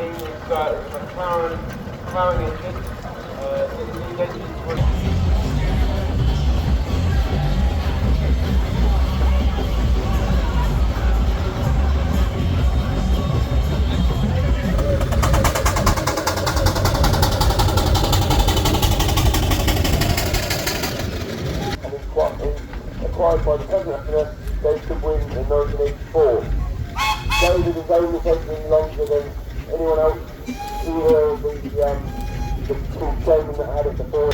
It's got a McLaren engine. These engines were acquired by the present they could win in 1984. David has only taken longer than anyone else, either the two chairmen that had it before.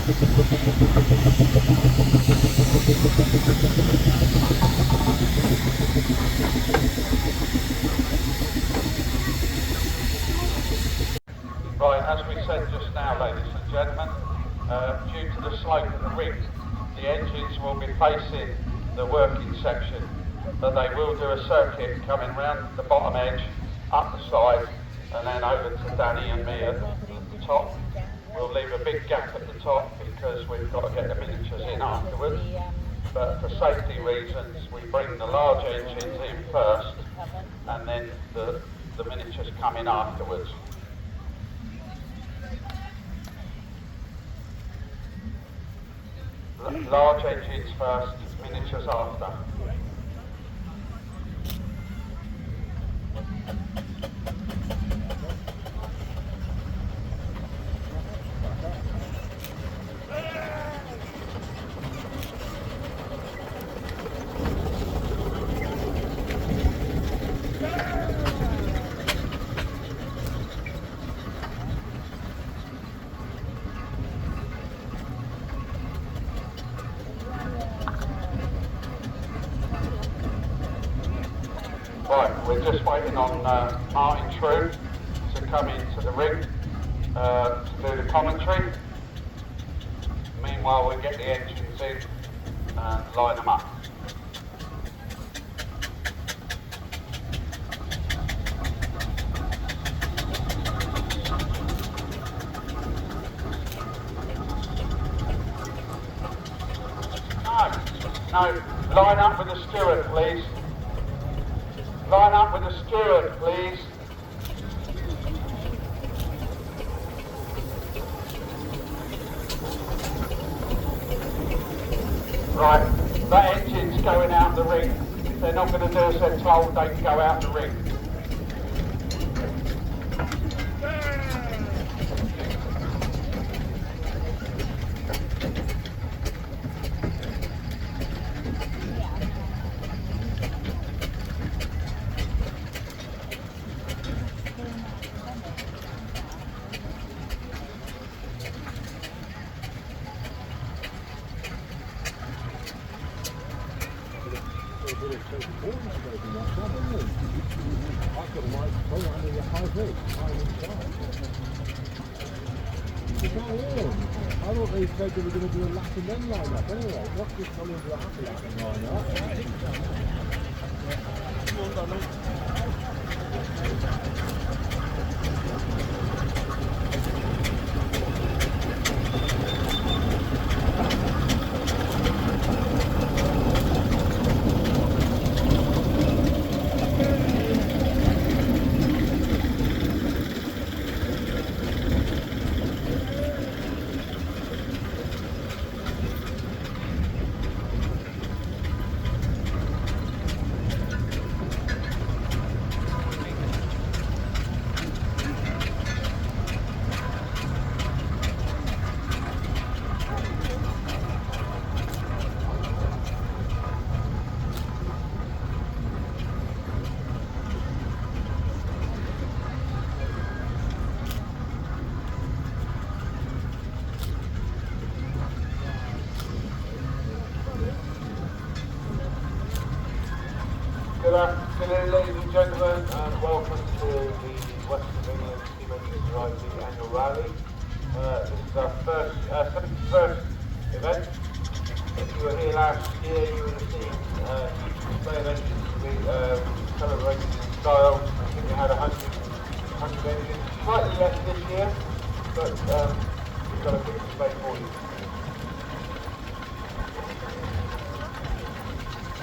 Right, as we said just now, ladies and gentlemen, due to the slope of the rig, the engines will be facing the working section, but they will do a circuit coming round the bottom edge, up the side, and then over to Danny and me at the top. We'll leave a big gap at the top because we've got to get the miniatures in afterwards, but for safety reasons we bring the large engines in first and then the miniatures come in afterwards. Large engines first, miniatures after. Right, we're just waiting on Martin True to come into the ring to do the commentary. Meanwhile, we'll get the engines in and line them up. No, line up with the steward, please. Line up with the steward, please. Right, that engine's going out the ring. If they're not going to do as they're told, they can go out the ring. I thought they said they were going to do a lap and then line up anyway. What's this coming to a half a lap and line up? Good afternoon, ladies and gentlemen, and welcome to the West of England Steam Engine Driving Annual Rally. This is our 71st event. If you were here last year, you would have seen display of engines celebrated in style. I think we had 100 engines, slightly less this year, but we've got a big display for you.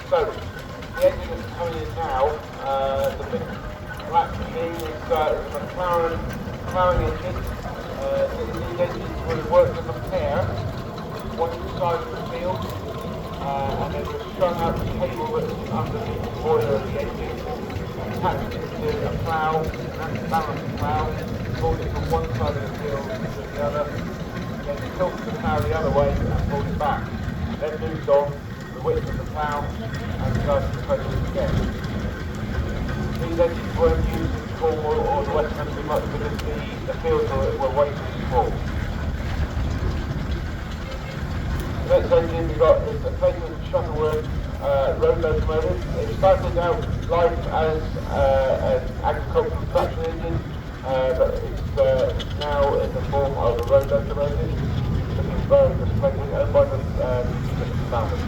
So, the engine that's coming in now, the big black machine is a McLaren engine. These engines were worked as a pair, one side of the field, and then was strung up the cable that's underneath the boiler of the engine, attached it to a plough, an anti-balance plough, pulled it from one side of the field to the other, then tilted the plough the other way and pulled it back. Then moved on the width of the plough and started to press it again. These engines weren't used in Cornwall or the West Country much because the fields were way too small. Next engine we've got is a Clayton Shuttleworth road locomotive. It started out life as an agricultural traction engine, but it's now in the form of a road locomotive. Looking very splendid, owned by the family.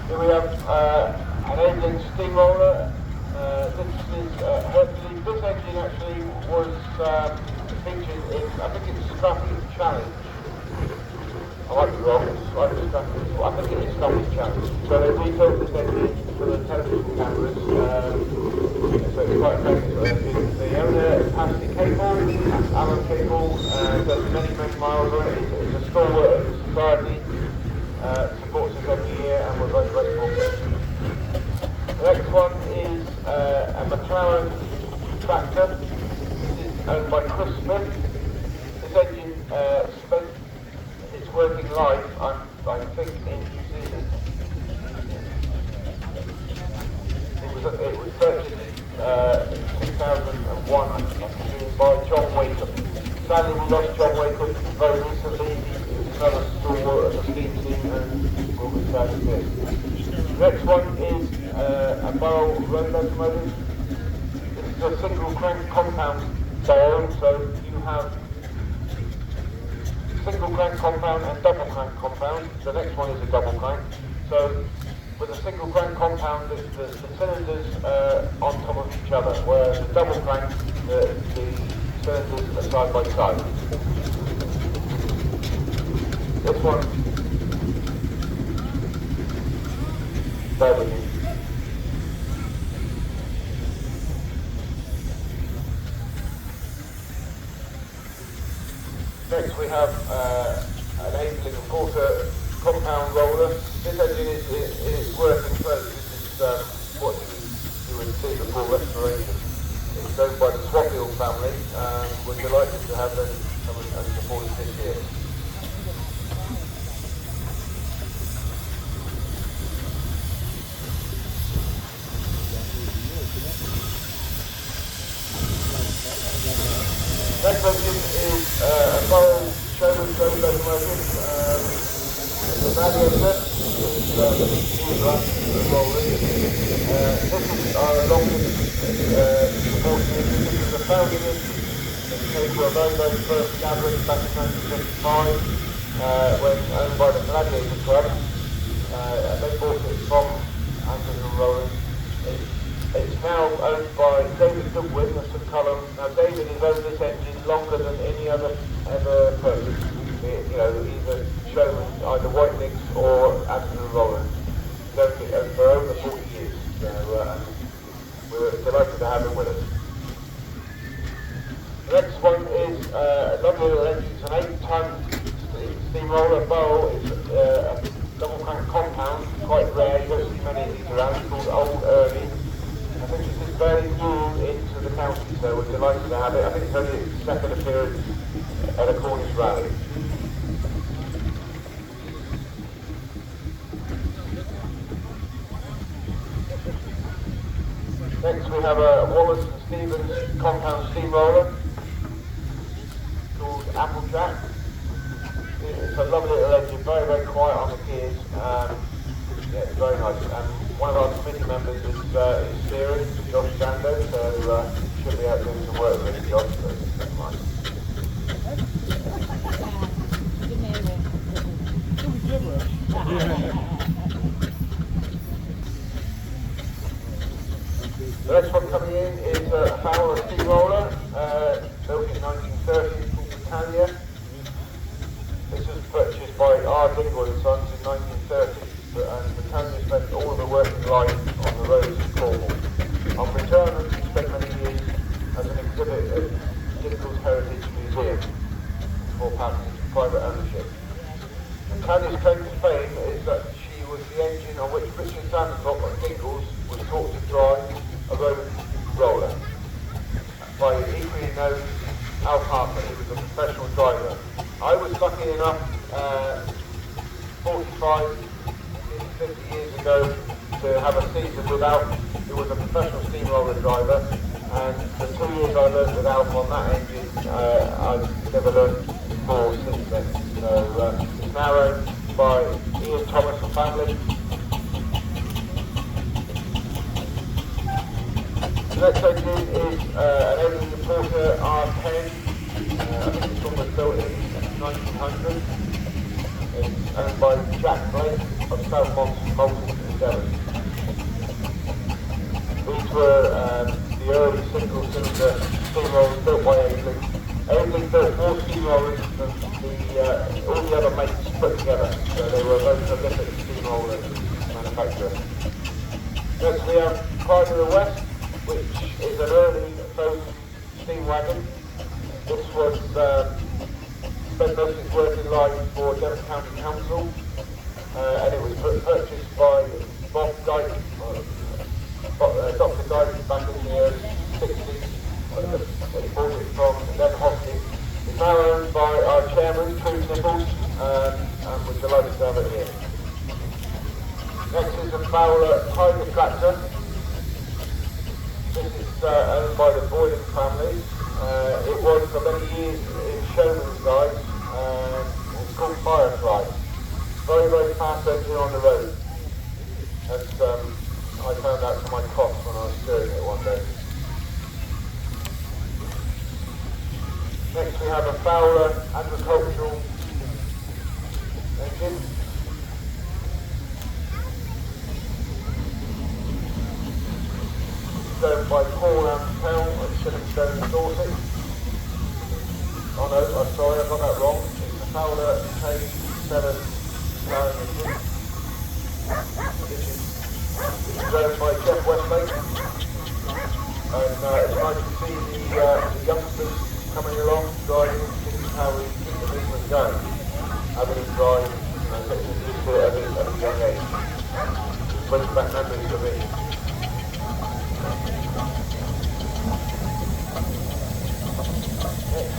Here we have an engine steamroller. This is Hercules. This engine actually was featured in, I think it's Scrappy Challenge. I might be wrong, I think it is Scrappy Challenge. So they rebuilt this engine for the television cameras. So it's quite famous. The owner passed the cable, Allen cable, does many miles on it. It's a stalwart of the society. Supports us every year and we're very grateful. The next one is a McLaren tractor. This is owned by Chris Smith. This engine spent its working life, I think, in New Zealand. It was purchased in 2001, I think, by John Wakeham. Sadly, we lost John Wakeham very recently. He was another stalwart of the steam team and will be sad to see. The next one is a Burrell road locomotive. This is a single crank compound style, so you have single crank compound and double crank compound. The next one is a double crank. So with a single crank compound, the cylinders on top of each other, whereas the double crank, the cylinders are side by side. This one, bear with me. Next we have an 8 of quarter compound roller. This engine is working close. This is what you would see before restoration. It's owned by the Swapfield family and we're delighted to have them come and support us this year. Next engine is a Burrell showroom road locomotive. It's a Gladiator. It's the roller. This is our longest supporting engine. This is a founding engine. It came from a very first gathering back in 1975 when owned by the Gladiator Club. They bought it from Anderson Rolling. It's now owned by David Goodwin of St Callum. Now David has owned this engine longer than any other ever person. Either showman, either White Links or Anderson Rolling. He's owned it for over 40 years. So we're delighted to have him with us. The next one is a lovely little engine. It's an 8-ton steamroller. Burrell is a double crank compound, quite rare. You don't see many of these around. It's called Old Early. I think this is very new into the county, so we're delighted to have it. I think it's only its second appearance at a Cornish rally. Next we have a Wallace and Stevens compound steamroller called Applejack. It's a lovely little engine, very quiet on the gears. Yeah, it's very nice. And one of our committee members is steering, Josh Jando, so should be out doing some work with Josh, so that's nice. The next one coming in is a Fowler steamroller, built in 1930, called Britannia. This was purchased by R. Dingle and Sons in 1930. And Britannia spent all of the working life on the roads of Cornwall. On return, she spent many years as an exhibit at Dingle's Heritage Museum before passing to private ownership. Britannia's claim to fame is that she was the engine on which Richard Sandcroft at Dingle's was taught to drive a road roller by equally known Al Harper, who was a professional driver. I was lucky enough 50 years ago to have a season with Alf, who was a professional steamroller driver, and the 2 years I learned with Alf on that engine, I've never learned 4 since then. So it's now owned by Ian Thomas and family. The next engine is an engine importer R10. I think it's almost built in 1900. It's owned by Jack Blake of South Molton in Devon. These were the early single-cylinder steamrollers built by Aidling. Aidling built more steamrollers than all the other mates put together, so they were both prolific steamroller manufacturers. Next we have Pride of the West, which is an early Bowden steam wagon. This was spent most of its working life for Devon County Council, and it was purchased by Bob Dyke, Dr. Dyke back in the early 60s. He bought it from then Hockney. It's now owned by our chairman, Chris Nichols, and we're delighted to have it here. Next is a Fowler Tiger tractor. This is owned by the Boylan family. It was for many years in Showman's guys. It's called Firefly. Very, very fast engine on the road. And I found out to my cost when I was steering it one day. Next we have a Fowler agricultural engine. It's owned by Paul Ampel at Shillingstone, Dorset. Oh no, I'm sorry, I got that wrong. It's a Fowler K7 flowering engine. This is owned by Jeff Westlake. And it's nice to see the youngsters coming along, driving, thinking how we keep the movement going. Having them drive, getting used to it at a young age. Brings back memories for me.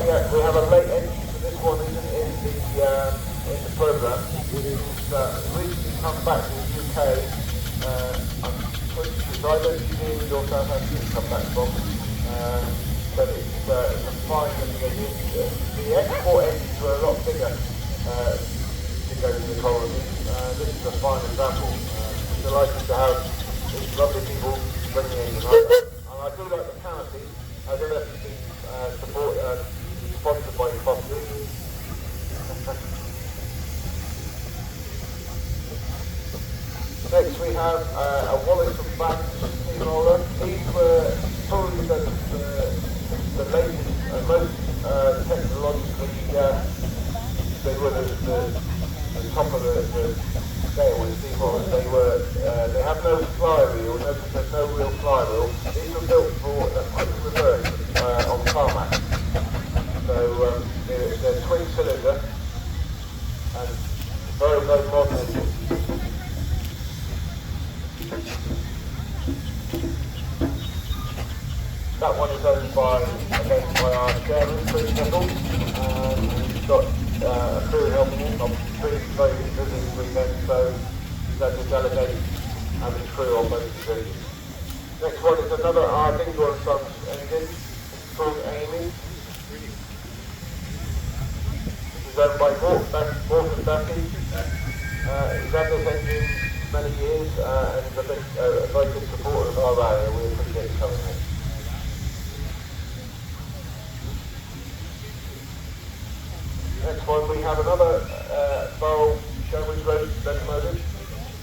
Next we have a late entry, so this one isn't in the programme. It's recently come back to the UK. I'm pretty sure I don't see where your Southampton come back from. But it's a fine looking engine. The export engines were a lot bigger to go to the colony. This is a fine example. Delighted to have these lovely people bringing the engine over. And I do like the canopy. I don't know if it's been sponsored by the Fosters. Next we have a Wallace and Banks steamroller. These were probably the latest, most technologically, they were the top of the scale with steamrollers. They have no flywheel, there's no real flywheel. These were built for a quick reverse on tarmac. So they're twin cylinder and very, very modern engine. That one is owned by our chairman, Chris Nichols, and he's got a crew helping him. Obviously, Chris is very busy this weekend, so he's had to delegate and his crew on both the engines. Next one is another Dingle & Sons engine. It's called Amy. This is owned by Morton Duffy. He's had this engine many years and he's a very good supporter of our rally, and we appreciate him coming in. Next one, we have another Burrell Showman's Road locomotive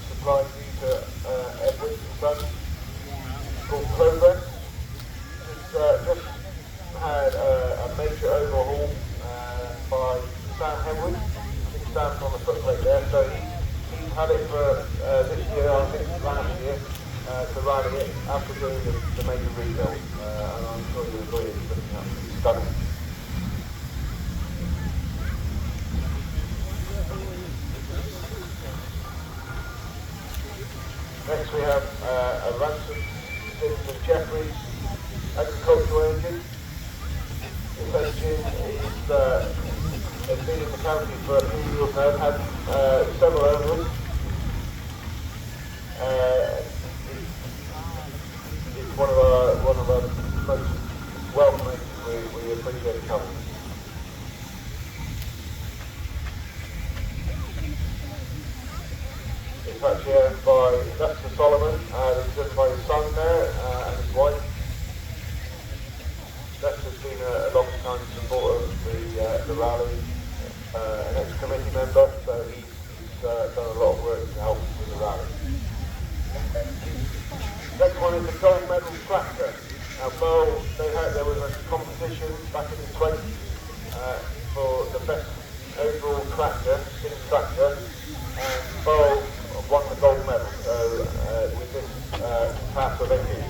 supplied to Edwards and Sons. It's called Progress. It's just had a major overhaul by Sam Henry. I think Sam's on the footplate there, so he's had it for this year, I think last year, to rally it after doing the major rebuild. And I'm sure you'll agree it's looking absolutely stunning. Next we have a Ransom Sims and Jeffries agricultural engine. This engine has been in the county for a few years now, had several owners. It's one of our most welcome engines. We appreciate it coming. is the gold medal tractor. Now Burrell, there was a competition back in the 20s for the best overall tractor, steam tractor, and Burrell won the gold medal. So with this class of engine,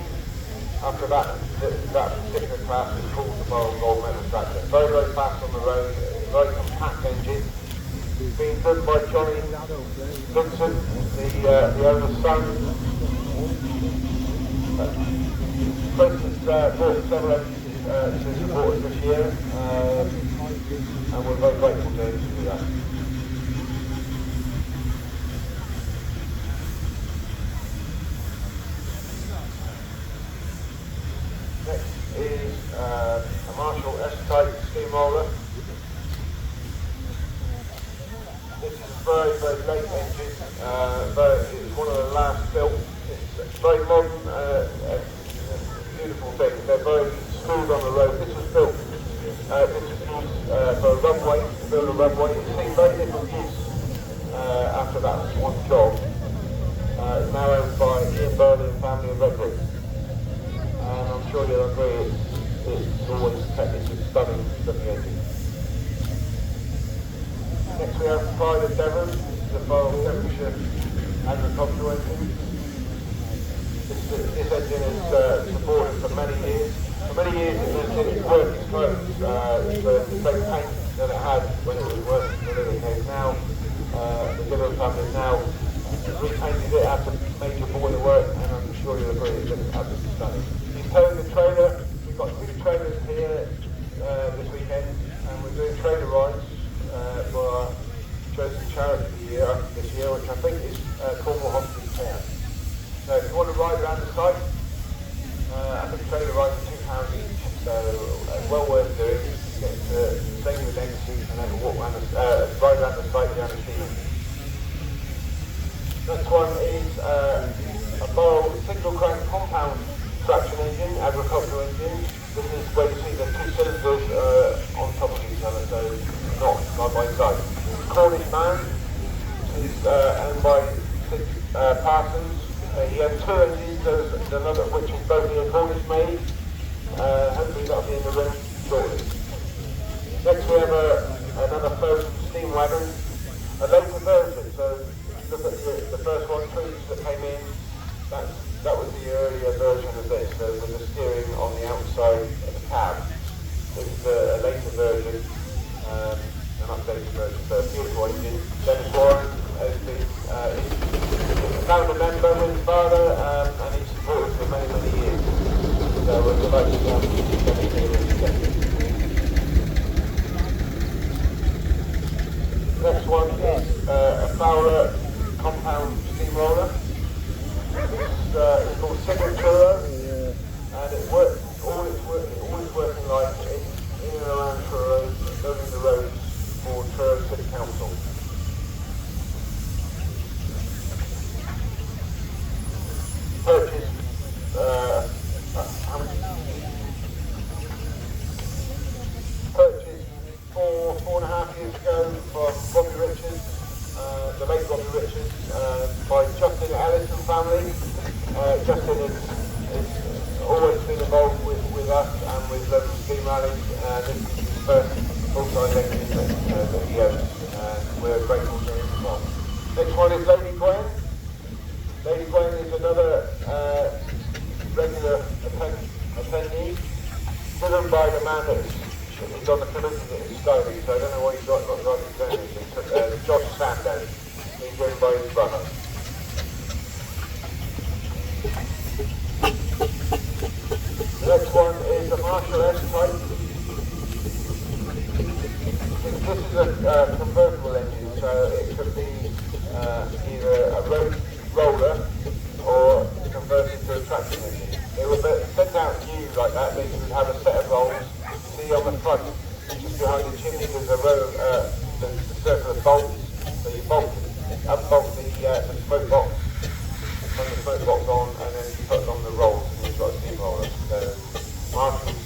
after that particular class is called the Burrell gold medal tractor. Very, very fast on the road, very compact engine. Being driven by Johnny Vincent, the owner's son. President's brought several engines to support us this year, and we're very grateful to him to do that. Next is a Marshall S-type steamroller. This is a very, very late engine. It's one of the last built. It's very modern, beautiful thing. They're very smooth on the road. This was built. This was used for a runway, to build a runway. It's seen very little use after that one job. It's now owned by Ian Burrell and family of Redwood. And I'm sure you'll agree it's always technically stunning engine. Next we have Pride of Devon, the Burrell temperature agricultural engine. This engine is supported for many years. For many years it was in its working clothes, the same paint that it had when it was working for Living Case. Now, the Burrell family now repainted it after major boiler work, and I'm sure you'll agree it looks absolutely stunning. He's towing the trailer. We've got 2 trailers here this weekend, and we're doing trailer rides for our chosen charity this year, which I think is Cornwall Hospital Care. So if you want to ride around the site, I think trailer rides are £2 each, so well worth doing. You get to stay with legacy and have a walk around ride around the site down the scene. Next one is a Burrell single crank compound traction engine, agricultural engine. This is where you see the 2 cylinders on top of each other, so not side by side. Cornish man is owned by Parsons. He has 2 engines, there's another which is both here Cornish made. Hopefully that'll be in the room shortly. Next we have another Foam steam wagon, a later version. So look at the first one, trees that came in. That was the earlier version of this. So with the steering on the outside of the cab. This is a later version, an updated version. So a beautiful engine. Dennis Warren has been a founder member with his father, and he's supported for many, many years. So we're delighted to have Dennis here. Next one is a Fowler compound steamroller. It's called Signature, and it works. Always working like in and around Truro, building the roads for Truro City Council. Purchased purchased 4.5 years ago from Robbie Richards, the late Robbie Richards, by Justin Ellis and family. Justin has always been involved with us and with local steam rallies. This is his first full-size engine that he owns, and we're grateful to him as well. Next one is Lady Gwen. Lady Gwen is another regular attendee, driven by the man that is on the committee that is styling, so I don't know why he's got driving it's Josh Sandow, being driven by his brother. The next one is the Marshall S-type. This is a convertible engine, so it could be either a road roller or converted to a traction engine. They were sent out new like that. They would have a set of rolls. You see on the front, just behind the chimney, there's a row of the circle of bolts. So you unbolt the smoke box, turn the smoke box on, and then you put on the rolls, and you've got a steamroller. So Marshall's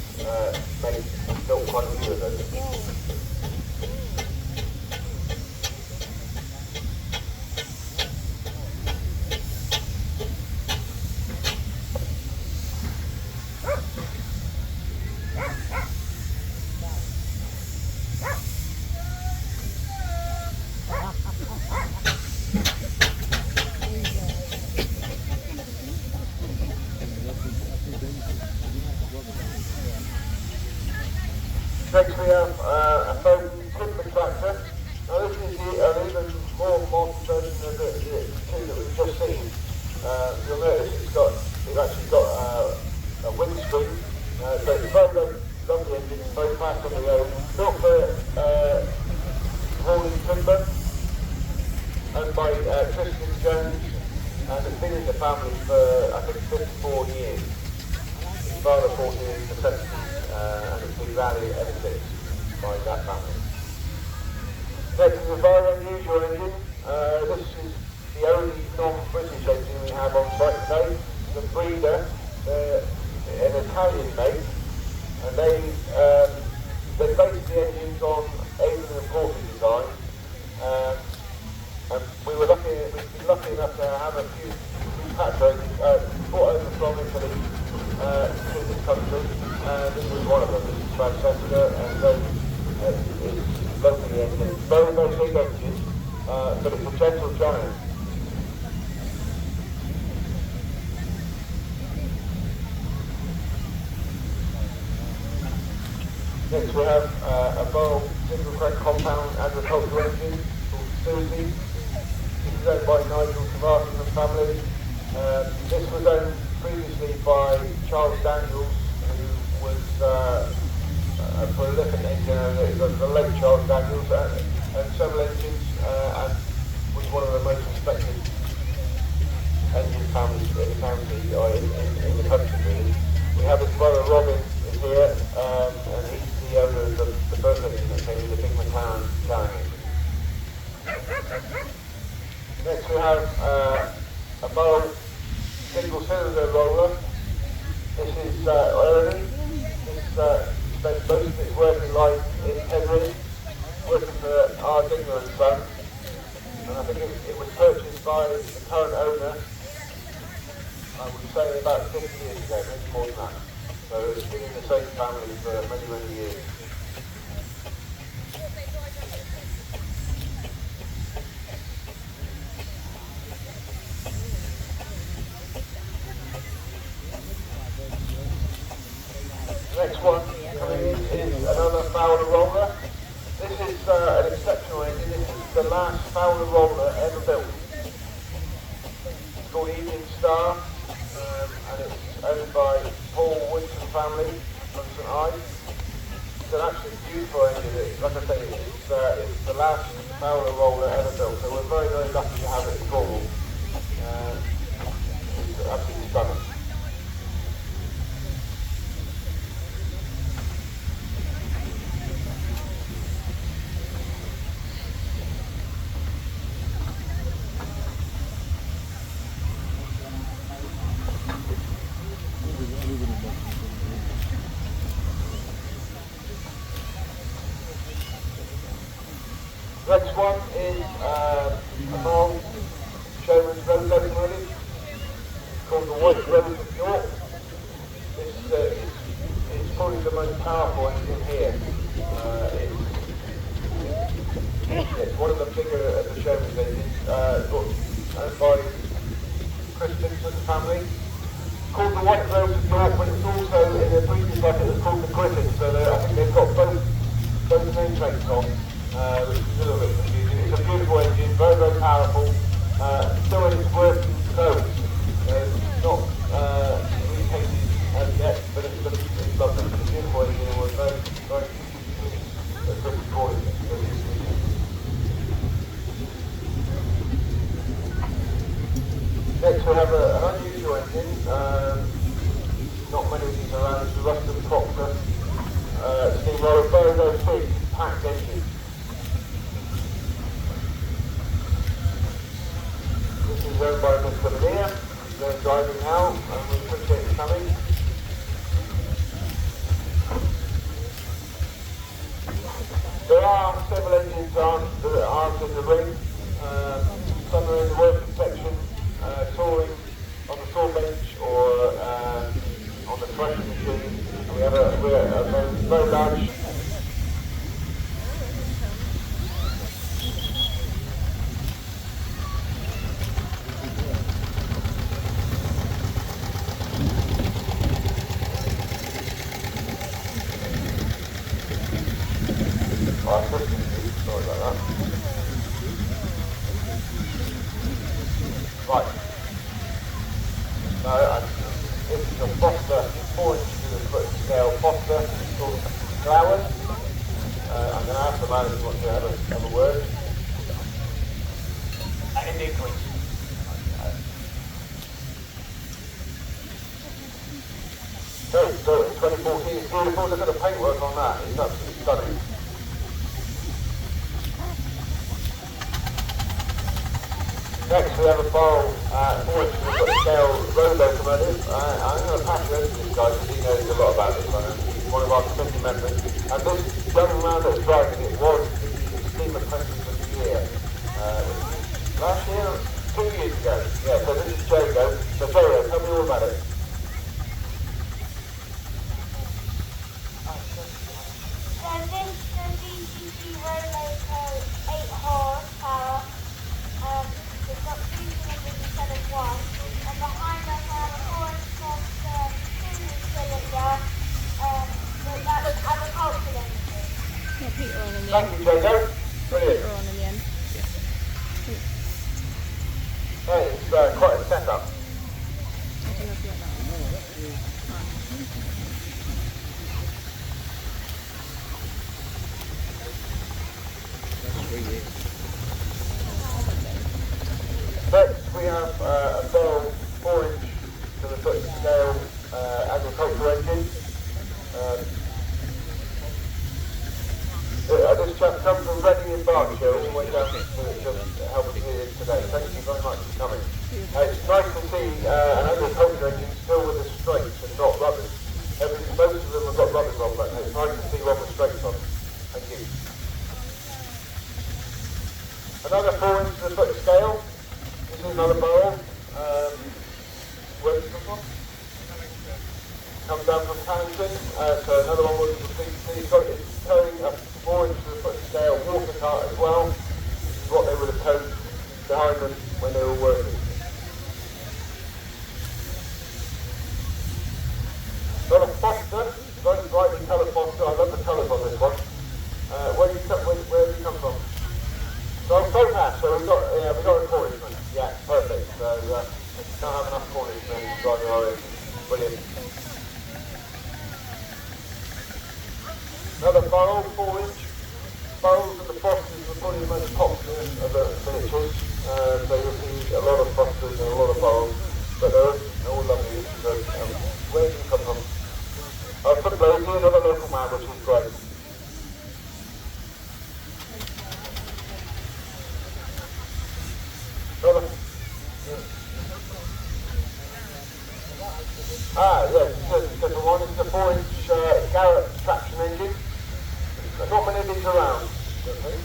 built quite a few of those. Next we have a foam timber tractor. Now this is an even more modern version of the two that we've just seen. You'll notice it's actually got a windscreen, so it's very, very lovely engine, it's very fast on the road. Built for hauling timber, owned by Tristan Jones, and it's been in the family for I think 54 years. His father bought it in the 70s, and it's been valued ever since by that family. Next is a very unusual engine. This is the only non-British engine we have on site today. The breeder, an Italian make, and they based the engines on Avon and Porter design. And we've been lucky enough to have a few repatriated, brought over from Italy to this country. This was one of them. This is Francesca, and so it's locally engine. Very, very big engine, but it's a gentle giant. Next we have a Burrell single crank compound agricultural engine called Susie. This is owned by Nigel Tavares and family. This was owned previously by Charles Daniels, who was a prolific engineer, the late Charles Daniels, and several engines, and was one of the most respected engine families in the county, or in the country really. We have his brother Robin is here, and he's the owner of the first engine that came in, the big McLaren engine. Next we have a Burrell single cylinder roller. This is Ernie. This spent most of its working life in Henry, working for our Digger and Son, and I think it was purchased by the current owner, I would say about 50 years ago, maybe more than that. So it's been in the same family for many, many years. The next one coming in is another Fowler roller. This is an exceptional engine. This is the last Fowler roller ever built. It's called Evening Star, and it's owned by Paul Woodson family from St Ives. It's an absolutely beautiful engine. Like I say, it's the last Fowler roller ever built, so we're very, very lucky to have it in Cornwall. It's absolutely stunning. Next one is a Burrell Showman's road locomotive. It's called the White Rose of York. It's probably the most powerful engine here. It's one of the bigger of the Showman's engines, owned by Chris Vincent's family. It's called the White Rose of York, but it's also in a previous life it was called the Griffin, so I think they've got both nameplates on. Which is a little bit confusing. It's a beautiful engine, very, very powerful, still in its working code. It's not repainted as yet, but it's lovely. It's a beautiful engine and we're very, very looking forward to it. Next we have an unusual engine, not many of these around. It's the Ruston Proctor steamroller, very, very big, packed engine. This is owned by Mr. Lear. They're driving now, and we appreciate it coming. There are several engines that aren't in the ring. Some are in the working section, touring on the saw bench or on the threshing machine. And we have a very large a Foster 4 inches to the foot scale Foster called Flowers. I'm going to ask the man if he wants to have a word. Indian Queen. Okay, so 2014 is beautiful. Look at the paintwork on that. It's absolutely stunning. Next we have a Burrell 4 inches to the foot scale road locomotive. I'm going to pass you over to this guy because he knows a lot about this one. He's one of our committee members. And this young man that's driving it was the Steam Apprentice of the Year. Last year, 2 years ago. Yeah, so this is Jago. So Jago, tell me all about it. So this is the DCC road loco 8 horsepower. It's got 2 cylinders instead of 1. And behind us I have a 4-inch Foster 2-cylinder. But that's agricultural engine. Yeah, Peter on in the Thank end. you, Jago. Brilliant. Peter on in the end. Hey, it's quite a setup. I don't know if you like that one. Next we have a Burrell 4 inch to the foot scale agricultural engine. This chap comes from Reading in Berkshire, all the way down to help us here today. Thank you very much for coming. It's nice to see an agricultural engine still with the straights and not rubbers. Most of them have got rubbers on, but it's nice to see one with straights on. Thank you. Another 4 inch to the foot scale. This is another Burrell. Where did it come from? Comes down from Paddington. So another one was it's towing a 4 inch to the foot scale water cart as well. This is what they would have towed behind them when they were working. Got a Foster, very brightly coloured Foster. I love the colours on this one. Where do you come from? So Topaz, so we got a Cornishman. Yeah, perfect. So can't have enough Cornishmen driving our engine. Brilliant. Another Burrell 4 inch. Burrells and the Fosters are probably the most popular of the miniatures. So you'll see a lot of Fosters and a lot of Burrells, but they're all lovely. So, where do you come from? From Gladiator, another local man, which is great. Yes, different one. It's a 4 inch Garrett traction engine. Not many of these around, don't they?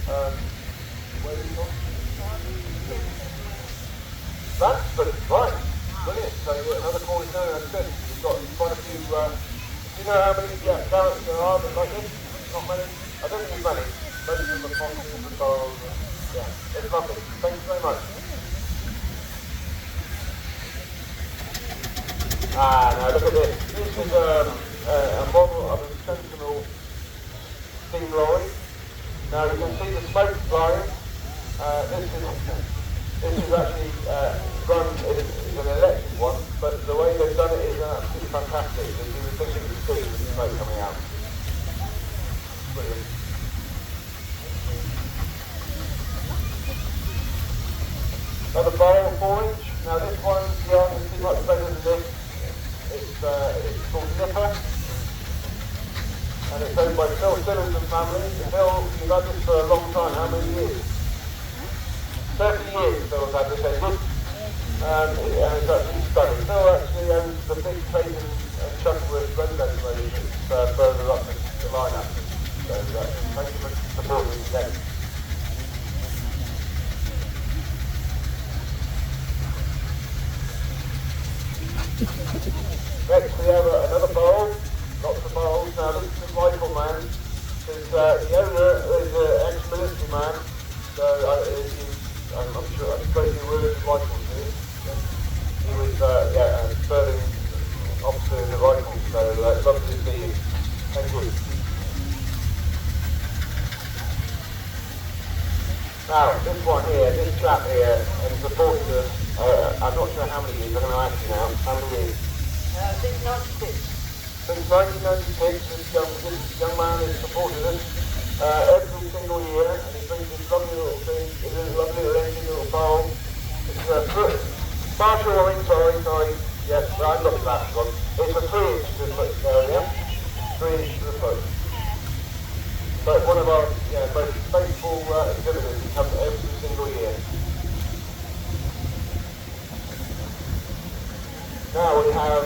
Where are you from? That's right. Brilliant. So another Cornish now, that's good. We've got quite a few. Do you know how many Garretts there are that like this? Not many. I don't think there's many. Most of them are Foxes and Burrells. Yeah, it's lovely. Thank you very much. Now look at this. This is a model of a sentinel steam lorry. Now you can see the smoke flying. This is actually run, it's an electric one, but the way they've done it is absolutely fantastic. You would think you could see the smoke coming out. Brilliant. Another Burrell 4 inch. Now this one, you can see much better than this. It's called Nipper, and it's owned by Phil Simmons and family. Phil, you've had this for a long time. How many years? 30 years Phil's had this engine, and it's actually stunning. Phil actually owns the big Clayton and Chuckworth road locomotive that's further up the lineup. So thank you for supporting me today. Next we have another Burrell, lots of Burrells. Now this is the rifle man. The owner is an ex-military man, so I'm sure I'm supposed to be willing to rifles here. He was a serving officer in the rifles, so it's lovely to see you. Thank you. Now this one here, this chap here, and supported us. I'm not sure how many years. I'm going to ask you now. How many years? Since 1996, this young man has supported us every single year, and he brings his lovely little thing, his lovely little engine, little bowl. It's a partial orange, sorry. Yes, I'm not that one. It's a 3-inch to the foot area. 3-inch to the foot. But one of our most faithful exhibitors, he comes every single year. Now we have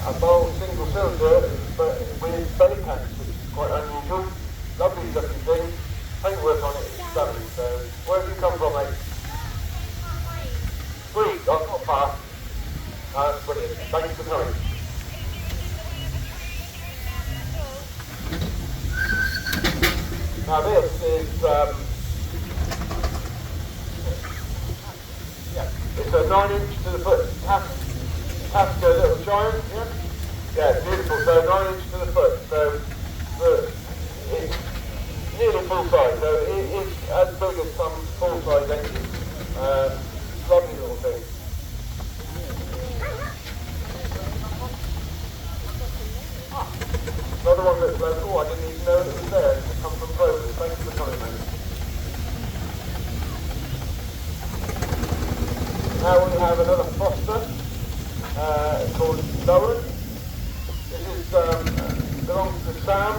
a bowl single cylinder with belly pants, which is quite unusual. Lovely looking thing. Paintwork on it is stunning. So where have you come from, mate? Greece, oh, not far. That's brilliant. Thanks for coming. Now this is it's a 9-inch to the foot Tasco little giant, yeah, beautiful. So 9-inch to the foot. So it's nearly full size. So it is as big as some full size engines. Lovely little thing. Another one that's local. I didn't even know it was there. It's come from Burrell. Thank you for coming, mate. Now we have another Foster called Lowen. This is belongs to Sam.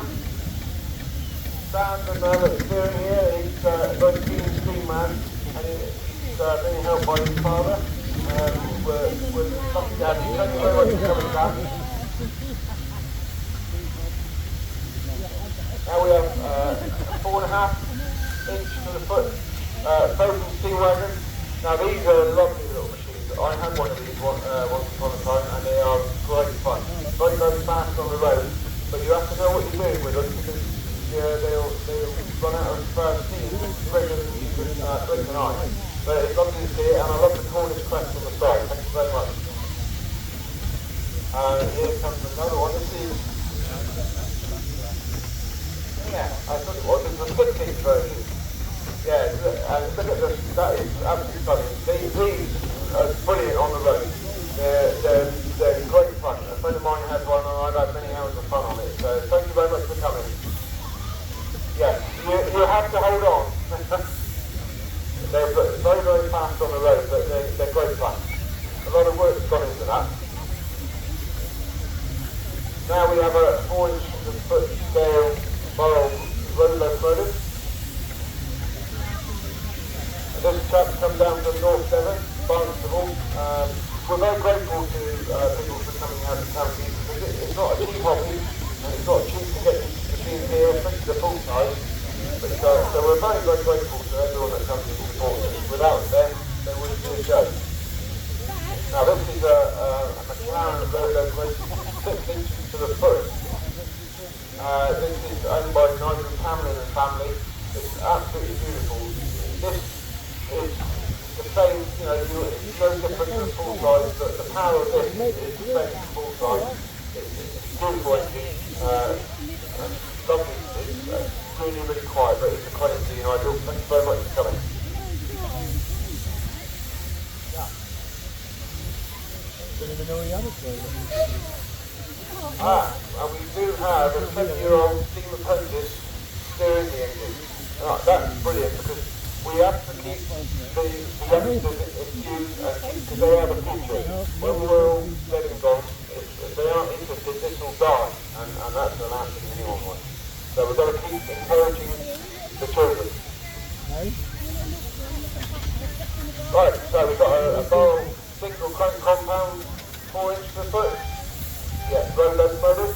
Sam's another steering here. He's a very keen steam man, and he's being helped by his father. We're lucky to have you. Thank you very much for coming back. Now we have a 4.5-inch to the foot Bowden steam wagon. Now these are lovely little machines. I had one of these once upon a time, and they are great fun. Very, very fast on the road, but you have to know what you're doing with them, because they'll run out of steam quicker than you can blink an eye. But it's lovely to see it, and I love the Cornish crest on the side. Thank you very much. Here comes another one. This is, I thought it was. It's a 15th version. Yeah, and look at this. That is absolutely stunning. These are brilliant on the road. They're great fun. A friend of mine has one, and I've had many hours of fun on it. So thank you very much for coming. Yeah, you have to hold on. They're very, very fast on the road, but they're great fun. A lot of work's gone into that. Now we have a 4-inch to the foot scale Burrell road locomotive. This chap's come down from North Devon, Barnstable. We're very grateful to people for coming out to county, because it's not a cheap hobby, and it's not cheap to get these machines here, especially the full size. But, so we're very, very grateful to everyone that comes and supports us. Without them, there wouldn't be a show. Now this is a McLaren road locomotive, 6 inches to the foot. This is owned by Nigel Cameron and family. It's absolutely beautiful. This is the same, it's no different than full size, but the power of this is the same as full size. It's a beautiful engine, lovely. It's really, really quiet, but it's a credit to you, Nigel. Thank you very much for coming. And we do have a 7-year-old steam apprentice steering the engine. That's brilliant, because we have to keep the youngsters infused, because they are the future. When we're all dead and gone, if they aren't interested, this will die, and that's the last thing anyone wants. So we've got to keep encouraging the children. Right, so we've got a Burrell single crank compound, 4-inch to the foot. Yeah, road locomotive,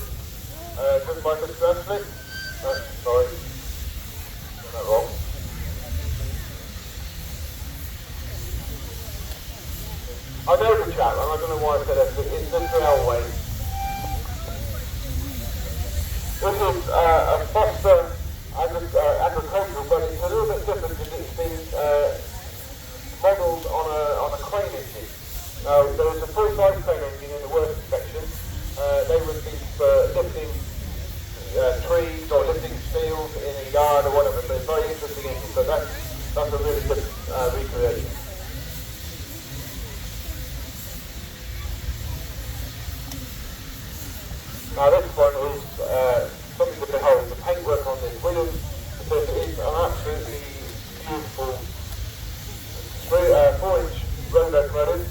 driven by Mr. Ashley. Sorry, got that wrong. I know the chap, and I don't know why I said that, but it's the railway. This is a Foster agricultural, but it's a little bit different because it's been modelled on a crane engine. Now, there was a full-size crane engine in the working section. They would be for lifting trees, Now this one is something to behold. The paintwork on this Williams is an absolutely beautiful 4-inch road locomotive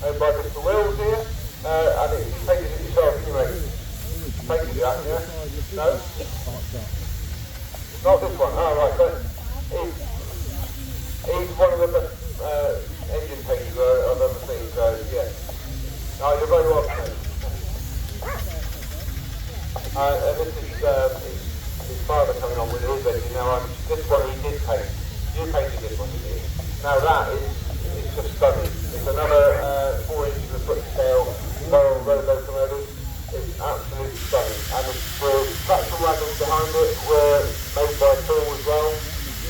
owned by Mr. Wells here. And he painted it yourself anyway. Painted that, yeah? No? Not this one. Oh, right. So he's one of the best engine painters I've ever seen. So, yeah. No, you're very welcome, mate. And this is his father coming on with his engine. Now, this one he did paint. You painted this one, didn't you? Now that is just stunning. It's another 4 inches of foot scale Burrell road locomotive. It's absolutely stunning. And the traction wagons behind it were made by Phil as well.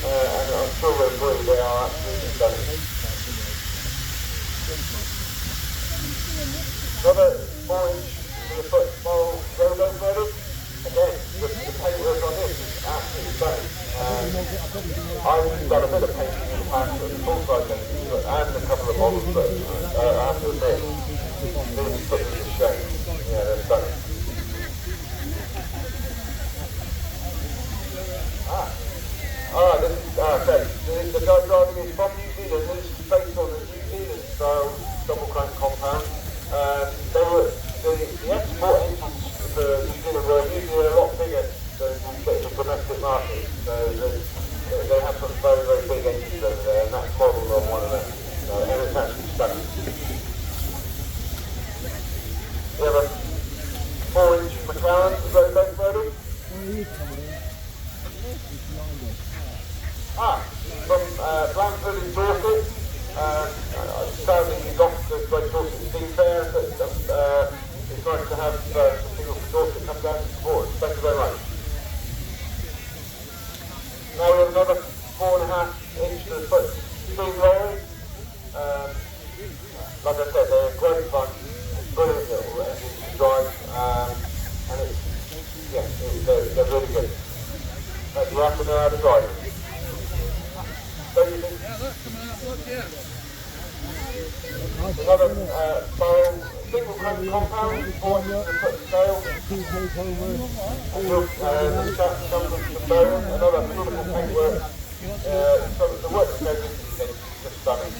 And I'm sure you'll agree they are absolutely stunning. Another 4-inch with a foot Burrell road locomotive. Again, the paintwork on this is absolutely stunning. I've done a bit of painting in the past with the full-size engines and a couple of models, but I have to admit, these pictures are shame. Yeah, they're stunning. This is, okay, the guy driving is from New Zealand. This is based on the New Zealand style double crank compound. The export engines for New Zealand were usually a lot bigger than the domestic market. So they have some very, very big engines over there, and that's modeled on one of them. And it's actually stunning. We have a 4-inch McLaren road locomotive. From Blandford in Dorset. Sadly, we lost the Great Dorset Steam Fair, but it's nice to have some people from Dorset come down and support us. Thank you very much. Now we have another 4.5-inch to the foot steam lorry. Like I said, they're great fun. It's brilliant little engines to drive, and they're really good. But you have to know how to drive them. Another Burrell single crank compound, 4 inches to foot scale. The shaft comes from Burrell. Another beautiful paintwork. So the work that goes into these engines is just stunning.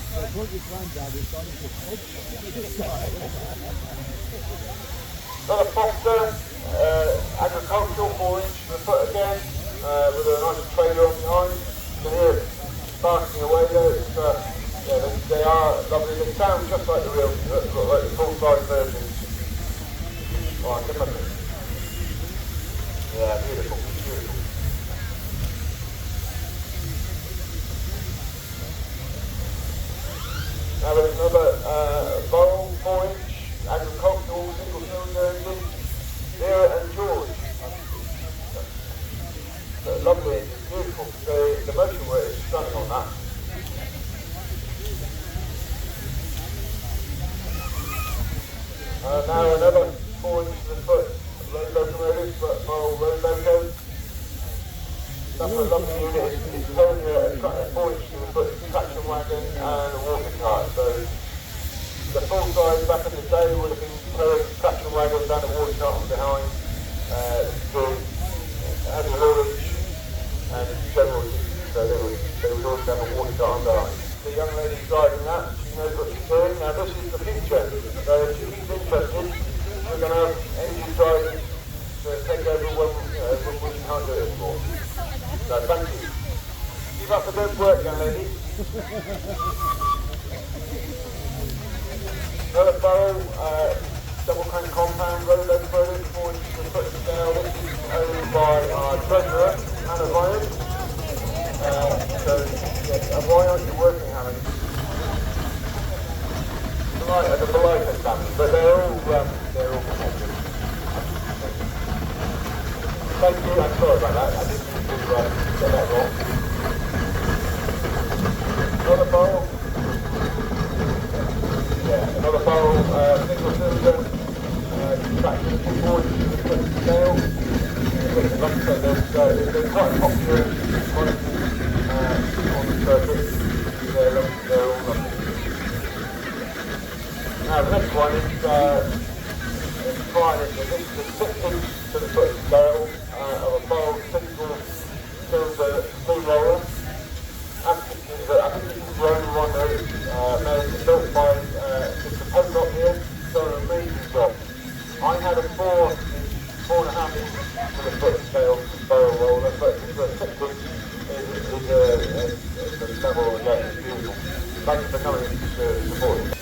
Another Foster agricultural 4-inch to the foot again, with a nice trailer on behind. You can hear it sparking away there. They are lovely. They sound just like the real, like the full-size versions. Oh, give them a minute. Yeah, beautiful, beautiful. Now there's another Burrell 4-inch agricultural single-cylinder engine. Vera and George. Lovely engine, beautiful. The motion work is stunning on that. Now another 4 inches to the foot road locomotive, Burrell road loco. That's a lovely unit. It's currently a 4 inches to the foot traction wagon and a water cart. So the full size back in the day would have been towing traction wagons and a water cart behind. Heavy haulage and general use. So they would also have a water cart behind. The young lady driving that, she knows what she's doing. Now this is the future, so if she's interested, we're going to have engine drivers to take over when we can't do it anymore. So thank you. Keep up the good work, young lady. Another Burrell double crank compound road locomotive, 4 inches to the foot scale. This is owned by our treasurer, Hannah Ryan. Why aren't you working, Hannah? The polite family, but they're all connected. Thank you, I'm sorry about that. I didn't mean to get that wrong. Another Burrell. Yeah, another Burrell single cylinder. Traction 4 inches to the foot scale. Like I said, they're quite popular on the circuit. They're all lovely. Now the next one is 9 inches. This is a 6 inch to the foot scale of a Burrell single cylinder steam roller. I think this is the only one that is built by Mr. Pocock here. Done an amazing job. I had a 4.5 inch to the foot scale Burrell roller, but this is a 6 inch is the level again. It's beautiful. Thank you for coming to support it.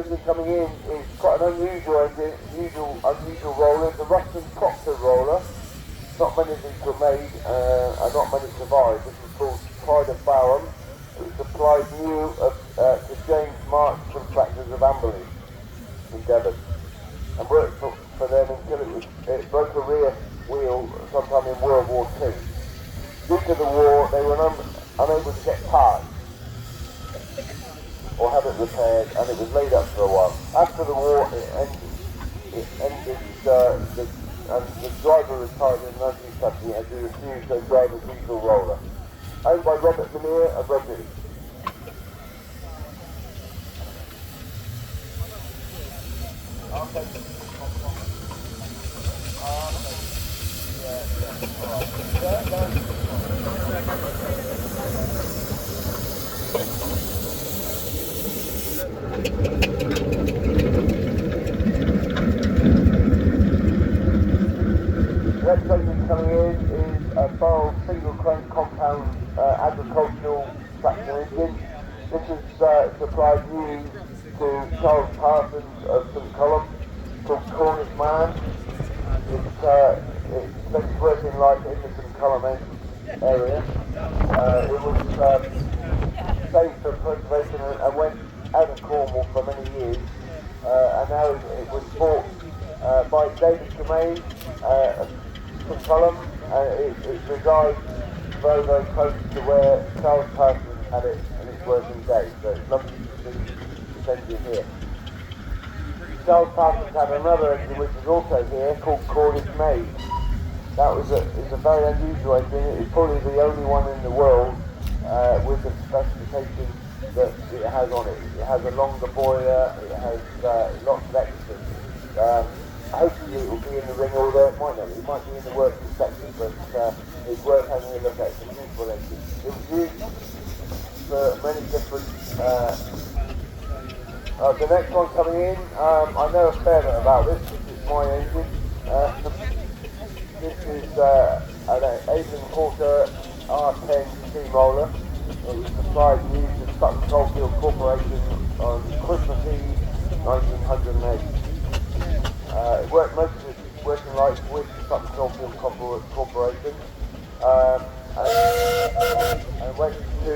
engine coming in is quite an unusual engine, unusual roller. It's a Russian Proctor roller. Not many of these were made, and not many survived. This is called Pride of Barham. It was supplied new to James March contractors of Amberley in Devon, and worked for them until it broke a rear wheel sometime in World War II. Due to the war, they were unable to get parts or have it repaired, and it was laid up for a while. After the war, it ended and the driver retired in 1970 and he refused to drive a diesel roller. Owned by Robert Lanier of Rugby. Next engine coming in is a Burrell single crank compound agricultural traction engine. This is supplied new to Charles Parsons of St Column, called Cornish Man. It spent its working life in the St Column area. It was saved for preservation and went out of Cornwall for many years, and now it was bought by David Tremaine of St Column. It resides very, very close to where Charles Parsons had it in its working day, so it's lovely to see this engine here. Charles Parsons had another engine which is also here called Cornish Maid. That was it's a very unusual engine. It's probably the only one in the world with the specifications that it has on it. It has a longer boiler, it has lots of extras. Hopefully it will be in the ring, although it might not. It might be in the working section, but it's worth having a look at. It's a beautiful engine. It was used for many different... the next one coming in, I know a fair bit about this. This is my engine. This is an 8¼ R10 steamroller. It was supplied and used to Sutton Coldfield Corporation on Christmas Eve 1908. It worked most of its working life with Sutton Coldfield Corporation, and went to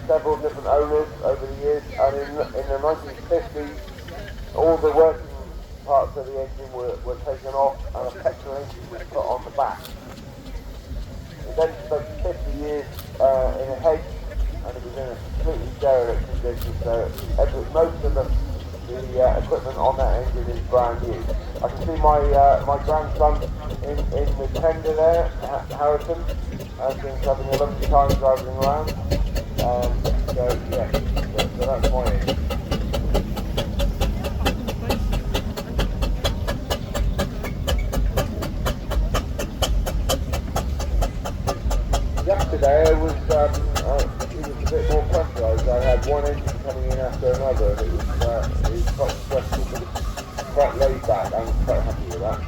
several different owners over the years, and in the 1950s all the working parts of the engine were taken off and a petrol engine was put on the back. It then spent 50 years in a hedge, and it was in a completely derelict condition, so most of the equipment on that engine is brand new. I can see my grandson in the tender there, Harrison, and he's having a lovely time driving around. So yeah, so that's my engine. Yesterday it was a bit more pressurised. I had one engine coming in after another, and it was quite stressful, but it's quite laid back. I'm quite happy with that.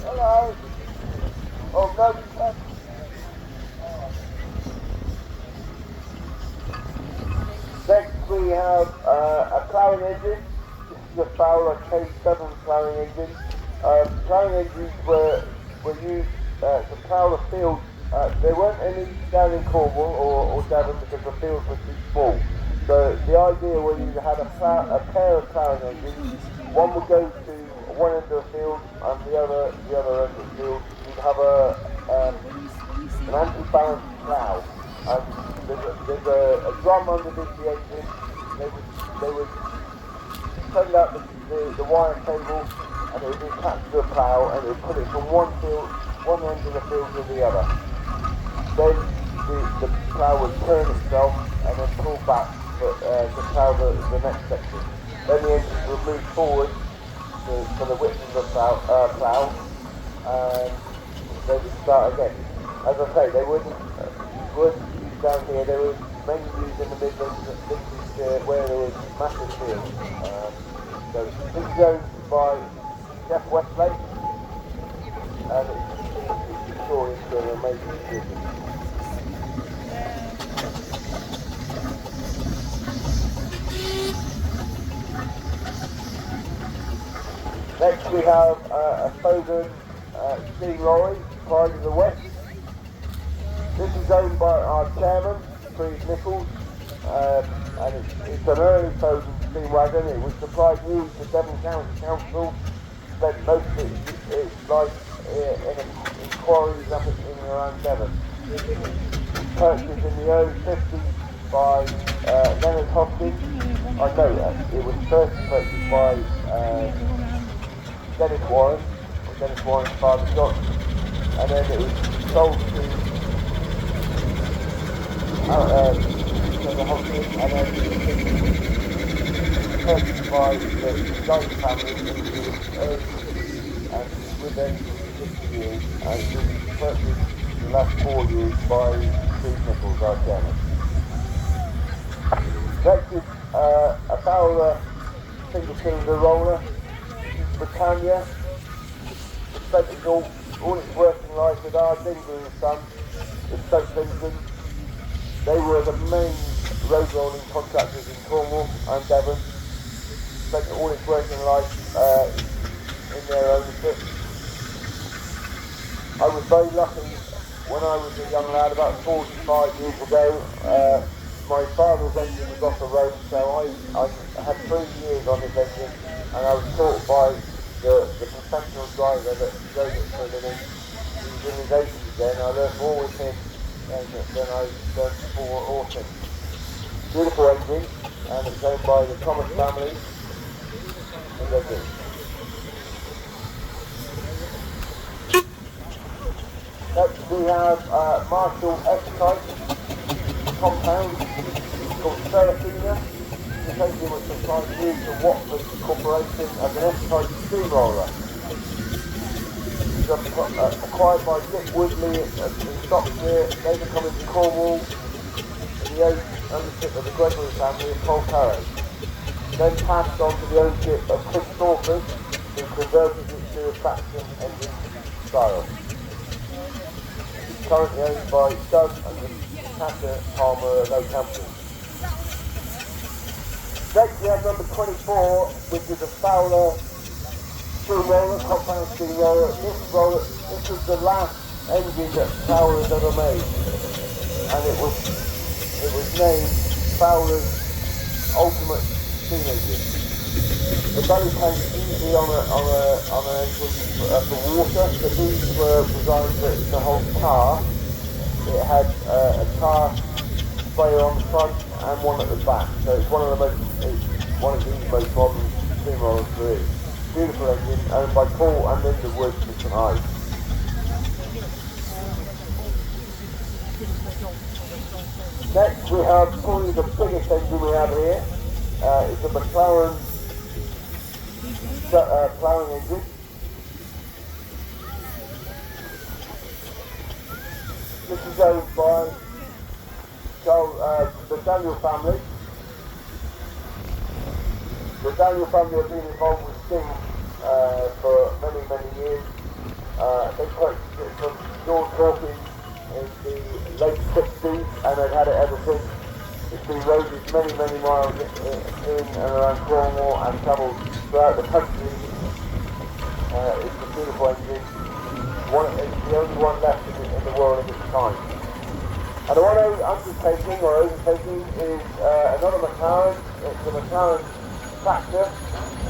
Hello. Oh, no. Next we have a ploughing engine. This is a Fowler K7 ploughing engine. Ploughing engines were used to plough the fields. There weren't any down in Cornwall or Devon because the fields were too small. So the idea was you had a pair of ploughing engines. One would go to one end of the field and the other end of the field. You'd have an anti-balance plough, and there's a drum underneath the engine. They would send out the wire cable, and and it would be attached to the plough, and it would put it from one end of the field to the other. Then the plough would turn itself and then pull back to plough the next section. Then the engines would move forward for the width of the plough, and they would start again. As I say, they wouldn't use down here. There was many used in the Midlands, where there was massive fields. So this is owned by Jeff Westlake, and it's sure into an amazing business. Next we have a Foden steam lorry, Pride of the West. This is owned by our chairman, Steve Nichols, and it's an early Foden steam wagon. It was supplied new to Devon County Council, spent most of its life in quarries up in and around Devon. Purchased in the early 50s by Leonard Hopkins. I know that it was first purchased by Dennis Warren's father John, and then it was sold to Leonard Hopkins, and then purchased by the Jones family in the early 50s, and with them 50 years, and been purchased the last 4 years by Steve Nichols, our chairman. Next is a Fowler single-cylinder roller, Britannia. It spent all its working life with our Dingley and Son, with Stoke Vincent. They were the main road rolling contractors in Cornwall and Devon. Spent all its working life in their ownership. I was very lucky when I was a young lad, about 45 years ago. My father's engine was off the road, so I had 3 years on this engine, and I was taught by the professional driver that drove it for a living. He was in his 80s then. I learned more with him than I learned before or since. Beautiful engine, and it's owned by the Thomas family in London. Next we have Marshall X-Type compound called Serafina. This engine was supplied new to Watford Corporation as an S-Type steamroller. It was acquired by Dick Woodley in Stockport, later coming to Cornwall in the ownership of the Gregory family of Polcarrow. Then passed on to the ownership of Chris Thorford, who converted it to a traction engine style. It's currently owned by Doug and Natasha Palmer of Oakhampton. Next we have number 24, which is a Fowler steamroller, compound steamroller. This was the last engine that Fowler has ever made, and it was named Fowler's Ultimate Steam Engine. The belly tank easily on an engine for water. So these were designed to hold tar. It had a tar sprayer on the front and one at the back. So it's one of the most modern steamrollers there is. Beautiful engine, owned by Paul and Linda Wood in St Ives. Next we have probably the biggest engine we have here. It's a McLaren ploughing engine. This is owned by the Daniel family. The Daniel family have been involved with steam for many years. They purchased it from George Hawkins in the late 60s, and they've had it ever since. It's been roaded many miles in and around Cornwall and travelled throughout the country. It's a beautiful engine. It's the only one left in the world of its kind. And the one overtaking is another McLaren. It's a McLaren tractor.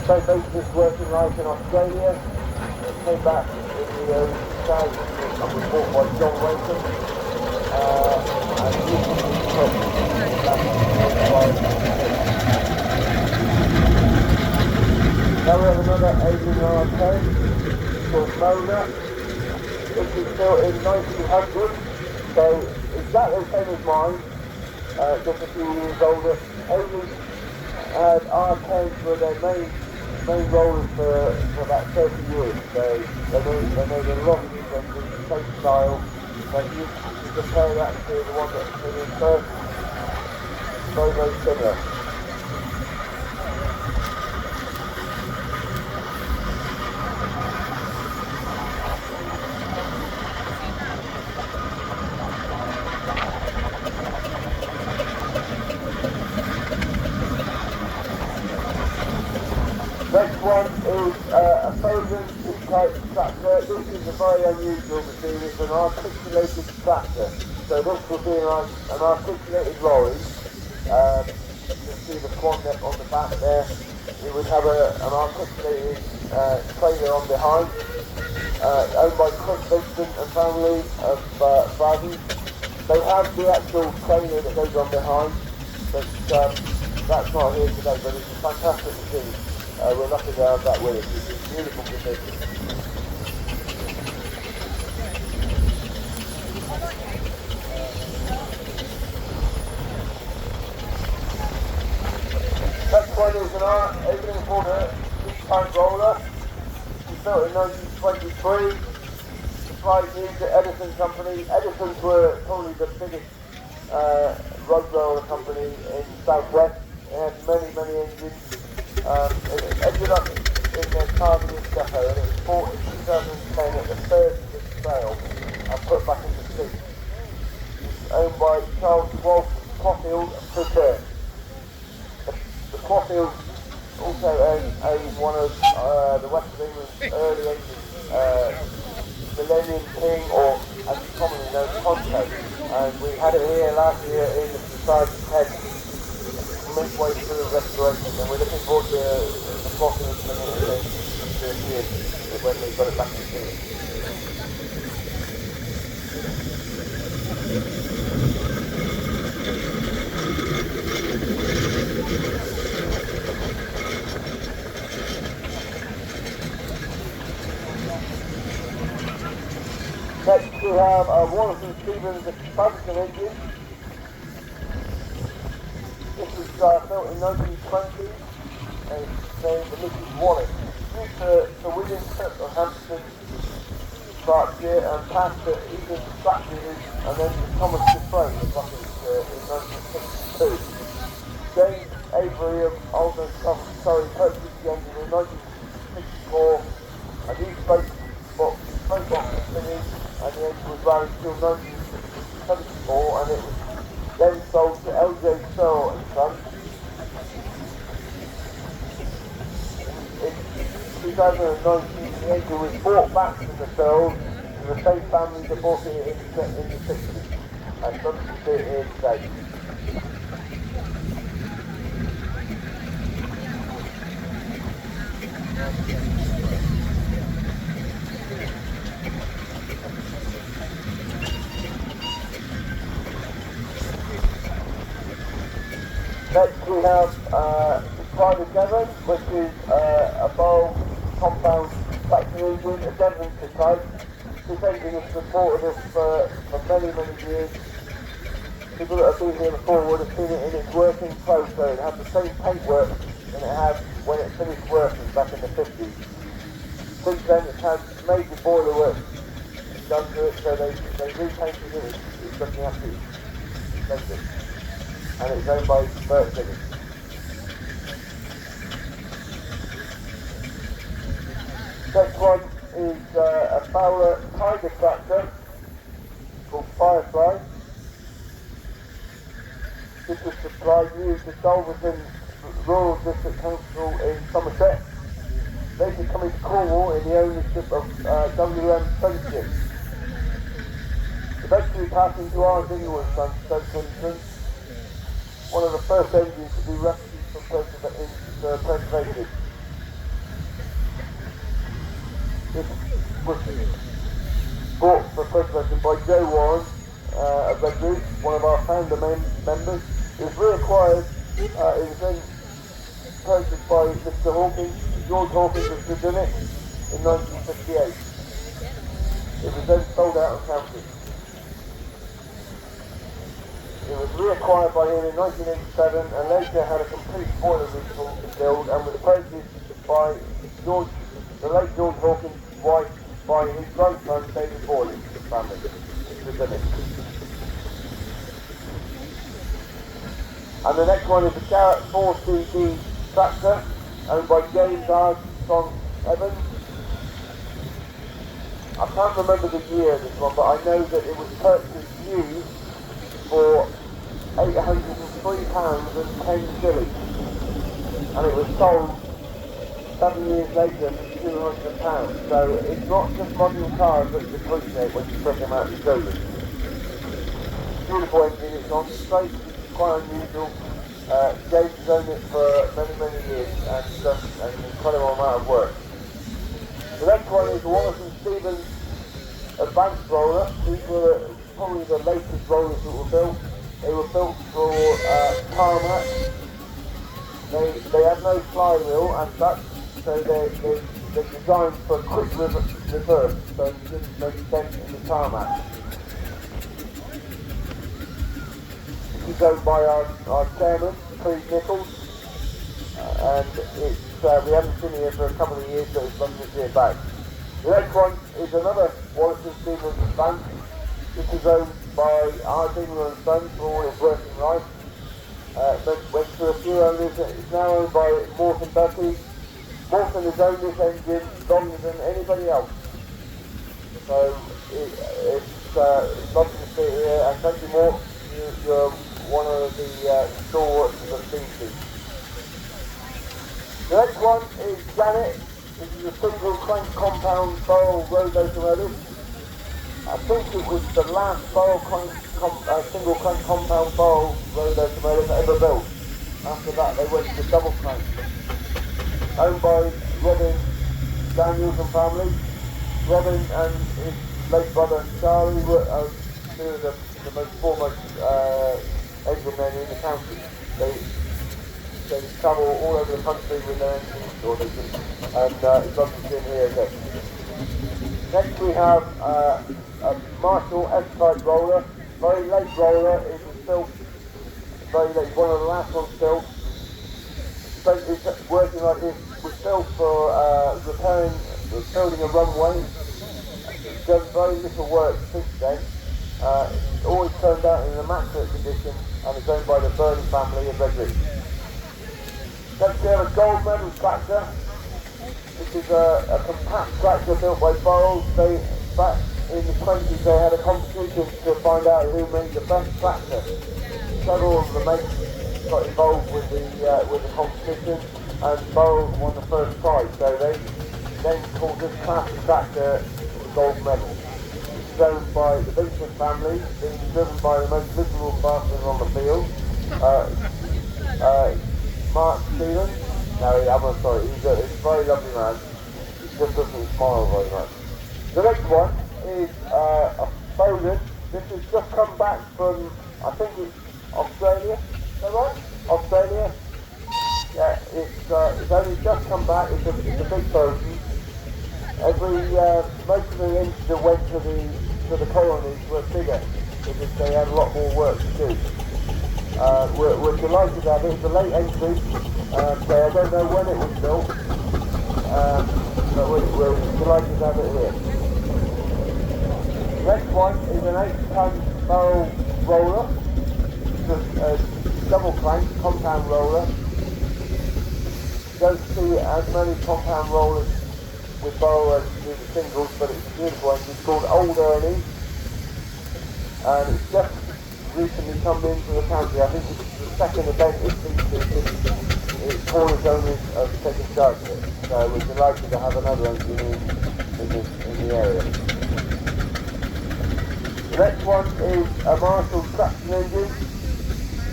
So basically it's working life in Australia. It came back in the early 2000s. It was bought by John Wason. And recently purchased by. Now we have another Asian an R10 called Mona. This was built in 1900, so exactly the same as mine, just a few years older. Only had R10s for their main rollers for about 30 years, so they made a lot of these engines, the same style. So if you compare that to the one that came in first, very, very similar. Next one is a frozen type tractor. This is a very unusual machine. It's an articulated tractor. So this will be an articulated lorry. You can see the swan neck on the back there. It would have an articulated trailer on behind. Owned by Chris Vincent and family of Bradden. They have the actual trailer that goes on behind, but that's not here today, but it's a fantastic machine. We're lucky to have that with us. It's a beautiful condition. Next one is an R18 6-tank roller. It was built in 1923. Supplied to Edison Company. Edison's were probably the biggest road roller company in Southwest. They had many engines. It ended up in their Cardigan depot, and it was bought in 2010 at the third sale and put back into fleet. It's owned by Charles Quafield and Burrell. The Quafield also owns one of the West of England's early 80s Millennium King, or as it's commonly known, Ponto. And we had it here last year in the Society's Head, midway through the restoration, and we're looking forward to the plotting of bringing it in this year when we've got it back in the field. Next we have a Wallace and Stevens expansion engine. This was built in 1920 and it's named the Mrs. Wallace. Used to William Cook of Hampton, Berkshire, and passed to Ethan Stratford and then to Thomas Dufresne in 1962. James Avery of Alden Surrey purchased the engine in 1964 and he spoke box finished and the engine was valid until 1974 and it was then sold to LJ Searle and Son. In 2019, the engine was bought back from the Searles to the same family that bought it in the 60s, and some can see it here today. Next we have Private Devon, which is a bowl compound traction engine, a Devonshire type. This engine has supported us for many years. People that have been here before would have seen it in its working clothes, so it had the same paintwork than it had when it finished working back in the 50s. Since then it's had major boiler work done to it, so they repainted it. It's looking absolutely splendid. And it's owned by Burrell. Next one is a Fowler Tiger tractor called Firefly. This was supplied used to Dolverton Rural District Council in Somerset. Later coming to Cornwall in the ownership of WM Friendship. Eventually passing to R. Dingwall and Sons, Stoke Kingston. One of the first engines to be rescued from preservation. This was bought for preservation by Joe Warren of Redwood, one of our founder members. It was reacquired, it was then purchased by Mr. Hawkins George Hawkins was stood in it in 1958. It was then sold out of county. It was reacquired by him in 1987 and later had a complete boiler rebuild and was purchased by the late George Hawkins' wife by his grandson David Borley's family. And the next one is the Garrett 4CD tractor owned by James Armstrong Evans. I can't remember the year of this one, but I know that it was purchased new for £803.10, and it was sold 7 years later for £200. So it's not just modern cars that depreciate when you take them out of the showroom. Beautiful engine, it's on straight, quite unusual. James has owned it for many years and done an incredible amount of work. The next one is the Wallace and Stevens Advanced Roller. These were probably the latest rollers that were built. They were built for tarmac. They have no flywheel as such, so they're designed for quick reverse, so you didn't make sense in the tarmac. This is owned by our chairman, Craig Nichols, and it's, we haven't seen it here for a couple of years, so it's lovely to see it back. The next one is another Wallace and Stevens Advance. This is owned by R. Dingler and Sons for all his working life. Went through a few owners. It's now owned by Morton Duffy. Morton has owned this engine longer than anybody else. So it's lovely to see it here. And thank you, Mort. You're one of the stalwarts of the species. The next one is Janet. This is a single crank compound Burrell road locomotive. I think it was the last single crank compound Burrell road locomotive ever built. After that they went to double crank. Owned by Robin Daniels and family. Robin and his late brother Charlie were two of the most foremost engine men in the county. They travel all over the country with their engines, and it's lovely to see him here again. Next we have a Marshall S-type roller, very late roller. It was built very late, one of the last ones built. It's working like this. It was built for building a runway. It's done very little work since then. It's always turned out in an immaculate condition, and it's owned by the Burrell family of Redridge. Next we have a gold medal tractor. This is a compact tractor built by Burrell. Back in the 20s they had a competition to find out who made the best tractor. Several of the mates got involved with the competition, and Burrell won the first prize. So they then called this classic tractor the gold medal. This is owned by the Vincent family, being driven by the most liberal bastards on the field. Mark Stevens. No, I'm sorry, he's a very lovely man. He just doesn't smile very much. The next one is a Bowden. This has just come back from, I think it's Australia. Is that right? Australia. Yeah, it's only just come back. It's a big Bowden. Most of the engines that went to the colonies were bigger because they had a lot more work to do. We're delighted to have it. It's a late entry, so I don't know when it was built, but we're delighted to have it here. Next one is an 8-ton barrel roller. It's a double crank compound roller. You don't see as many compound rollers with barrel as you do the singles, but it's a beautiful engine. It's called Old Ernie, and it's just recently come into the county. I think it's the second event it's Corner's owners have taken charge of it. So we're delighted to have another engine in the area. The next one is a Marshall traction engine.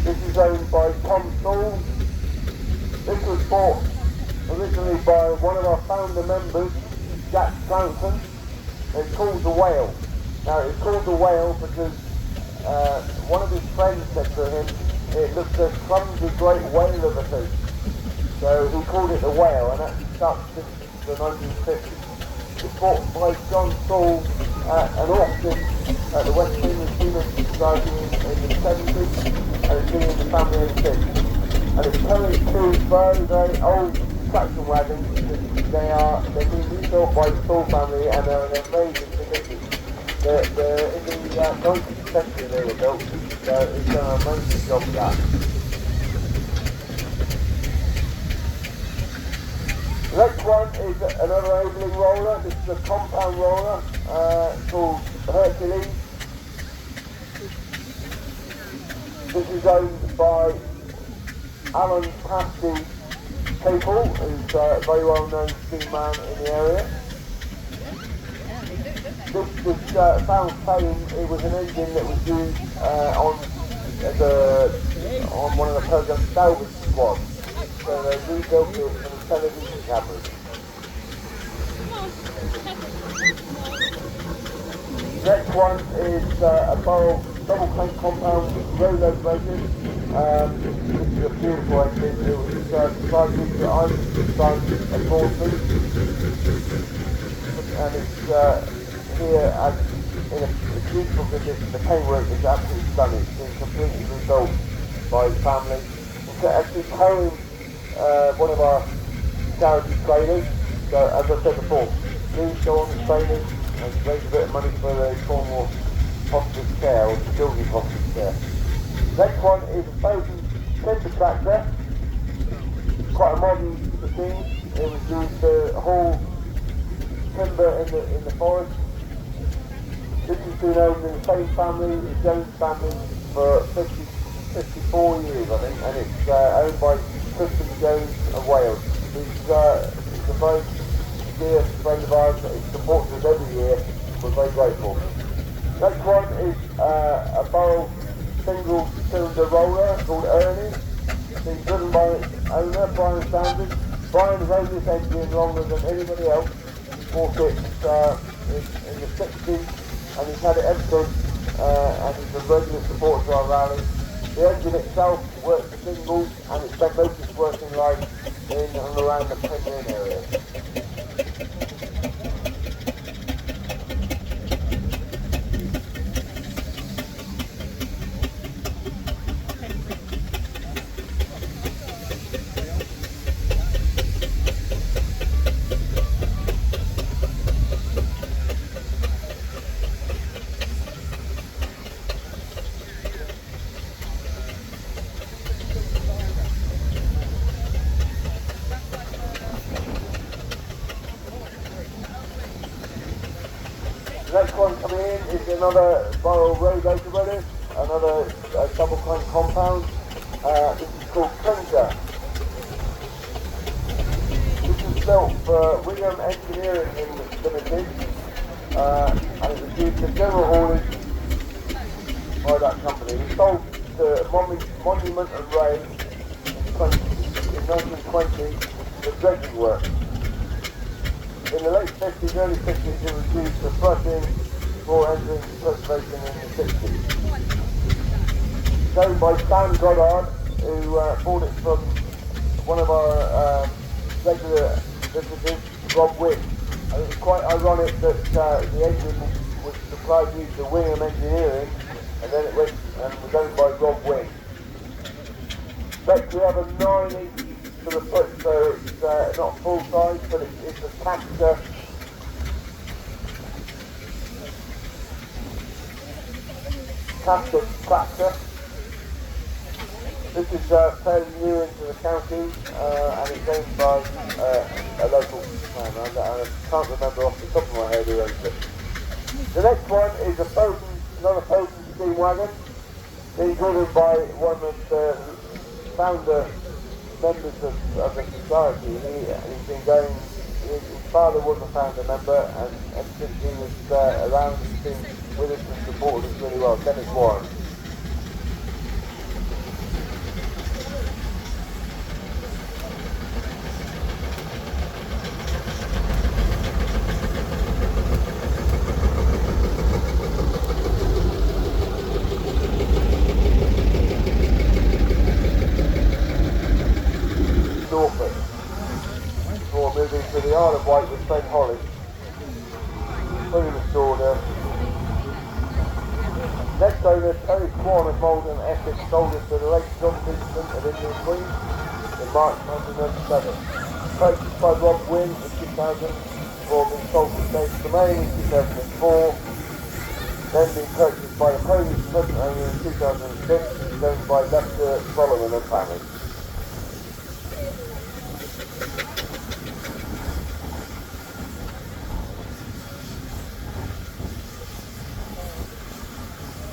This is owned by Tom Stall. This was bought originally by one of our founder members, Jack Clanton. It's called the Whale. Now it's called the Whale because one of his friends said to him, it looks a clumsy great whale of a thing. So he called it the Whale, and that's stuck since the 1950s. It's bought by John Saul at an auction at the West Indian Human Society in the 70s, and it's been in the family ever since. And it's carrying two very, very old traction wagons. They've been rebuilt by the Saul family, and they're in amazing condition. They're in the 19th century they were built, so it's done an amazing job of that. The next one is another enabling roller. This is a compound roller called Hercules. This is owned by Alan Pasty Capel, who's a very well known steam man in the area. This found fame. It was an engine that was used on one of the program's salvage squads. So they rebuilt it for the television cameras. Next one is a Burrell double crank compound road locomotive. This is a beautiful engine. It was designed with the iron designed at Broadford, and it's here as in a beautiful condition. The paintwork is absolutely stunning. It's been completely rebuilt by the family. It's actually carrying one of our charity trailers. So as I said before, please go on the trailers and raise a bit of money for the Cornwall hospice care or children's hospice care. Next one is a 1000 timber tractor. Quite a modern machine. It was used to haul timber in the forest. This has been owned in the same family, the Jones family, for 54 years I think, and it's owned by Christian Jones of Wales. He's a very dear friend of ours that he supports us every year. We're very grateful. Next one is a Burrell single cylinder roller called Ernie. It's driven by its owner, Brian Sanders. Brian has owned this engine longer than anybody else. He bought it in the 60s, and he's had it ever since, and he's a regular supporter to our rally. The engine itself works for singles, and it's spent most of its working life in and around the Penryn area. The next one coming in is another Burrell road locomotive, another double crank compound. This is called Clinker. This is built for William Engineering Limited, and it was used for general haulage by that company. It was sold to Monument and Ray in 1920 for dredging work. In the late 50s, early 50s, it was used for flushing before entering preservation in the 60s. It's owned by Stan Goddard, who bought it from one of our regular visitors, Rob Wick. And it was quite ironic that the engine was supplied used to William Engineering, and then it went and was owned by Rob Wick. Next we have a 9-inch to the foot, so it's not full size, but it's a tractor. Tractor. This is fairly new into the county, and it's owned by a local man. I can't remember off the top of my head who owns it. The next one is another Foden steam wagon, being driven by one of the founder members of the society. He's been going, his father was a founder member, and since he was around, he's been with us and supported us really well. Dennis Warren. Norfolk. Before moving to the Isle of Wight with St. Holly. Fully restored her. Next owner, Terry Swan of Malden, Essex, sold it to the late John Vincent of Indian Queen in March 1997. Purchased by Rob Wynn in 2000, before being sold to Dave Tremaine in 2004. Then being purchased by the Polish present owner in 2006, owned by Lester Solomon and family.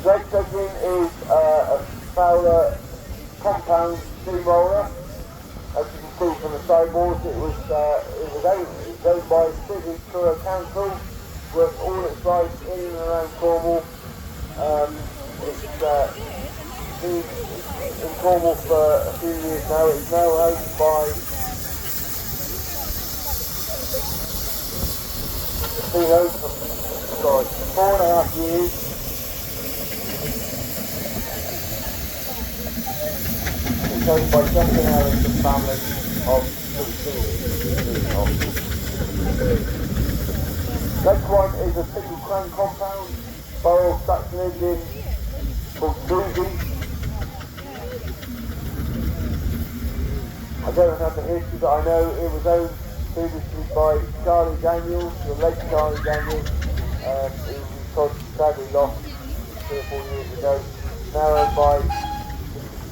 Great Dublin is a Fowler compound steamroller. As you can see from the sideboards, it was owned by City Truro Council, worked all its life in and around Cornwall. It's been in Cornwall for a few years now. It's now owned by for 4.5 years. It's owned by Justin Harris and family of the Next one is a single crank compound, Burrell traction engine called Susie. I don't have the history, but I know it was owned previously by Charlie Daniels, the late Charlie Daniels, who was sadly lost 3 or 4 years ago. Now owned by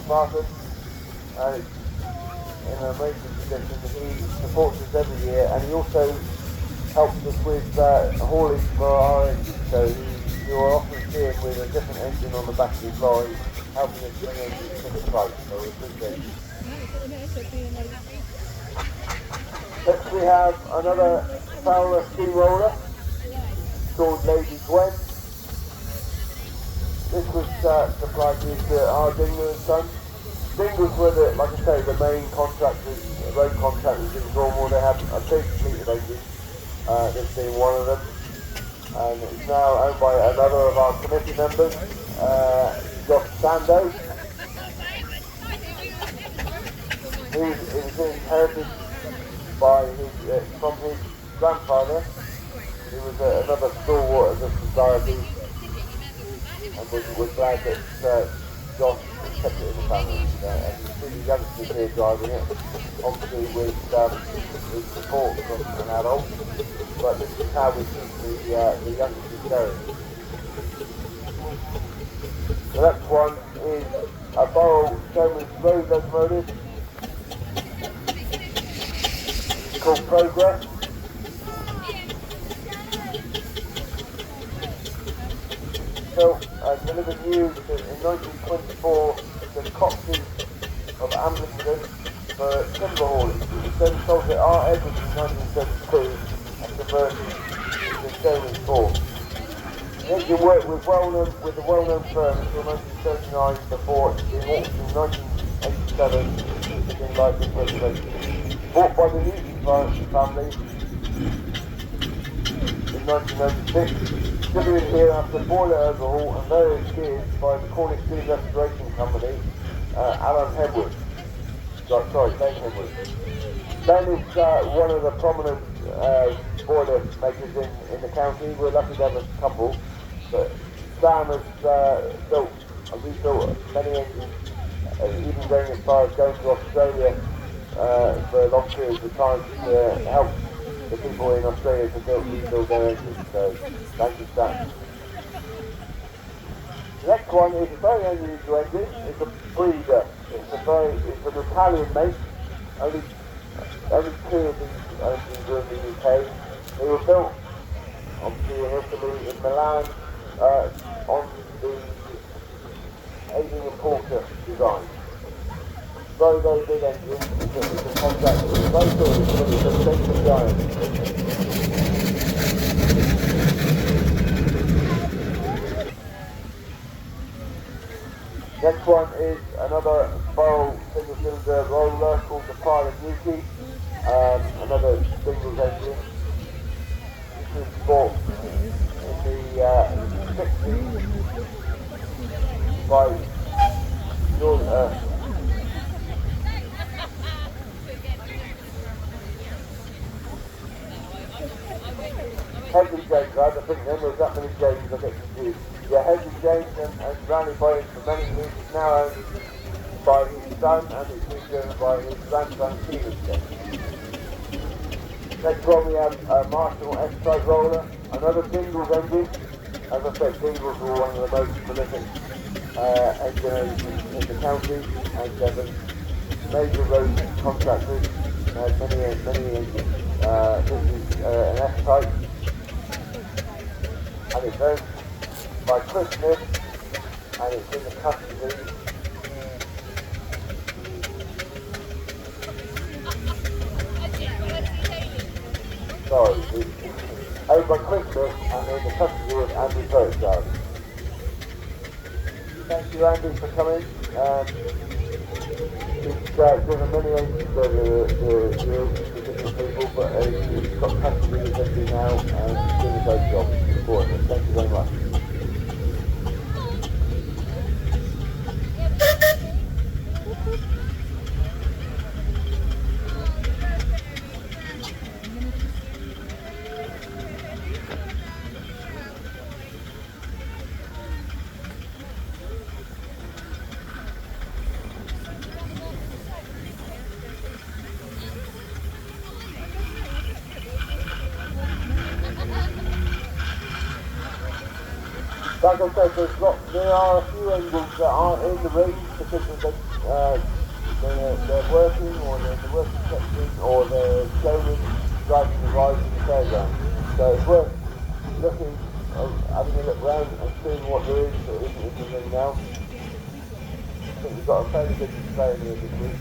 Martin, and it's in an amazing condition. He supports us every year, and he also helps us with haulage for our engine. So you will often see him with a different engine on the back of his lorry, helping us bring engines to the site. So we appreciate it. Next we have another Fowler steamroller called Lady Gwen. This was supplied to our Dingle and Sons. Dingles were, like I say, the main contractors, road contractors in Cornwall. They had a big fleet of engines, this being one of them. And it's now owned by another of our committee members, Josh Sando. It was inherited by from his grandfather, who was another stalwart of the society, and we're glad that Josh kept it in the family. And you see the youngsters here driving it, obviously with support from an adult, but this is how we keep the youngsters going. The next one is a Burrell Showman's road locomotive called Progress. Built and delivered new in 1924 to the Coxes of Ambleston for timber haulage. It was then sold to R. Edwards in 1972 and converted into Showman's Ford. The engine worked with the well-known firm until 1939 before being auctioned in 1987 in life and preservation. Bought by the Newton family in 1996, distributed here after boiler overhaul and various gears by the Cornish Steam Restoration Company, Alan Hedwood. Ben Hedwood. Ben is one of the prominent boiler makers in the county. We're lucky to have a couple, but Sam has rebuilt many engines, even going as far as going to Australia for long periods of time to help the people in Australia to rebuild their engines. So thank you, Sam. The next one is a very unusual engine. It's a breeder. It's an Italian make. Only 2 of these engines are in the UK. They were built obviously in Italy, in Milan, on the Adrian and Porter design. Very, very big engine. It's a contract. It's very good. It's a big giant. Next one is another Burrell single-cylinder roller called the Pilot Yuki. Another single engine. This was bought in the 60s by I think then there's that many James, I get confused. Yeah, Henry James and Randy Boyd for many years is now owned by his son and it's been driven by his grandson Stephen James. Next one we have a Marshall S-type roller, another singles engine. As I said, singles were one of the most prolific engineers in the county and major road contractors had many engines. This is an S-type and it's owned by Chris Smith and it's in the custody it's owned by Chris Smith and in the custody of Andy Burrell. Thank you Andy for coming. He's given many engines over the years to different people, but he's got custody of everything now and he's doing a great job supporting it. Thank you very much. Like I said, there are a few engines that aren't in the race because they're working or they're in the working section or they're showing driving the rides in the fairground. So it's worth looking, having a look around and seeing what there is that isn't in the ring now. I think we've got a fairly good display in here this week.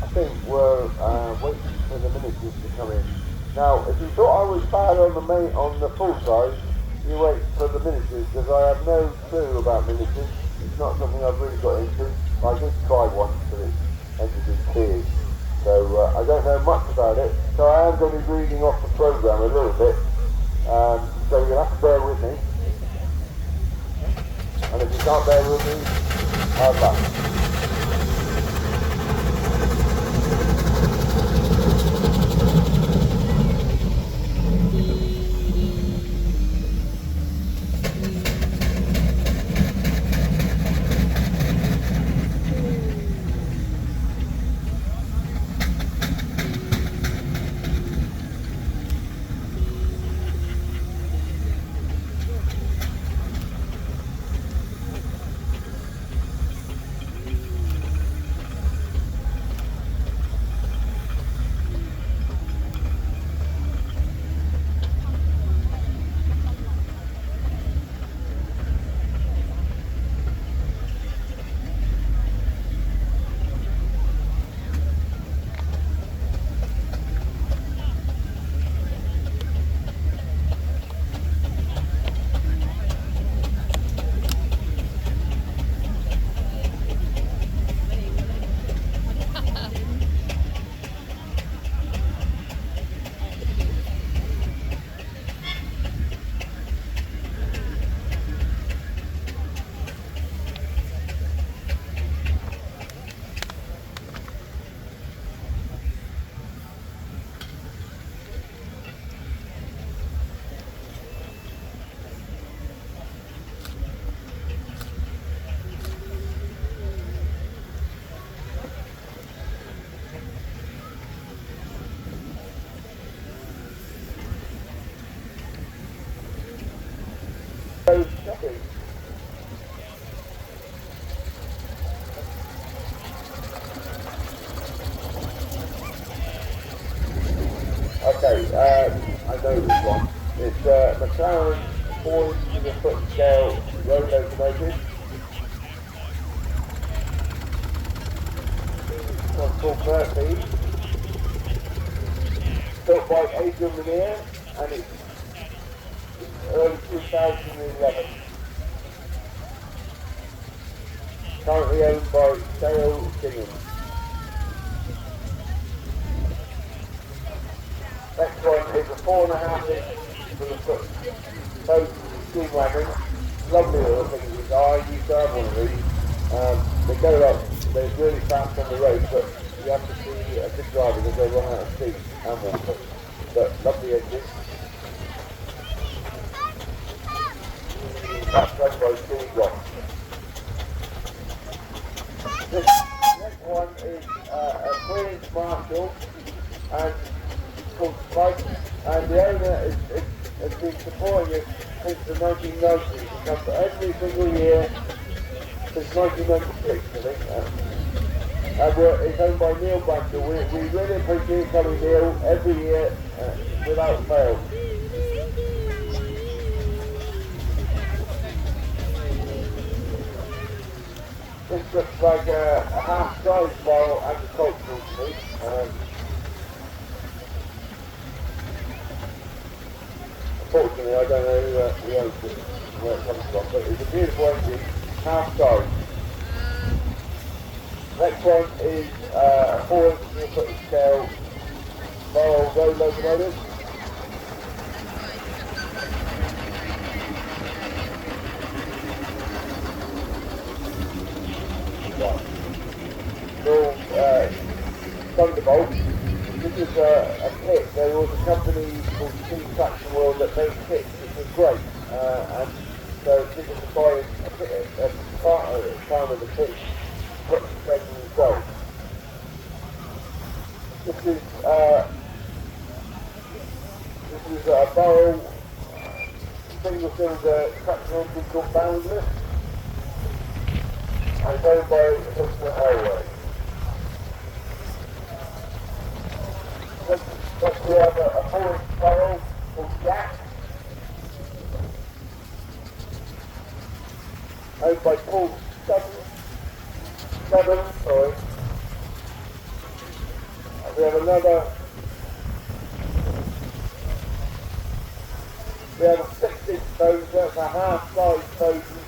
I think we're waiting for the miniatures to come in. Now, if you thought I was bad on the full size, you wait for the miniatures because I have no clue about miniatures. It's not something I've really got into. I did try once, but it ended in tears. So I don't know much about it. So I am going to be reading off the program a little bit. So you'll have to bear with me. And if you can't bear with me, hard luck. Okay, I know this one. It's McLaren 4-foot scale road locomotive. It's called Murphy. Built by Adrian Lanier and it's early 2011. Currently owned by Dale Simmons. Next one is a 4.5 inch for the foot. both steam wagons, lovely little things. I used to have one of these. They go up, they're really fast on the road, but you have to be a good driver because they run out of steam and water. But lovely engine. That's run by Steve Rock. This next one is a 3-inch Marshall, and it's called Spike, and the owner has been supporting it since the 1990s. It comes every single year since 1996, I think. And it's owned by Neil Banker. We really appreciate coming Neil every year without fail. This looks like a half-size barrel agricultural to me. Unfortunately, I don't know who owns it, where it comes from, but it's a beautiful engine, half-size. Next one is a 4-inch foot scale barrel road locomotive. Thunderbolt. This is a kit. There was a company called Steam Traction World that made kits, which was great. And so people could buy a part of the kit, put the thread in themselves. This is a barrel single cylinder traction engine called Boundless. And it's owned by the Railway. Next we have a 4-inch barrel called Jack, owned by Paul Seven, sorry. And we have a 6-inch dozer, that's a half-size dozer,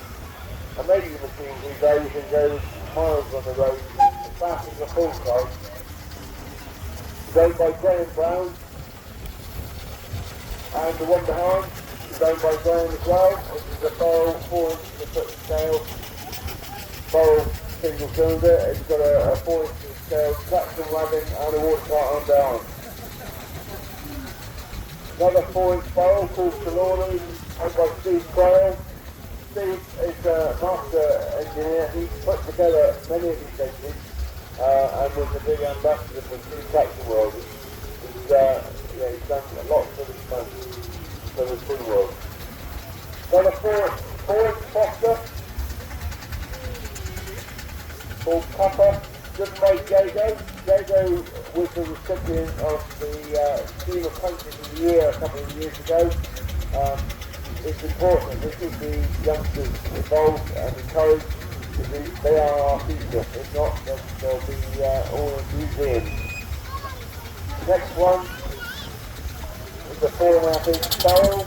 amazing machine these days and goes miles on the road, as fast as a full size. It's owned by Graham Brown, and the one behind is owned by Graham as well, which is a barrel 4-inch foot scale, barrel single cylinder. It's got a 4-inch scale traction wagon and a water cart on down. Another 4-inch barrel called Trelawney, owned by Steve Burrell. Steve is a master engineer. He's put together many of these engines. And was a big ambassador for Steam Traction World. He's done a lot for the food world. Another 4-inch Foster called Copper, driven by Jago. Jago was the recipient of the Steam of Countries of the Year a couple of years ago. It's important that we keep the youngsters involved and encouraged. They are our future. If not, then they'll be all in museums. Next one is a 4.5-inch barrel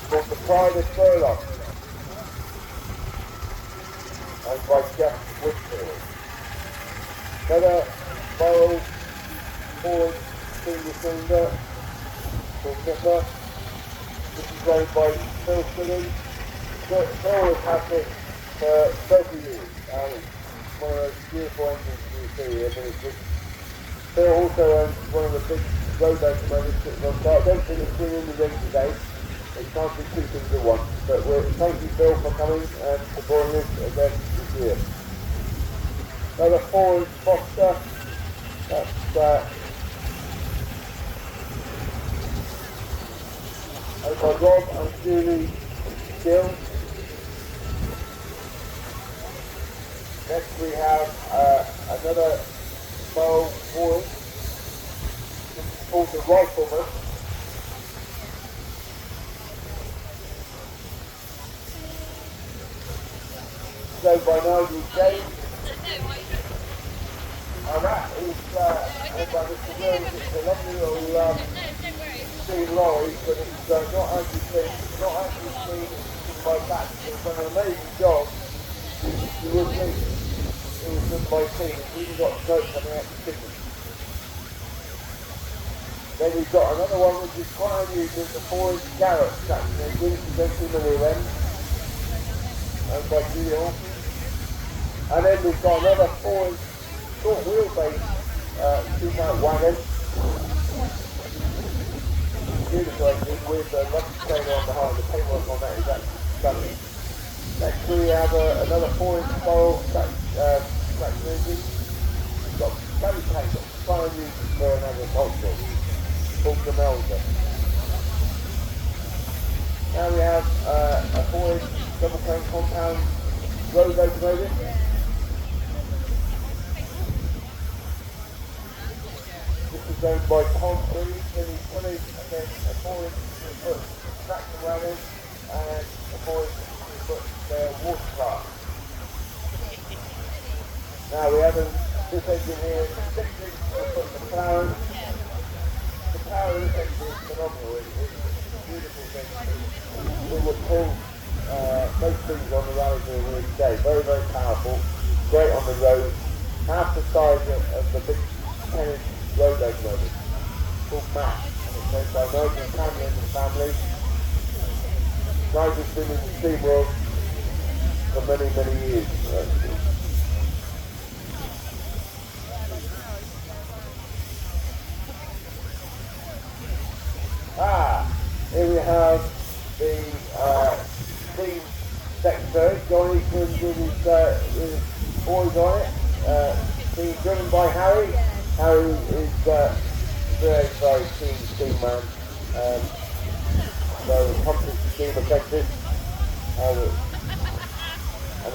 called the Pride of Burrell, and by Jeff Whitfield. Another barrel, 4-inch single cylinder called Nipper. This is owned by Phil Skilling. Phil has had this for 30 years, and it's one of those beautiful engines you see here. But it's Phil also owns one of the big road locomotives sitting on site. I don't think it's been in the ring today. It can't be two things at once. But thank you, Phil, for coming and supporting us again this year. Another 4-inch Foster. That's owned by Rob and Julie Gill. Next we have another barrel 4-inch. This is called the Rifleman. It's owned by Nigel James. And that is owned by Mr. Williams. It's a lovely little Steve lorry, but it's not actually clean by back. It's done an amazing job. You would think it was done by team. It's even got smoke coming out the kitchen. Then we've got another one which is quite unusual, the 4-inch Garrett traction engine, which is going to the end, owned by Julie Hawkins. And then we've got another 4-inch short wheelbase two-mount wagon. Beautiful engine with a lucky trailer on behind. The paintwork on that is actually stunning. Next we have another 4-inch Burrell traction engine. It's got very paint, got fine uses for an agricultural. Called the Melder. Now we have a 4-inch double crane compound road locomotive. This is owned by Tom Burrell, and he's running again a 4-inch foot tractor wagon and a 4-inch foot water cart. Now we have this engine here, 6-inch foot McLaren. The power of this engine is phenomenal. It's a beautiful thing. It would pull most things on the rally here today. Very, very powerful. Great on the road. Half the size of the big 10-inch road locomotive. Called Matt. And it's owned by Nigel and Cameron and the family. Nigel's been in the steam world for many, many years. Here we have the steam secretary, Johnny with his boys on it, being driven by Harry. Harry is very, very keen steam man. So accomplished steam apprentice, and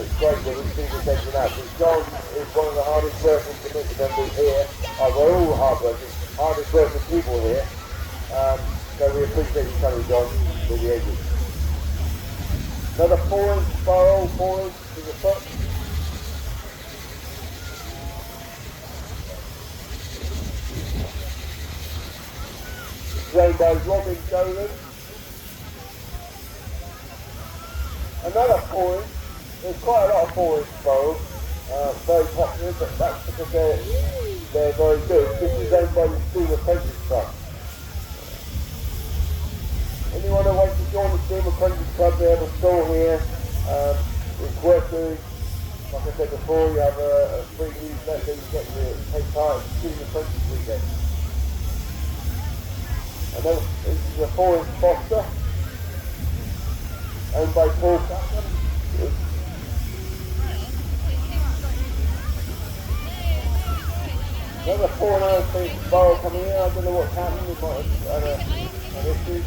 it's great that we've seen this engine out. So John is one of the hardest working committee members here. We're all hardest working people here. So we appreciate you coming, John, with the engine. Another 4-inch Burrell, 4-inch to the foot. It's owned by Robin Dolan. Another 4-inch. There's quite a lot of 4-inch Burrells, very popular, but that's because they're very good. This is owned by the Steam Apprentice Club. Anyone who wants to join the Steam Apprentice Club, they have a store here. It's worth doing. Like I said before, you have a free newsletter, you get to take part in the Steam Apprentice weekend. And then this is a 4-inch Foster, owned by Paul Catherine. Another 4.5-inch Burrell coming in. I don't know what's happening. We might have had an issue.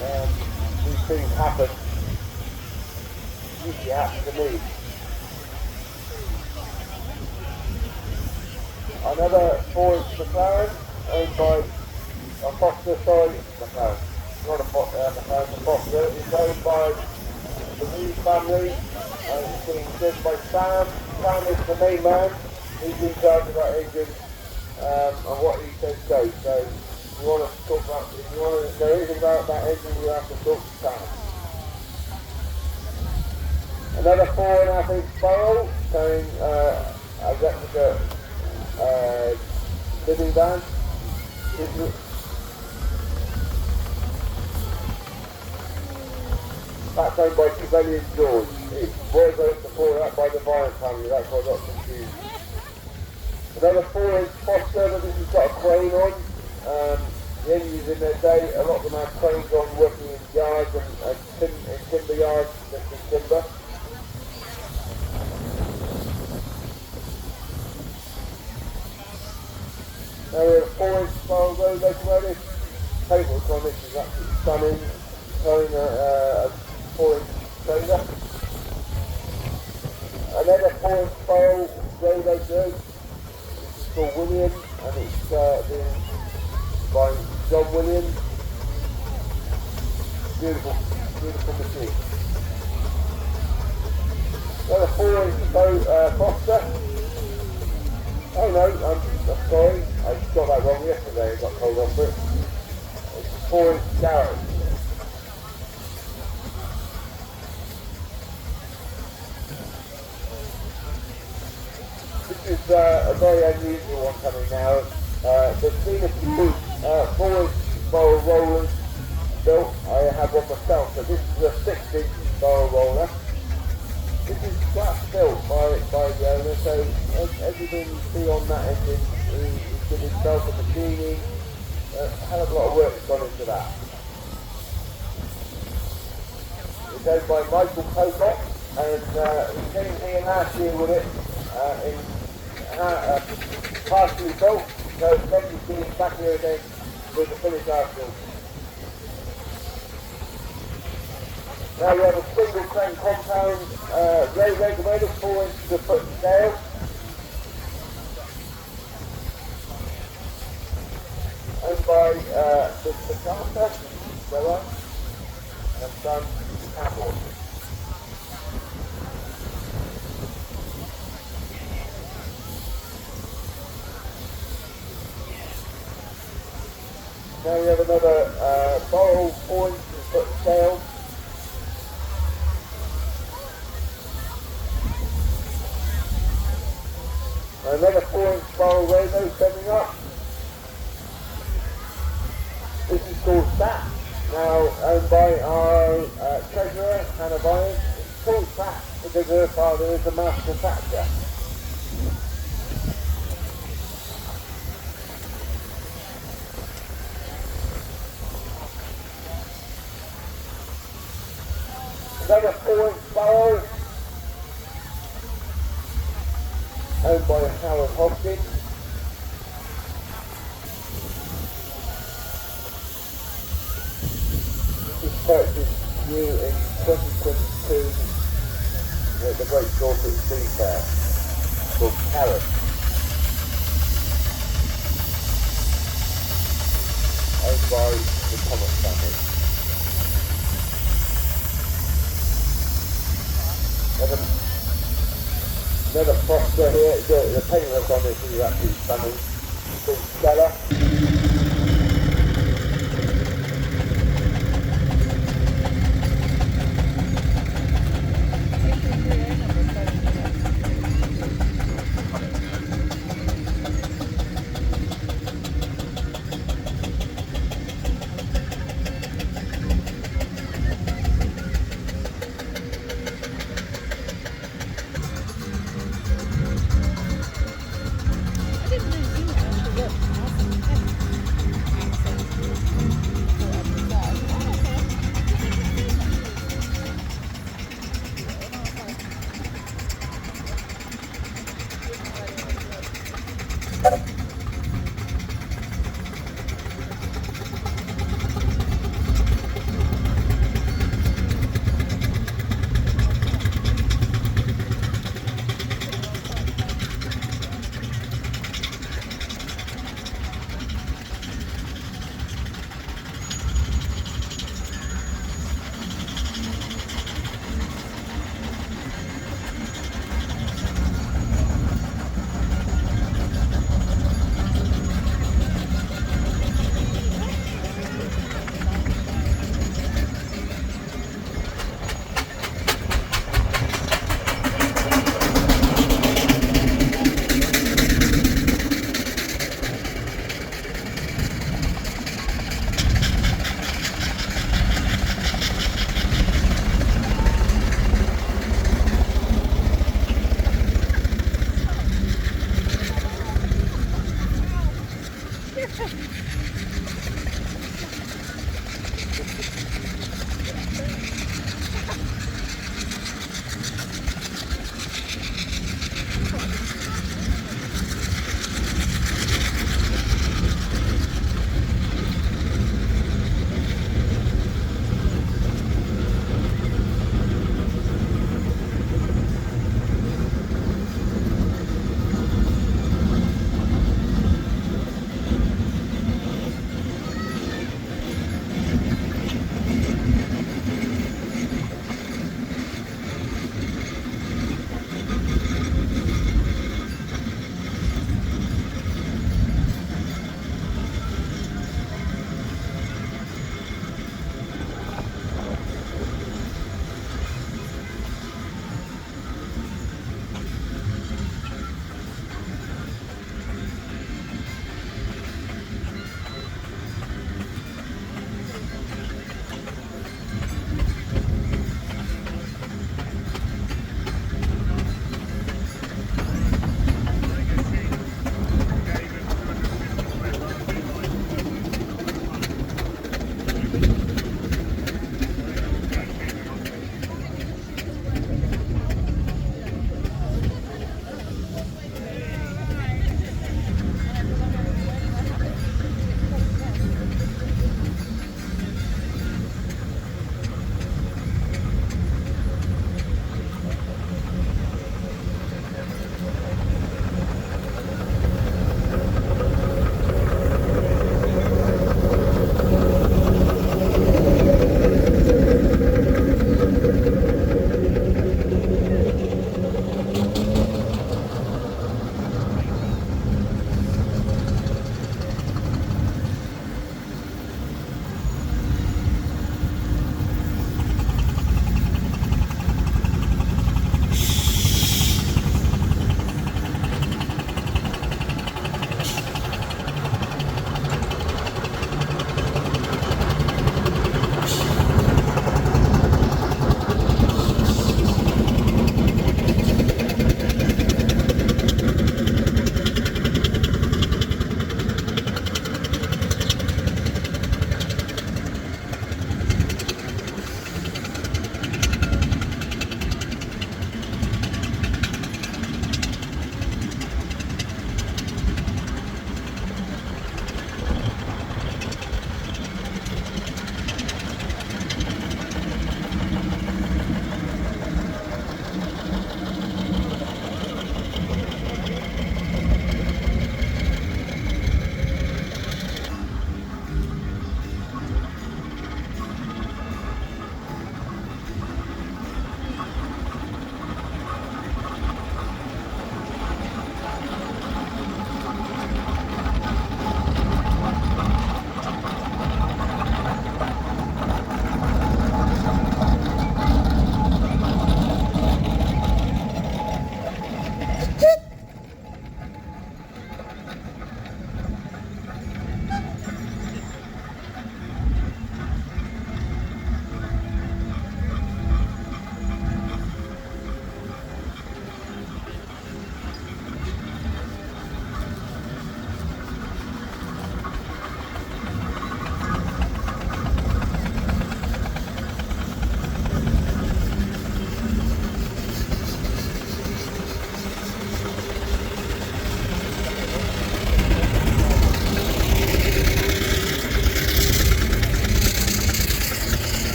These things happen. Usually happen to me. Another 4-inch McLaren owned by a Foster, McLaren. Not a McLaren, a Foster. It's owned by the Reed family and it's being driven by Sam. Sam is the main man. He's in charge of that engine and what he says goes. So if you want to talk about, if you want to know anything about that engine, you have to talk to Sam. Another 4.5-inch Burrell carrying a replica living van. That's owned by Civilian George. It was owned before that by the Violent family, that's why I got confused. Another 4-inch Foster, but this has got a crane on. The engines in their day, a lot of them have cranes on working in yards and timber yards, lifting timber. Now we have a 4-inch Burrell road locomotive. Paintwork on this is absolutely stunning. Towing a 4-inch trailer. Another 4-inch Burrell road locomotive. This is called William, and it's being by John Williams. Beautiful, beautiful machine. Another 4-inch Foster. Oh no, I'm sorry, I got that wrong yesterday, I got told off for it. It's a 4-inch Garrett. This is a very unusual one coming now. There's been a few 4-inch barrel rollers built. I have one myself, so this is a 6-inch barrel roller. This is flat built by the owner, so everything you see on that engine is good itself, the machining, a hell of a lot of work has gone into that. It's owned by Michael Pocock, and he came here last year with it, partially built, so it's ready to be back here again with the finished article. Now we have a single crane compound, road regulator, 4 inches of foot scale. Owned by the Carter, Burrell, and son Campbell. Now we have another Burrell 4 inches of foot scale. Another 4-inch barrel robo coming up. This is called SAT, now owned by our treasurer, Hannah Byron. It's called SAT because her father is a master thatcher. Another 4-inch barrel owned by Howard Hopkins. This was purchased new in 2022 at the Great Dorset Sea Fair, called Carrot. Owned by the Thomas family. Another Foster here, the paintwork on this is absolutely stunning. It's called Stella.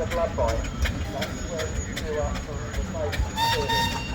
had a blood bite, that's where you queue up for the face clearance.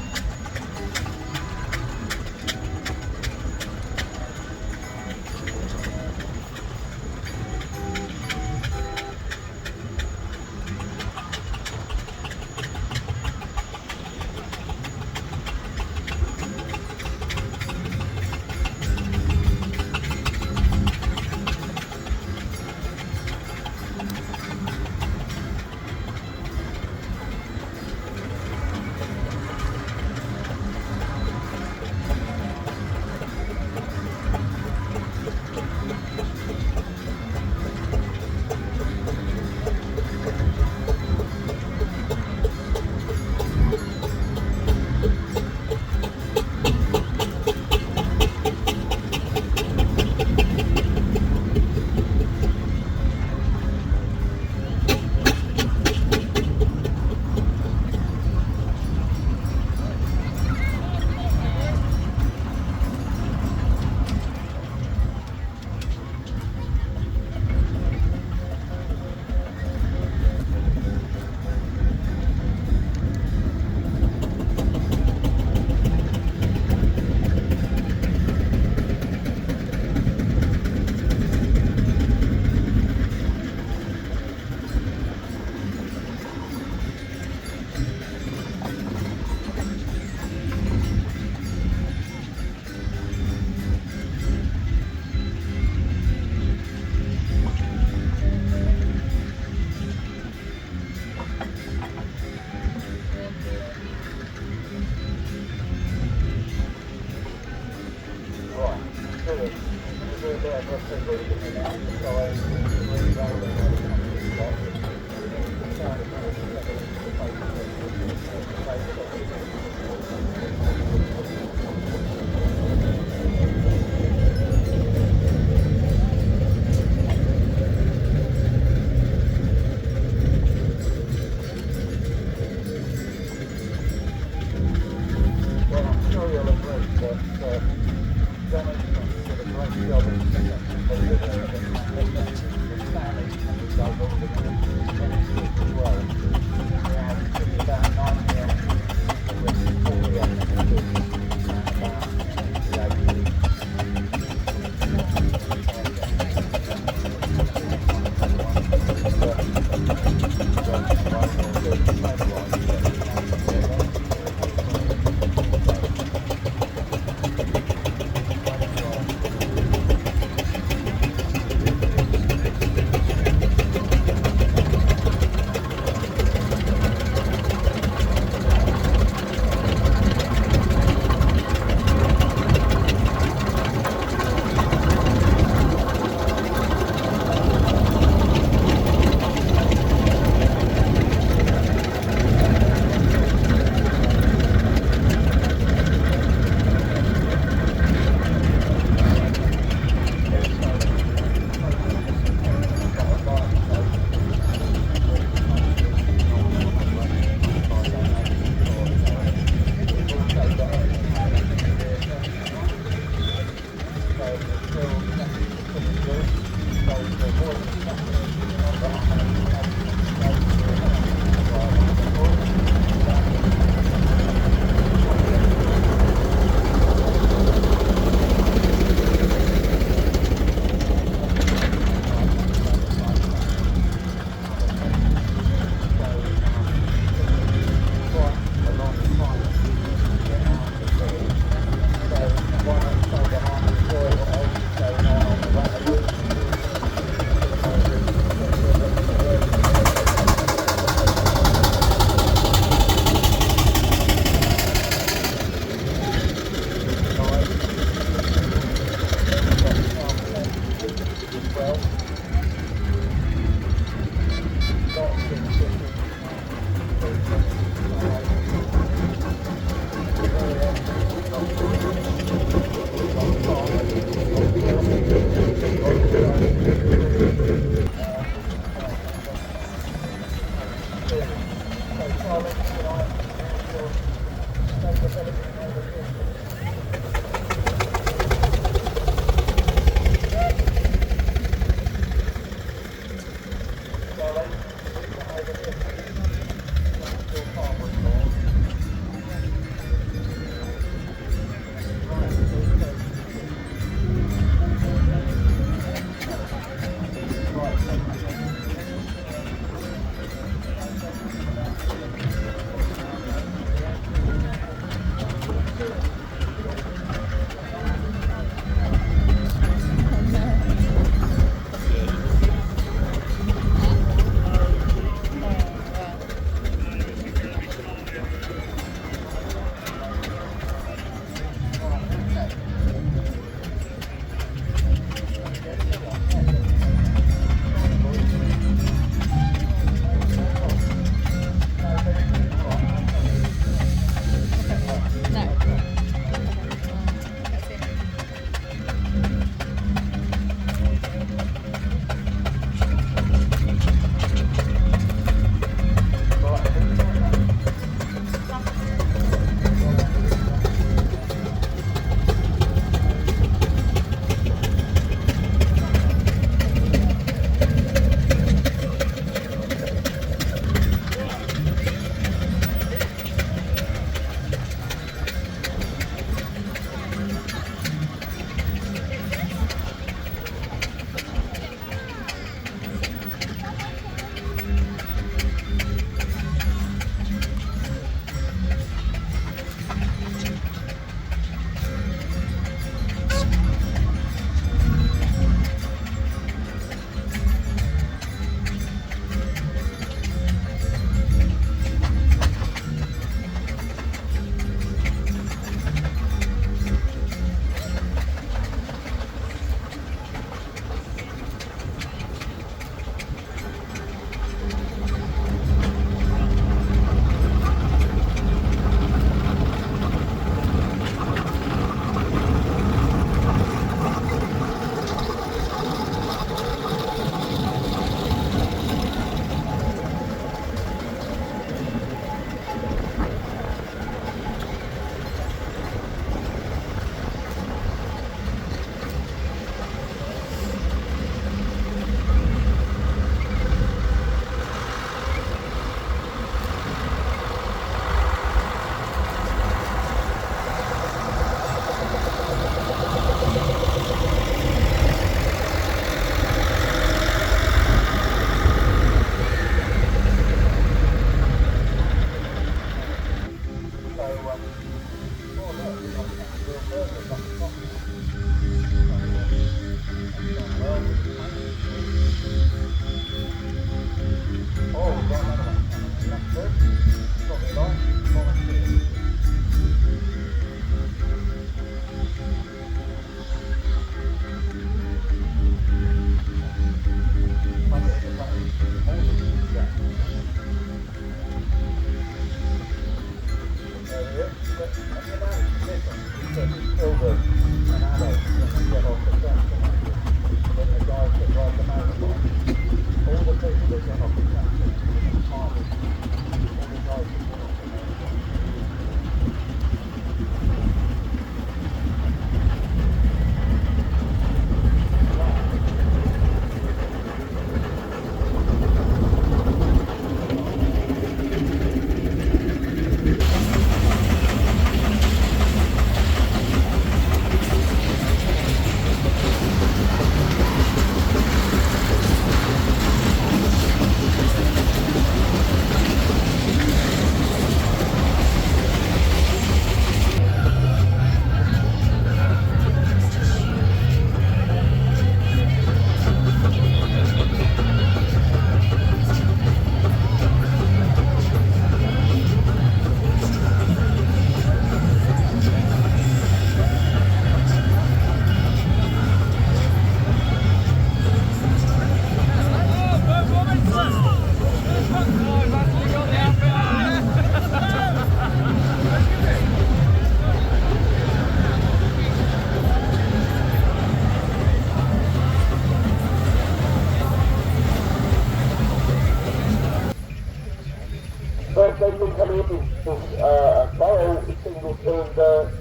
him is a Burrell single-cylinder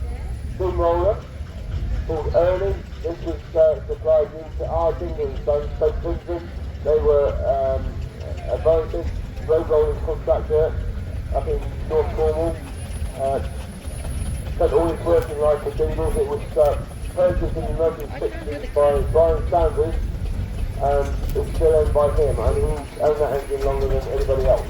steamroller called Ernie. This was supplied into our Dingle and Sons, Stoke Brisbane. They were a very big road rolling contractor up in North Cornwall. Spent all his working life with Dingles. It was purchased in the 1960s by Brian Sanders, and it's still owned by him, and he's owned that engine longer than anybody else.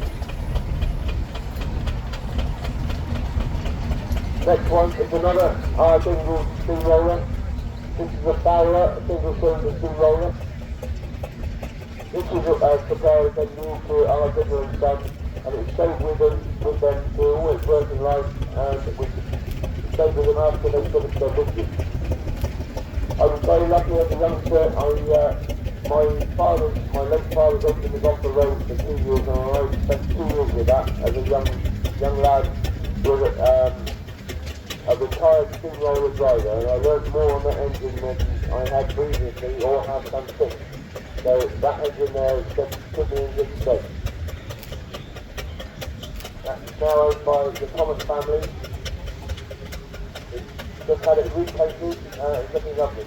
Next one is another Dingle steamroller. This is a Fowler, a single-cylinder steamroller. This was a supplier that they used to our Dingle and Sons, and it stayed with them through all its working life, and it stayed with them after they finished their business. I was very lucky as a youngster. My late father's engine was off the road for 2 years, and I spent 2 years with that as a young lad with a retired steamroller driver, and I learned more on that engine than I had previously or have done since. So that engine there is just put me in good stead. That's now owned by the Thomas family. It's just had it repainted, it's looking lovely.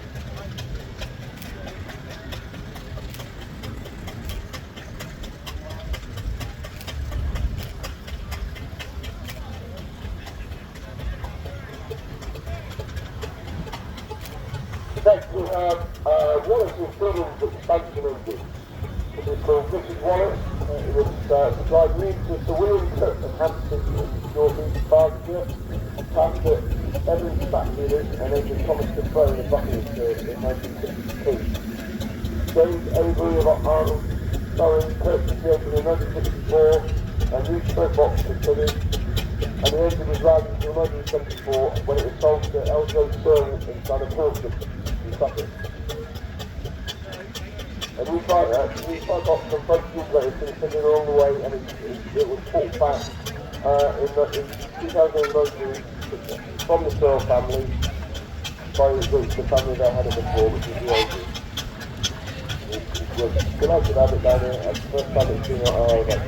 Next we have Wallace's Buildings expansion engine. This is called Mrs. Wallace. It was supplied new to Sir William Cook of Hampstead in North East Berkshire, after Evans factory and Agent Thomas Defoe in Buckinghamshire in 1962. James Avery of Arnold Surrey purchased the engine in 1964, a new split box was fitted, and the engine was riding until 1974 when it was sold to Eljo Burrell in Son of Horsham. A new fire box from both Gladiators has been fitted along the way, and it was bought back in 2019 from the Burrell family by the family that had it before, which is the Oakley. It's delighted to have it down here. It's the first time it's been on our event.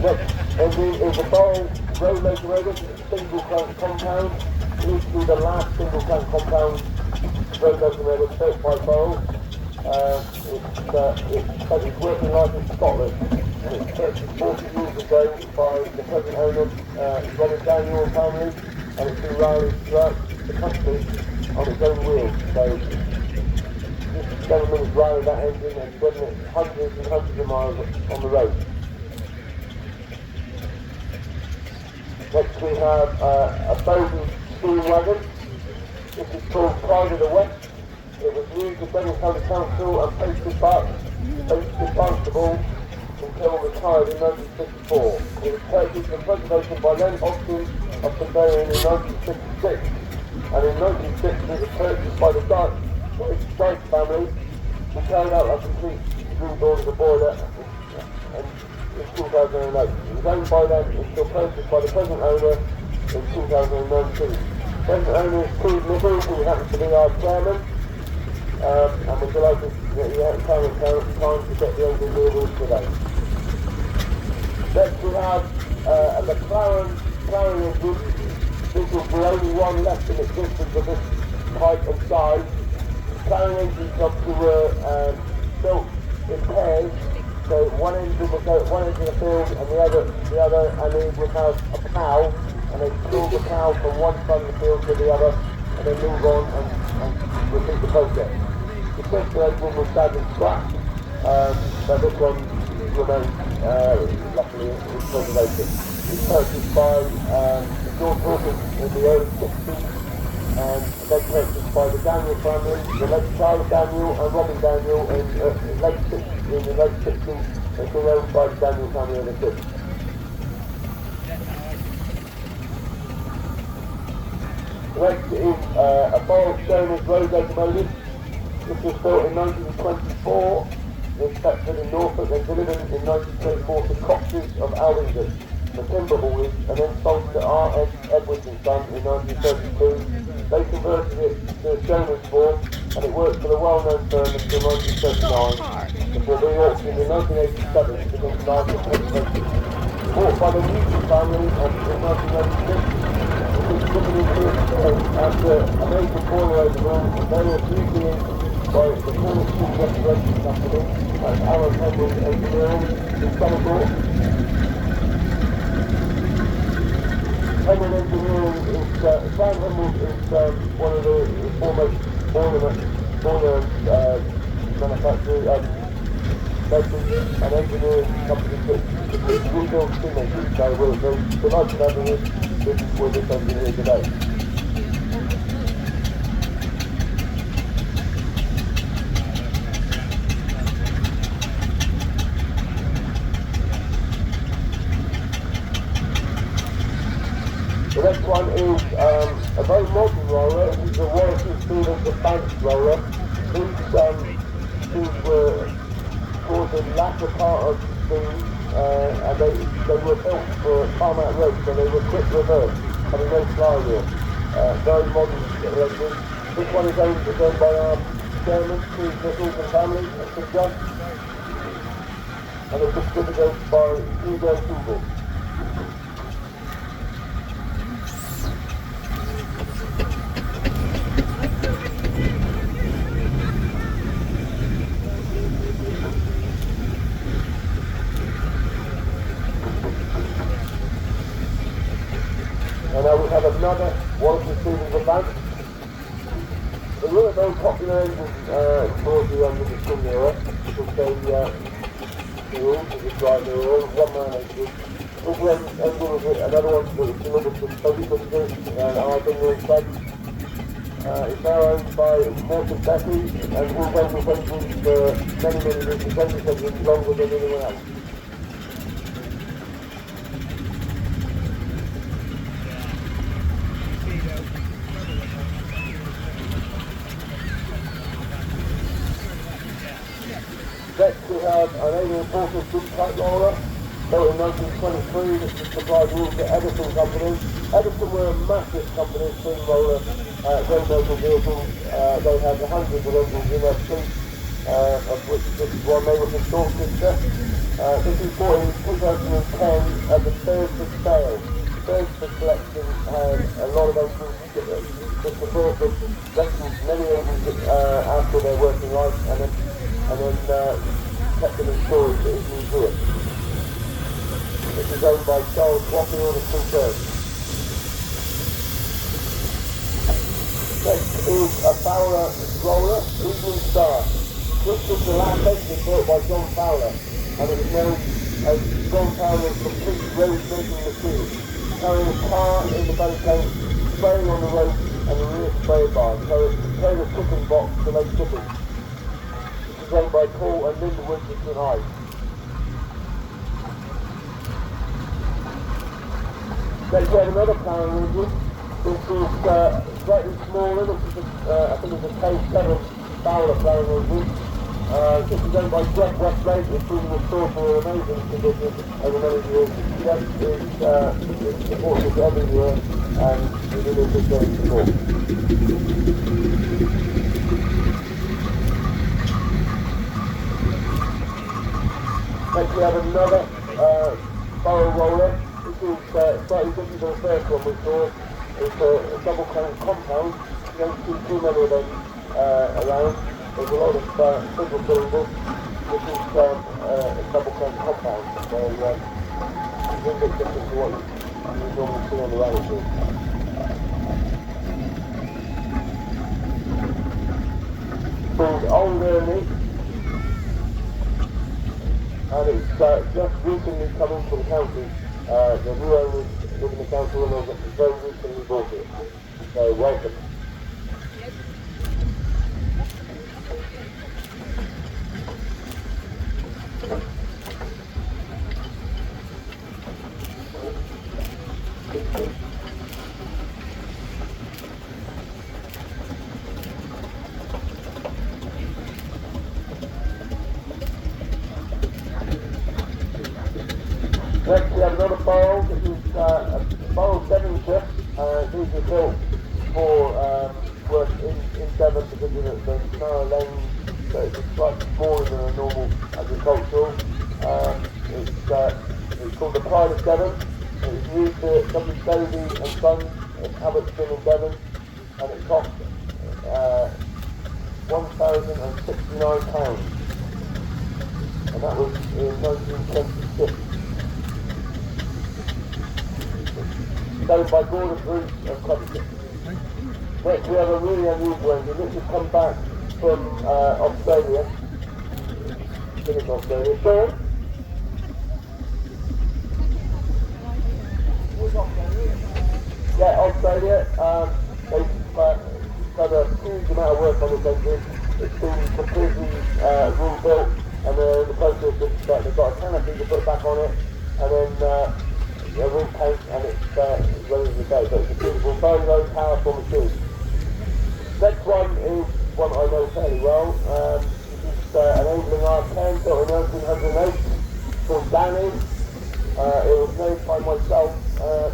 Next engine is a Burrell road locomotive. It's a single crank compound. It used to be the last single crank compound road locomotive built by Burrell. It's working life in Scotland, and it's purchased 40 years ago by the present owner, Robert Daniel family, and it's been riding throughout the country on its own wheels. So this gentleman is riding that engine and driven it hundreds and hundreds of miles on the road. Next we have a Bowden steam wagon. This is called Pride of the West. It was used to Burrell County Council and posted Barnstable until retired in 1954. It was purchased and preservation by Len Austin of Burrell in 1956, and in 1960 it was purchased by the Dyke family, who carried out a complete rebuild of the boiler in 2008. It was owned by them until purchased by the present owner in 2019. Present owner is Steve Nicholl, who happens to be our chairman, and we're delighted that he had time to get the engine moving today. Next we have a McLaren engine. This is the only one left in existence of this type and size. McLaren engine jobs were built in pairs. So one engine would go at one end of the field, and the other, and they would have a cow, and they'd pull the cow from one side of the field to the other, and then move on and repeat the process. The first engine was sadly scrapped, but this one remains luckily in preservation. It was purchased by George Hawkins in the early 60s, and then purchased by the Daniel family, the late Charles Daniel and Robin Daniel in the late 60s, and still owned by the Daniel family ever since. Next is a Burrell Stoners road locomotive. This was built in 1924 in Stepford in Norfolk, and delivered in 1924 to Cox's of Alvington for timber haulage, and then sold to R.S. Edwards and Son in 1932. They converted it to a Stoners form, and it worked for the well-known firm until 1939, before being auctioned in 1987 against larger penetration. Bought by the Newton family in 1996, it was driven into after a major boiler overhaul, and they were briefly by the Cornish Sea Restoration Company and Alan Henry Engineering in Somerset. Henry Engineering is, Sam Henry is one of the foremost boiler manufacturers, makers and engineering companies that rebuild steam engines. So we're delighted to have this with this engineer today. The next one is a very modern roller. This is a Warranty Student Advanced roller. These were towards the latter part of the and they were built for tarmac roads, so they were quick reverse, having no flywheel. Very modern engine. This one is owned by our chairman, Steve Nichols and family at St John, and it's distributed by Hugo Google. And now we have another Warranty Students Advanced. They were a very popular engine towards the end of the spring era, because they were all described, they were all one-man engines. This engine was another one that was delivered to Toby Builders, and I've been really excited. It's now owned by Morton Becky, and we'll go with engines for many years. It's engines longer than anyone else. Next we have an alien forces big type roller, built in 1923. This was supplied all to Edison Company. Edison were a massive company, steam roller, very motor vehicles. They had hundreds of engines in their fleet, of which this is one they were installed sister. This was bought in 2010 at the third for sale. Third for collection had a lot of engines, just the first of rentals many engines after their working life, and then kept them in storage at his museum. This is owned by Charles Wapping on the Concern. Next is a Fowler roller, Evening Star. This was the last engine built by John Fowler, and it is known as John Fowler's complete road making machine, carrying a car in the belly tank, spraying on the road, and a rear spray bar, so it contains a shipping box to make shipping. Owned by Paul and Linda Winterson High. Next we have another power engine. This is slightly smaller. This is I think it's a K7 Fowler power engine. This is owned by Jeff Westlake. It's been restored for an amazing condition over many years. Jeff is supported us every year, and we really appreciate his support. Next we have another barrel roller. This is slightly different than the first one we saw. It's a double crank compound. You don't see too many of them around. There's a lot of single cylinders. This is a double crank compound. So it's a little bit different to what you normally see on the rally field. Called Old Ernie. And it's just recently come into the county. The new owners live in the council and they've very recently bought it. So welcome. Next we have another barrel. This is a barrel 7 ship. These are built for work in 7 because of the narrow lane, so it's slightly smaller than a normal agricultural. It's called the Pride of Devon. It's used to W. Davy and Sons in Abbotsford and Devon, and it cost £1,069, and that was in 1926. Owned by Gordon Bruce of Coventry. Next we have a really unusual engine. This has come back from Australia. Finished Australia. Sean? Yeah, Australia. They've done a huge amount of work on this engine. It's been completely rebuilt, and they're in the process of they've got a canopy to put back on it, and then a repaint, and it's ready to go. So it's a beautiful, very low powerful machine. Next one is one I know fairly well. This is an enabling R10 built in 1908 called Danny. It was named by myself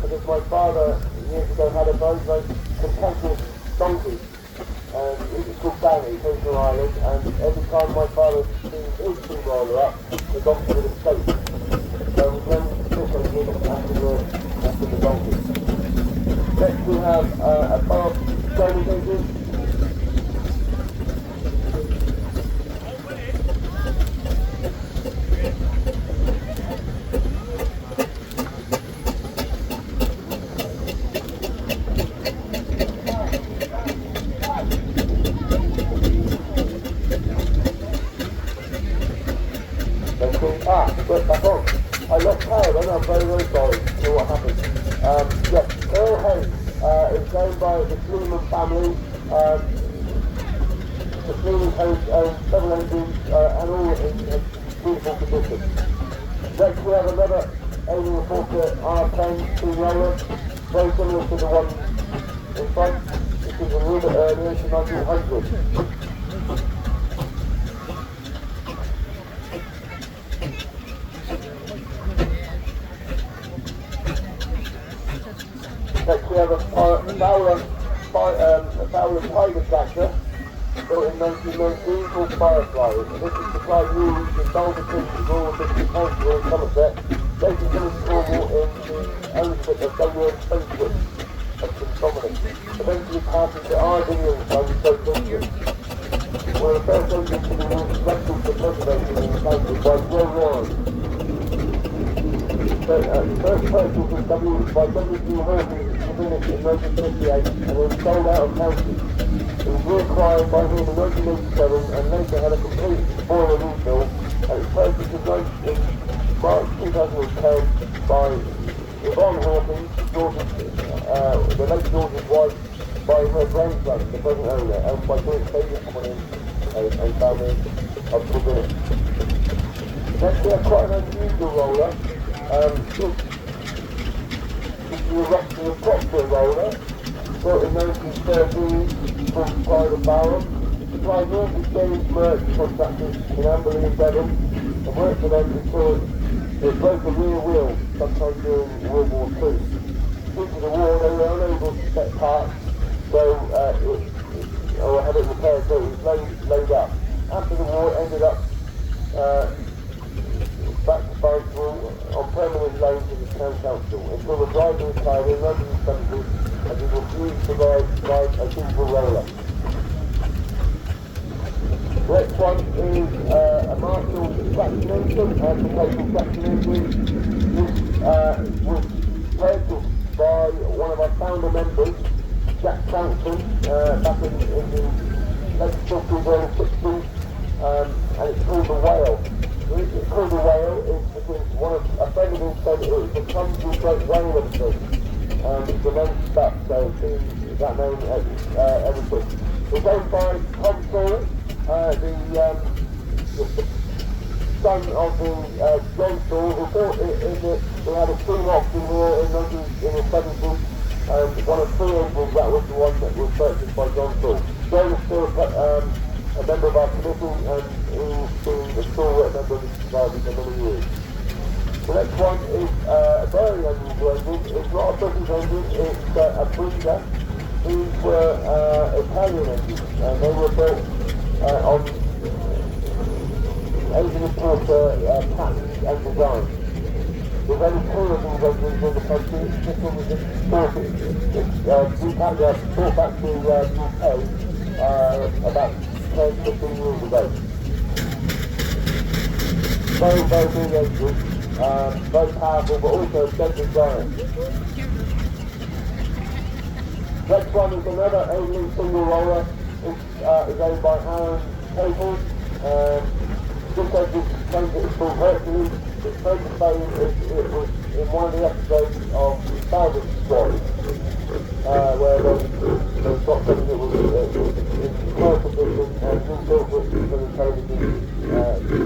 because my father years ago had a very, very competitive donkey. And it was called Danny, came from Ireland, and every time my father seen his steamroller up, the donkey would escape. So we named this engine after the donkey. Next we have a Burrell Chinese engine. But back on. I lost power then, I'm very, very sorry for what happened. Yes, Earl Hayes is owned by the Sleeman family. The Sleeman Hayes own several engines and all in beautiful condition. Next we have another alien reporter R10 steamroller, very similar to the one in front. This is a little bit earlier, it's 1900. Next we have a Fowler Tiger tractor built in 1919 called Firefly. And this is supplied used in Dalberton, Rural District Council in Somerset, later finished Cornwall in the ownership of W. Spencer of St. Dominic, eventually passing to Ardingly by the Stoke District. One of the first engines to be used special for cultivating in the country by Joe Roy. First purchase was by W.G. Hawkins in 1958 and then sold out of county. It was reacquired by him in 1987 and later had a complete boiler rebuild, and its purchase was in March 2010 by Yvonne Hawkins, the late George's wife, by her grandson, the present owner, owned by George Davis Company and family of Burrell. Next we have quite an unusual roller. This is the Erector Proctor roller, built in 1913 called Pride of Barham. Supplied north of James Merck contractors in Amberley and Devon, and worked for them until it broke the rear wheel sometime during World War II. Due to the war, they were unable to set parts, so or have it repaired, so it was laid up. After the war, it ended up back to Burrell on permanent loans to the town council until the driver retired in 1970 and he refused to ride a diesel roller. The next one is a Marshall traction engine, application traction engine. This was purchased by one of our founder members, Jack Sampson, back in the late 50s, early 60s, and it's called the Whale. The reason it's called a whale is because a friend of his said it was the clumsy great whale of the thing. The name stuck, so it's been that name ever since. It's owned by Tom Sawyer, the son of the John Sawyer, who bought it we had a steam auction here in the 70s, and one of three engines, that was the one that was purchased by John Sawyer. John is still a member of our committee, and he's been a stalwart member of the society for many years. The next one is a very unusual engine. It's not a British engine, it's a breeder. These were Italian engines, and they were built on engine importer patents and design. There's only 2 of these engines in the country. This one was exported. We had a brought back to UK about 10, 15 years ago. Very, very big engine, very powerful, but also a deadly giant. Next one is another only single roller. It's owned by Aaron Capel. This engine claims it is called Hercules. It's supposed to say it was in one of the episodes of Salvage Squad, where they've got something that was in poor condition and rebuilt it for the television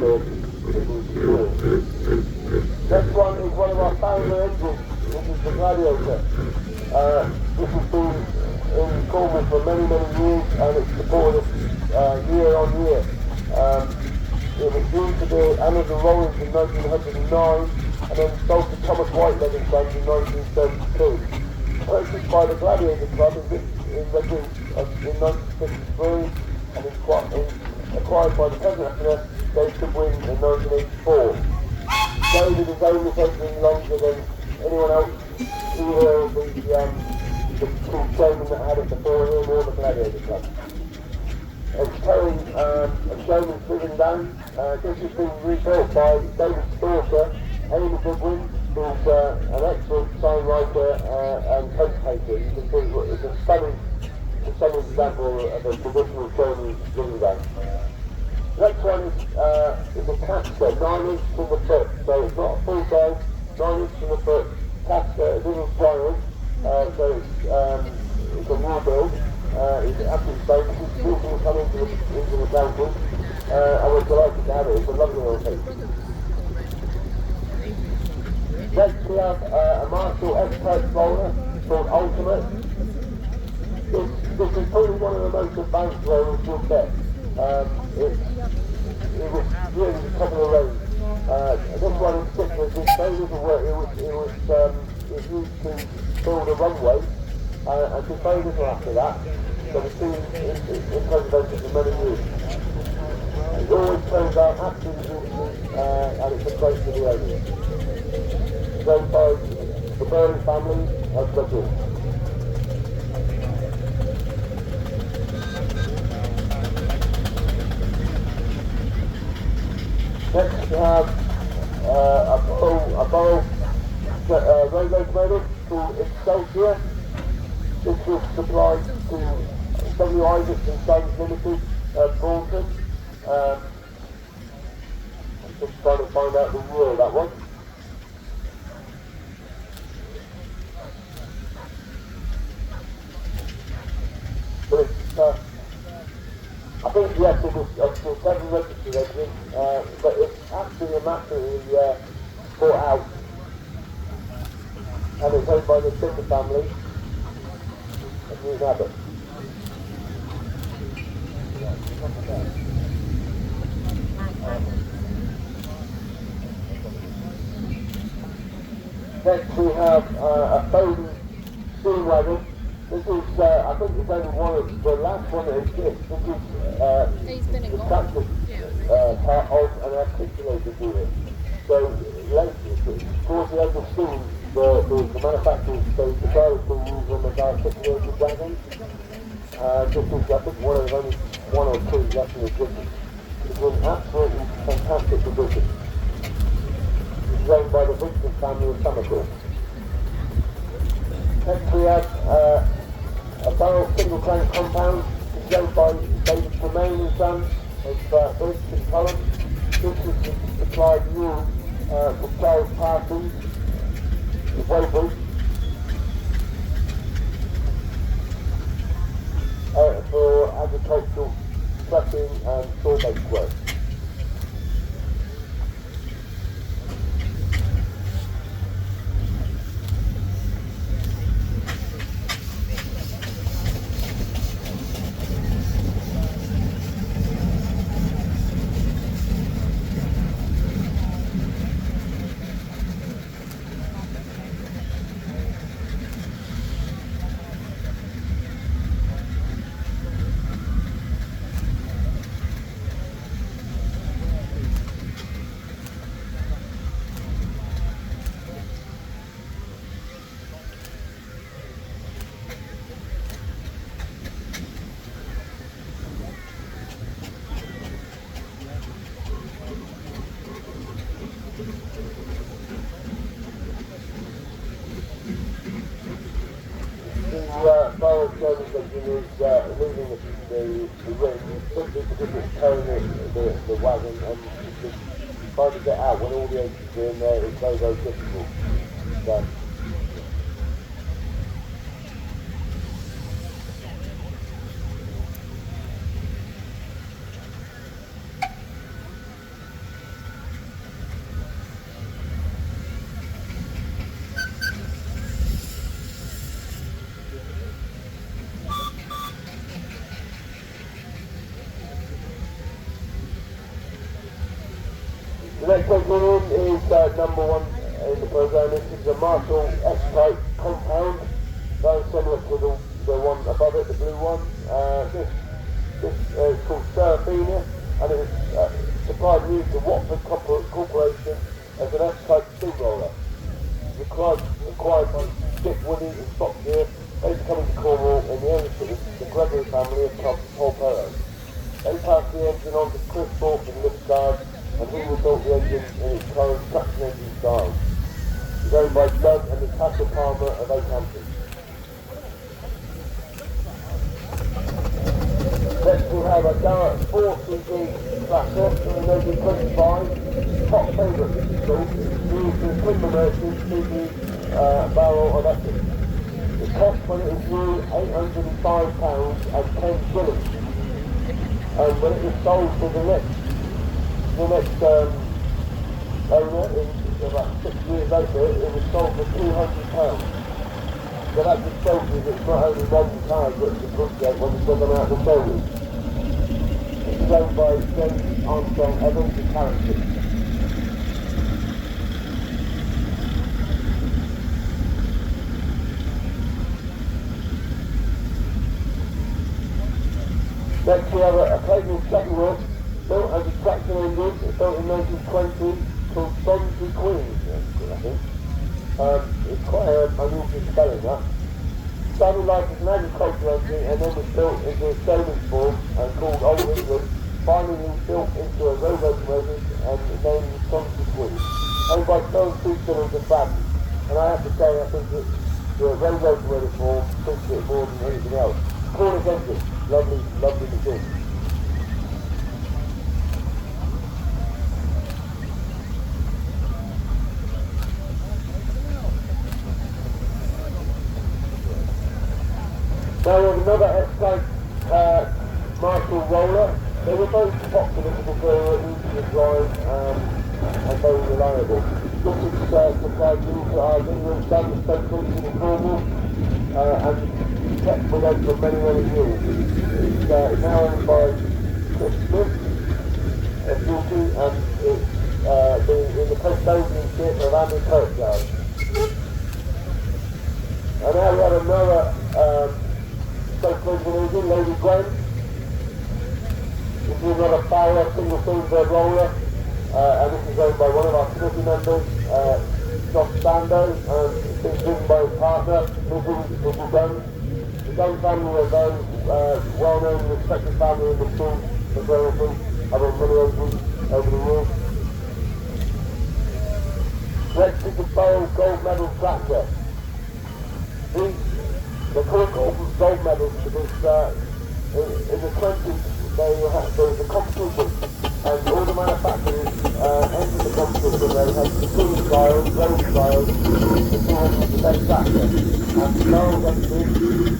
for people to see. Next one is one of our founder engines. This is the Gladiator. This has been in Cornwall for many, many years, and it's supported us year on year. It was due to the Amazon Rollins in 1909, and then sold to Thomas Whitehead and Sons in 1932. Purchased by the Gladiator Club in Reading in 1953, and acquired by the present actor David Wynn in 1984. David has owned this engine longer than anyone else, either the showman that had it before him or the Gladiator Club. It's carrying a showman's driven down. This has been rebuilt by David's daughter, Amy Goodwin, who's an excellent sign writer and coat painter. You can see it's a stunning example of a traditional showman's driven down. Next one is a caster, 9 inches from the foot. So it's not a full size, 9 inches from the foot. Caster, a little giant. So it's a new build. It's absolutely safe. It's recently come into the council. I was delighted to have it. It's a lovely little thing. Next we have a Marshall Expert roller called Ultimate. This is probably one of the most advanced rollers you'll get. It was really the top of the range. This one in particular did very little work. It was used to build a runway, and did very little after that. So it's been in preservation for many years. It always turns out absolutely beautiful, and it's a great for the owner. So by the Burrell family of Gladiator. Next we have a Burrell road locomotive called Excelsior. This was supplied to W. Isaacs and Sons Limited at Bolton. I'm just trying to find out the year of that one. But it's, I think yes, it was 7 registered engine, but it's actually immaculately bought out, and it's owned by the Tinder family of New Abbott. Next we have a Bowden steam wagon. This is, I think it's only one of the last one that exists. This is the tractor part of an articulated unit. So, towards the end of steam, the manufacturers, the drivers will use them as articulated wagons. This is, I think, one of only 1 or 2 left in existence. It's an absolutely fantastic condition. It's owned by the Vincent family of Somerset. Next we have a Burrell single crank compound. It's owned by David Tremaine and Sons of British Cullen. This was supplied new for Charles Parsons of Weybridge. For agricultural trucking and store-based work. because it's towing the wagon, and just trying to get out when all the engines are in there is very, very difficult. So, the next one coming in is number one in the program. This is a Marshall S-type compound, very similar to the one above it, the blue one. This is called Suffice, and it was supplied new to Watford Corporation as an S-type steamroller. Acquired by Dick Woody and Fox here. They come into Cornwall in the ownership of the Gregory family of Burrell. They passed the engine on to Chris Thorpe and Lift Guard, and he rebuilt the engine in its current traction engine style. It's owned by Doug and Natasha Palmer of Oakhampton. Next we have a Garrett 4CD Thrasher from the 1925, top favourite this is called, used in Twin Merchant CD barrel electric. It cost when it was new £805 and 10 shillings. And when it was sold to the next owner, about 6 years later, it was sold for £200. So that just shows you that it's not only modern cars that you appreciate when you put them out of the showroom. This is owned by James Armstrong Evans and Carrington. Next we have a Clayton second work, built as a traction engine, built in 1920, called Swansea Queen, I think. It's quite an unusual spelling, that. Started life as an agricultural engine and then was built into a sailing form and called Old England, finally built into a road locomotive and named Swansea Queen. Owned by Stone Two Cylinders and Batten. And I have to say, I think that the road locomotive form fits it more than anything else. Cornish engine, lovely, lovely machine. Now we have another S-type Marshall roller. They were both popular because they were easy to drive and very reliable. This is supplied to our England Standard State Police in Cornwall and kept with us for many, many years. It's now owned by Chris Smith of Duty, and it's in the custodianship of Andy Kirkyard. And now we have another engine, Lady Gwen. This is another Fowler single cylinder roller, and this is owned by one of our committee members, Josh Sando, and it's been driven by his partner, Mrs. Gunn. The Gunn family are very well-known and respected family in the school for Burrell, other many over the years. Next is the Burrell gold medal tractor. They call it gold medals because in the 20s there was a competition, and all the manufacturers entered the competition. They had the clean styles, road styles, the 200% tractor, and Burrell engine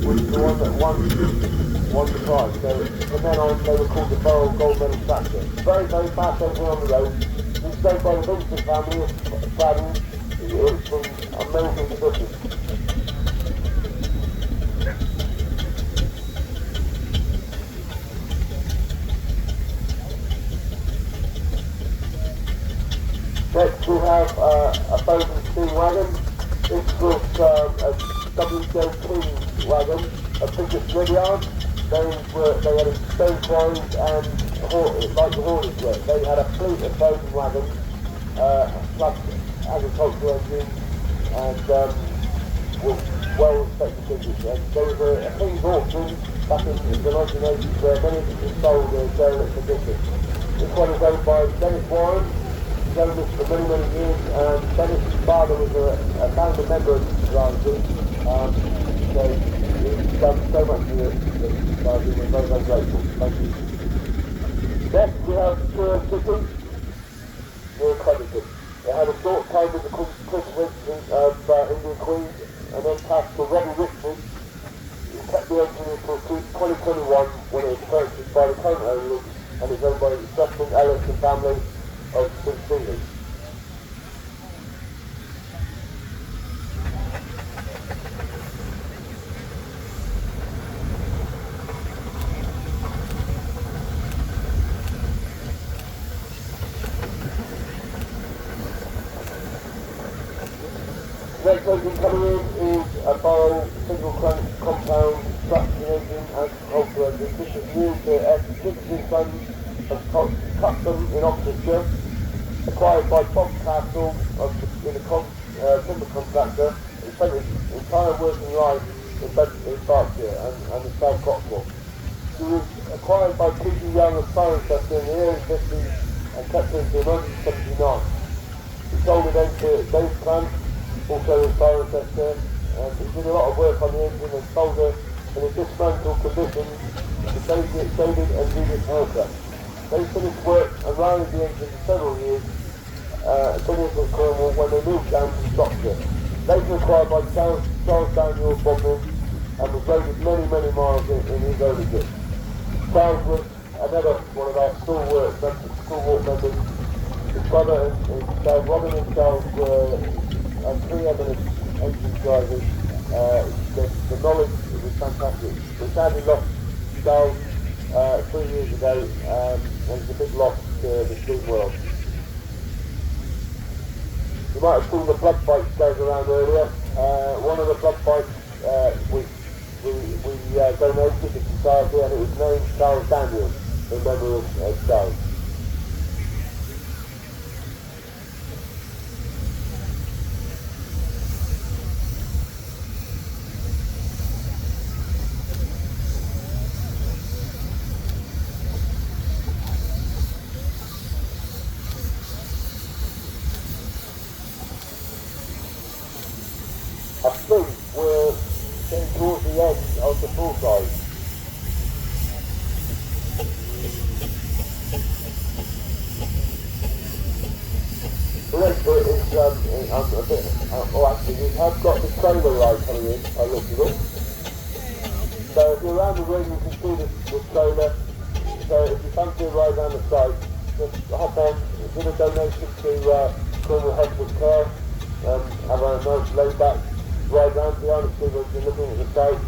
was the one that won the prize. So from then on they were called the Burrell gold medal tractor. Very, very fast engine on the road. It's owned by the Vincent family of Braddon. It's in amazing condition. Next we have a Bowden steam wagon. This was a WJ wagon, a biggest Lydiard. They had a stone quarries and like the haulage work. They had a fleet of Bowden wagons, plus agricultural engines, and were well respected business. And there was a King's auction back in the 1980s where many of them were sold in derelict condition. This one is owned by Dennis Warren. He's owned this for many, many years, and Dennis' father was a founder member of the society, so he's done so much for the society, we're very, very grateful. Thank you. Next we have City, near Crediton. It had a short time with the Chris Winston of Indian Queens, and then passed to Robbie Richmond, who kept the engine until 2021 when it was purchased by the current owners and is owned by the Justin Ellis and family of St. Stephen. Next engine coming in is a Burrell single crank compound traction engine and agricultural engine. This is new to F16 Sons of Custom in Oxfordshire, acquired by Bob Castle in a timber contractor. He spent his entire working life in Berkshire and the South Cotswolds. He was acquired by P.G. Young of Cirencester in the early 50s and kept it until 1979. He sold it then to Dave Plant, also in Cirencester, and he did a lot of work on the engine and sold it in a dismantled condition to David and Judith Walker. They finished work and ran the engine for several years, finished in Cornwall when they moved down to Shropshire. Later acquired by Charles Daniel Bodman and was loaded many miles in his ownership. Charles was another one of our stalwart members. His brother and Robin and Charles were three eminent engine drivers. The knowledge was fantastic. We sadly lost Charles 3 years ago, and it's a big loss to the steam world. You might have seen the blood fights going around earlier. One of the blood fights we donated to the society, and it was named Charles Daniel in memory of Charles. I think we're getting towards the end of the full size. The next bit is actually we have got the trailer ride coming in, I looked at it. So if you're around the room you can see the trailer. So if you fancy a ride down the side, just hop on, give a donation to Cornwall Hospital Care, have a nice laid back ride round behind the steamers and looking at the site.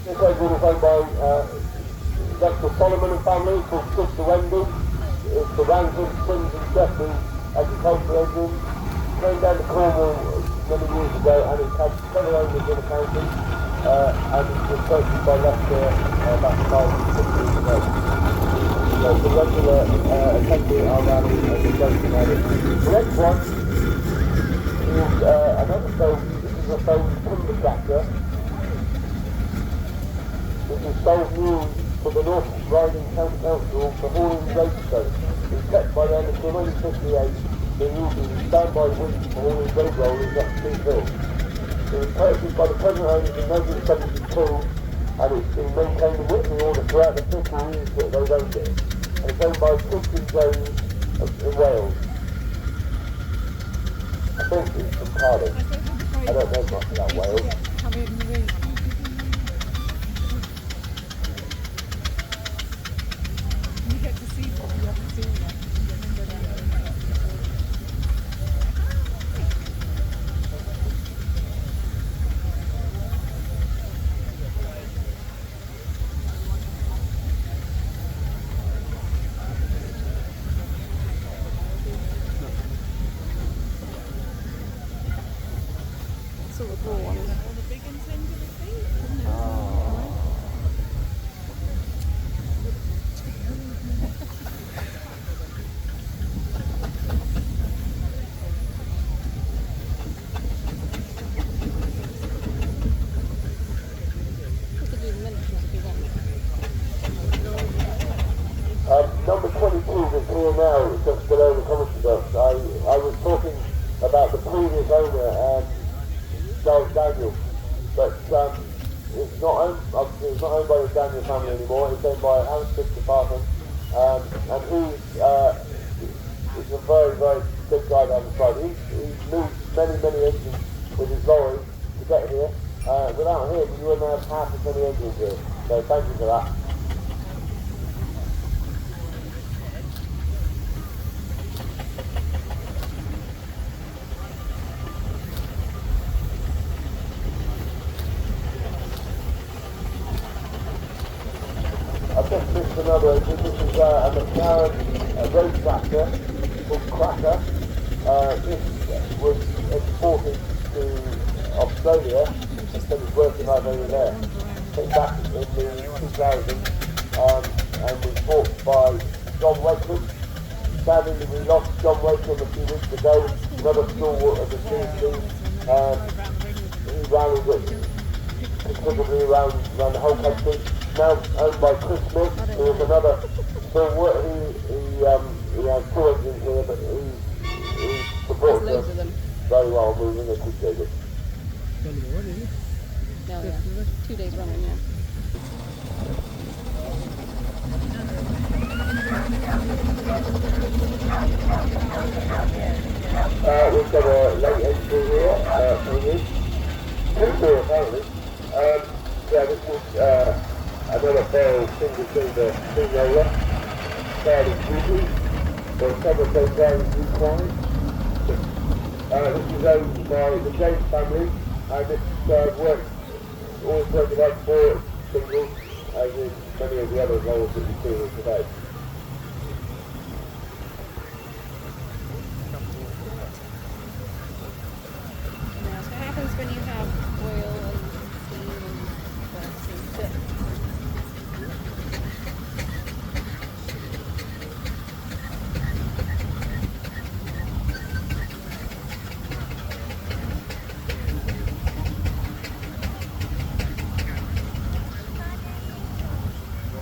This engine is owned by Dr. Solomon and family, called Sister Wendy. It's the Rankin, Sims and Jeffrey agricultural engine. Came down to Cornwall many years ago and it's had several owners in the county. And it was purchased by Leicester about 5 years ago. So the regular attendee our rally and the joking at it. The next one is another phone. This is a phone timber tractor. This is sold new for the North Riding County Council for hauling roadstones. It was kept by them until 1958. They used it as standby weight for hauling road rollers up Steep Hill. It was purchased by the present owners in 1972 and it's been maintained in working order throughout the 50 years that they've owned it. And it's owned by Christian Jones in Wales. I think it's from Cardiff. I don't know much about Wales. You get to see what you haven't seen yet. Sort of raw one. All the big and things of the thing. Number 22 is here now, just below the commentary box. I was talking about the previous owner, Charles Daniel, but it's not owned, obviously it's not owned by the Daniel family anymore. It's owned by Hans Christopher Parson, and he's a very, very good guy down the side. He's moved many engines with his lorry to get here. Without him, you wouldn't have half as many engines here. So thank you for that. I've just missed another engine. This is a McLaren road tractor called Cracker. This was exported to Australia instead of working out over there. Came back in the 2000 and was bought by John Wakeman. Sadly, we lost John Wakeman a few weeks ago, another stalwart of the CNC. He ran considerably around the whole country. Now owned by Chris Smith, who is another stalwart. He has 2 engines here, but he supports us very well, moving and appreciated. Yeah. 2 days running, yeah. We've got a late entry here, coming in. 2 more apparently. Yeah, this is another Burrell single-cylinder steamroller. Fairly easy. For some of those guys who climb. This is owned by the James family, and it's always worked about 4 singles, as in many of the other rollers that you see here today. Now, so what happens when you have oil and steam and gas and shit?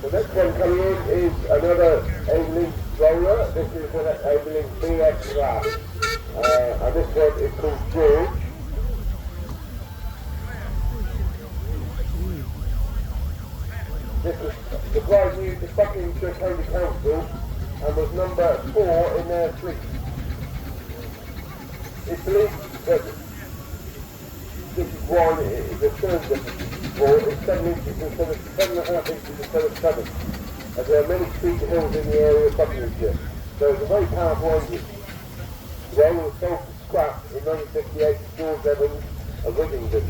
The next one coming in is another Evelyn roller. This is an Evelyn BX class. And this one is called George. This was supplied new to Buckinghamshire County Council and was number 4 in their fleet. It's believed that this is why the cylinder for is 7 inches instead of 7.5 inches instead of 7, as there are many steep hills in the area of Buckinghamshire. So it's a very powerful engine. The engine was sold for scrap in 1958 to George Evans of Widdington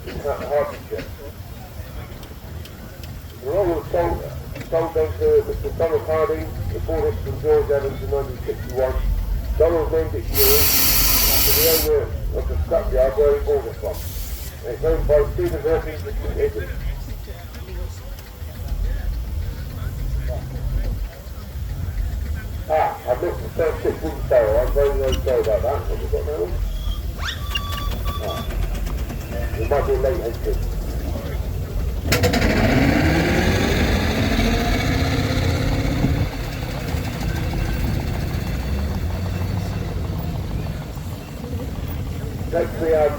in Hertfordshire. The roller was sold then to Mr. Donald Harding, who bought it from George Evans in 1961. Donald named it George after the owner of the scrapyard where he bought it from. It's owned by Stephen Hawkins in Italy. I've missed the first 6 weeks barrel. I'm very sorry about that. Have you got that one? It might be a late entry. Next we have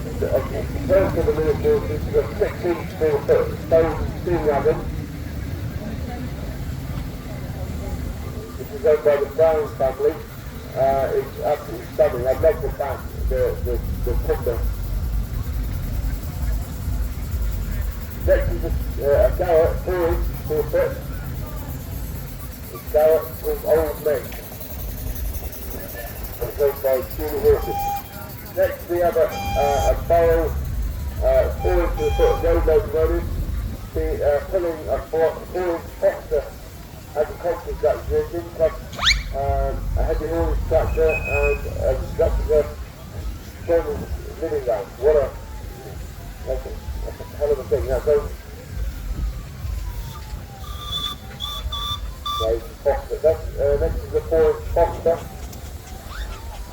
first of the ministers, this is a 6-inch 4-foot stone steam wagon. This is owned by the Brown family. It's absolutely stunning. I love the back, the picture. Next is a Garrett 4-inch 4-foot. It's Garrett called Old Mate. It's owned by Julie Horses. Next we have a Burrell 4-inch 4-foot road locomotive, pulling a 4-inch Foster agricultural tractor engine, plus a heavy haulage tractor and a tractor German living ground. That's a hell of a thing. That's Foster. Next is a 4-inch Foster.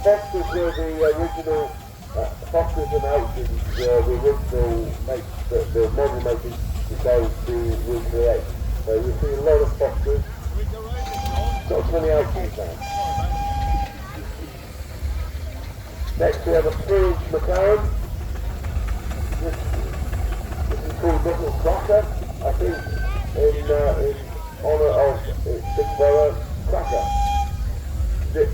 Fosters were the original, Fosters and Ouches were the original mates that the model makers decided to recreate. So you see a lot of Fosters, not so many Ouches now. Next we have a 3-inch McLaren. This is called Little Cracker, I think, in honour of its big brother, Cracker. This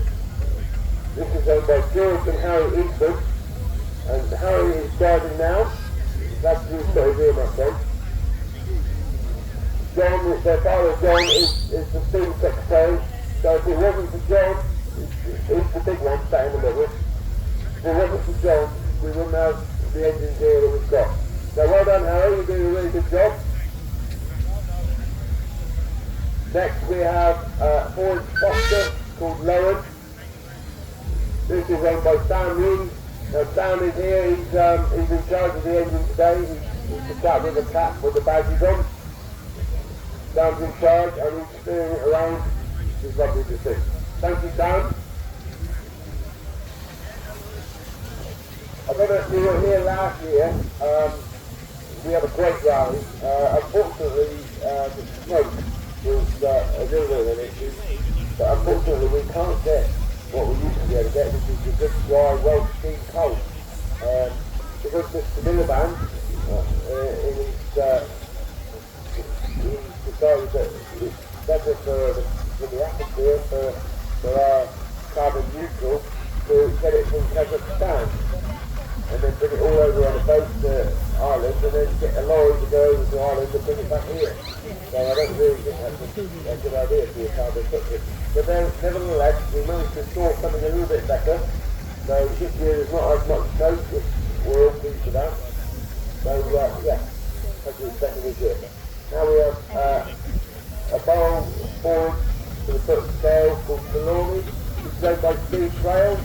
is owned by George and Harry Eastman, and Harry is driving now. That's his story here, my friend. John, their father John, is the student secretary, so if it wasn't for John, he's the big one, sat in the middle. If it wasn't for John, we wouldn't have the engines here that we've got. So well done, Harry, you're doing a really good job. Next we have a 4-inch Foster called Lowen. This is owned by Sam Reed. Now Sam is here, he's in charge of the engine today. He's the chap with the cap with the badges on. Sam's in charge and he's steering it around. It's lovely to see. Thank you, Sam. I don't know if you were here last year. We had a great rally. Unfortunately, the smoke was a little bit of an issue. But unfortunately, we can't get what we used to be able to get, which is the good, dry, well-steamed coal. Because Mr. Miliband, he decided that it's better for the atmosphere, for our carbon neutral, to get it from Kazakhstan and then bring it all over on a boat to Ireland and then get a lorry to go over to Ireland and bring it back here. So I don't really think that's a good idea for your carbon footprint. But then, nevertheless, we managed to store something a little bit better. So this year there's not as much smoke, which we're all pleased with that. So yeah, hopefully it's better this year. Now we have a barrel forward to the foot scale called Trelawney. This is owned by Steve Trail.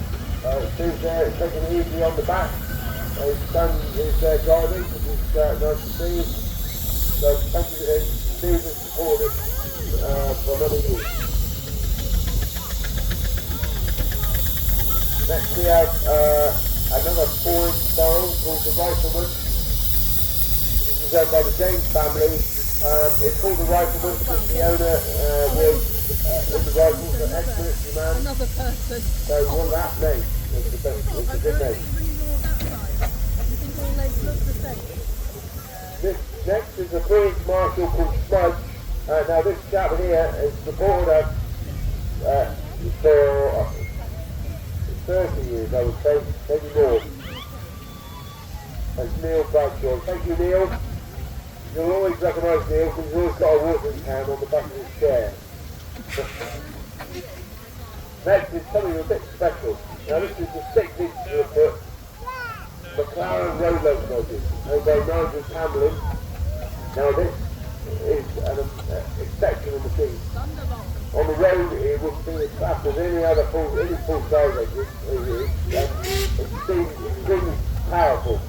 Steve's there, taking it easy on the back. His son is driving, which is nice to see. So thank you, Steve has supported for many years. Next we have another 4-inch barrel called the Rifleman. This is owned by the James family. It's called the Rifleman because the owner was in the rifles an ex-military man. Another person. So one that name is the best, it's a good name. This next is a 3-inch Marshall called Smudge. Now this chap here has supported us for 30 years, I would say, maybe more. That's Neil Bradshaw. Thank you, Neil. You'll always recognise Neil because he's always got a watering can on the back of his chair. Next is something a bit special. Now this is the 6-inch to the foot McLaren road locomotive, owned by Nigel Camlin. Now this is an exceptional machine. On the road it wouldn't be as fast as any full-size engine. It's extremely powerful,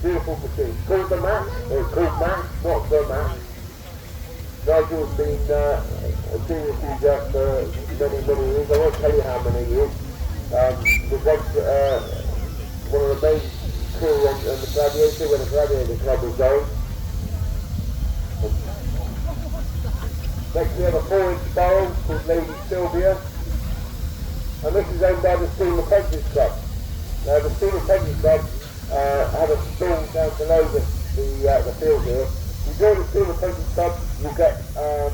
beautiful machine. Called the Max, it's called Max, not the Max. Nigel's been a serious user for many years. I won't tell you how many years. Was once one of the main crew on the Gladiator when the Gladiator club was going. Next we have a 4-inch barrel called Lady Sylvia. And this is owned by the Steam Apprentice Club. Now the Steam Apprentice Club have a stall down below the field here. If you join the Steam Apprentice Club, you'll get a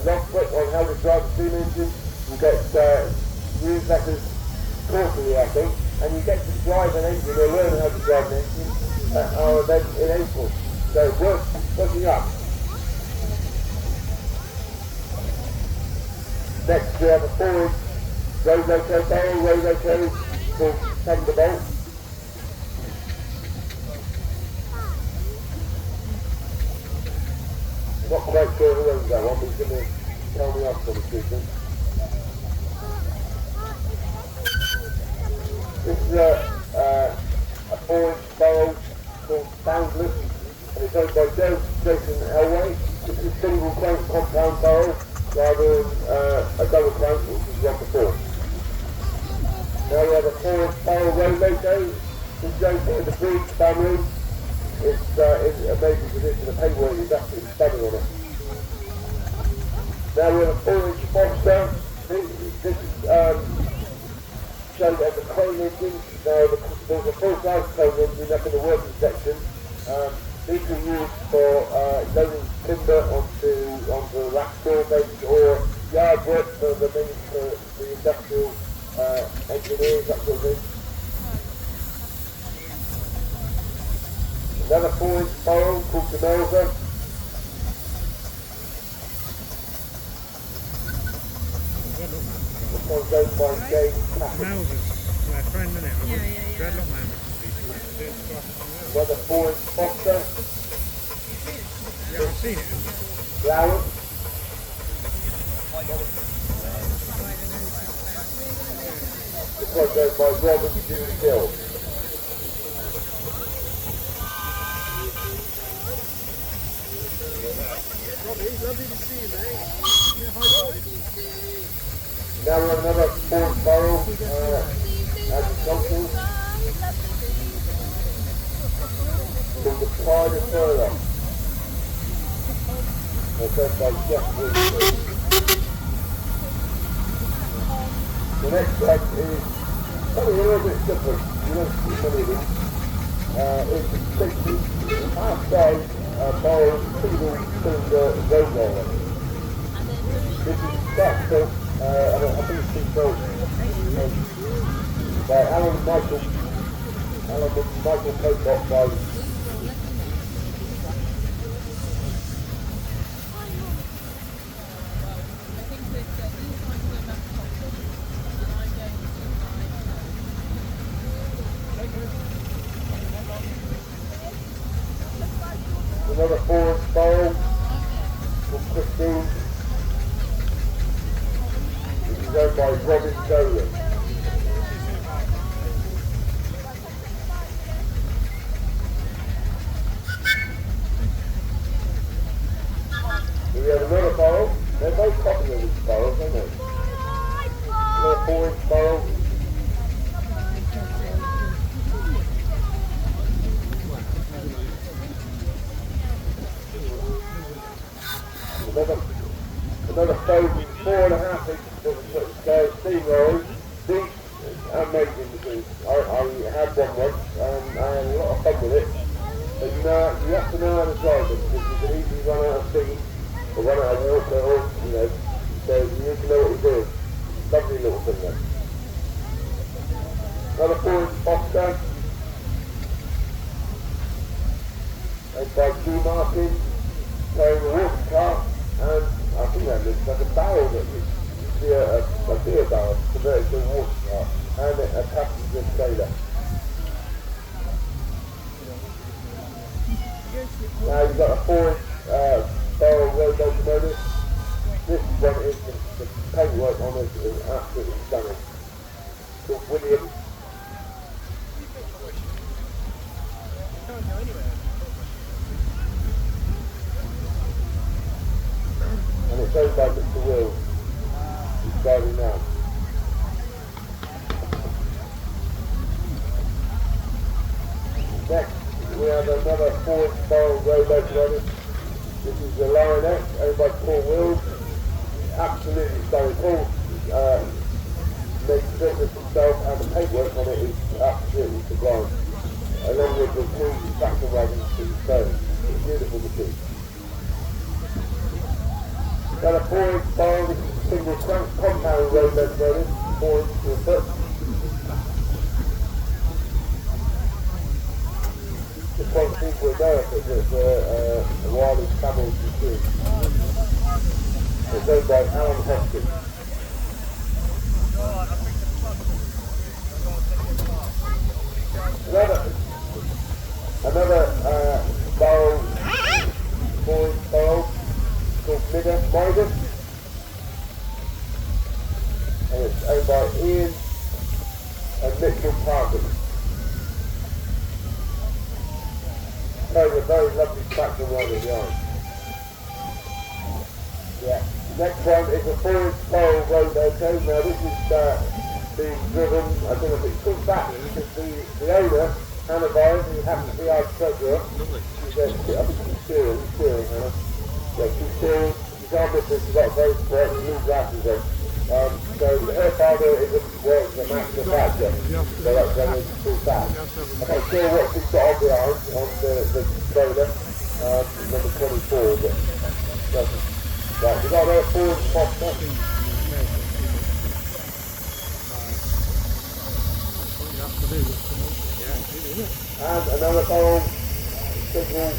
logbook on how to drive a steam engine. You get newsletters quarterly, I think, and you get to drive an engine or learn how to drive an engine at our event in April. So working up. Next we have a 4-inch road loco barrel, road loco called Thunderbolt. Not quite sure who owns that one, but he's going to tell me off on the speaker. This is a 4-inch barrel called Boundless, and it's owned by Jason Elway. This is a single crank compound barrel rather than a double crank, which is one before. Now we have a 4-inch barrel road loco. This is owned by the Breed family. It's in amazing condition. The paperwork is absolutely stunning on it. Now we have a 4-inch Foster. This show that the crane engine, there's a full size crane engine up in the working section. These are used for loading timber onto rack base or yard work for the industrial engineers, that sort of thing. Another 4-inch barrel called the Melza. This one goes by James Clappett. Melza's my friend, isn't it? Yeah. Dreadlock man. Another 4-inch Foster. Yeah, I've seen it. Flowers. This one goes by Robin June Hill. Lovely to see you, mate. Now we're on another 4-inch barrel, agricultural, called the Pride of Burrell. It's owned by Jeff Wilson. The next one is something a little bit different. You don't see many of these. It's a 60 half-size barrel single cylinder road roller. This is that built, I think it's been built by Alan Michael Pocock by another 4-inch barrel from Christine. This is owned by Robin Dolan. We have another barrel. They're both popular, these barrels, aren't they? Another 4-inch barrel. Another Fogan 4.5-inch steamroller. These are amazing because I had one once and I had a lot of fun with it. But you have to know how to drive them because you can easily run out of steam or run out of water or, so you need to know what you're doing. Lovely little thing there. Another 4-inch Foster. Made by G. Martin, carrying a water car. And I think that looks like a barrel that used to be a beer barrel converted to a water car and a passenger trailer. Now you've got a 4-inch barrel road locomotive. This one is the paintwork on it is absolutely stunning. It's called William. And it's owned by Mr. Will, who's driving now. Next, we have another 4-inch barrel road locomotive. This is the Lioness, owned by Paul Wills. Absolutely stunning. Paul built this himself, and the paintwork on it is absolutely sublime. Along with the two traction wagons to the stone. It's a beautiful machine. Got a 4-inch barrel, this is a single trunk compound road locomotive, 4 inches to a foot. This one seems to America, it's a widely travelled machine. It's owned by Alan Hoskins. Another barrel, 4-inch barrel, called Midas, and it's owned by Ian and Mitchell Parker. Very, very lovely tractor riding yard. Yeah. Next one is a 4-inch barrel road loco. Now this is being driven, I don't know if it's called back because the owner, Hannah Byron, who happens to be our treasurer, she's I think she's steering, Hannah. Yeah, she's steering, she's on with this, she's got very bright blue glasses on. So her father was a master factor, so that's when it's pulled back. Okay, so what's this got on behind, on the trailer, number 24, but right, we got our forward spot. And another phone signal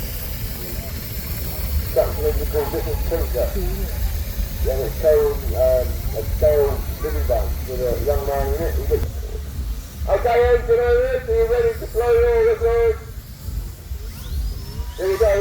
that's called Little Tinker. And it's showing a stale minivan with a young man in it. Okay, engine over, so you're ready to blow all the doors. Here we go.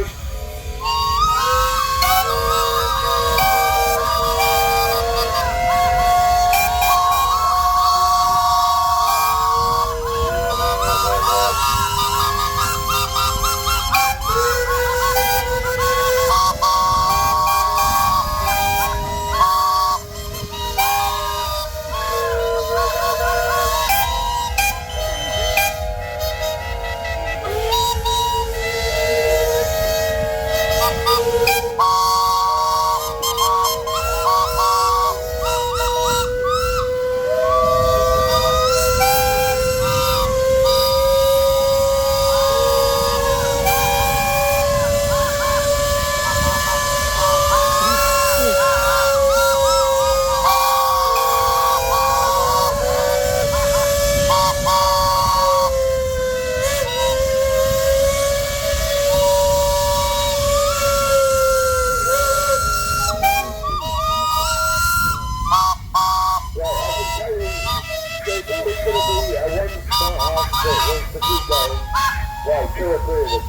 Right, 2 or 3 of them.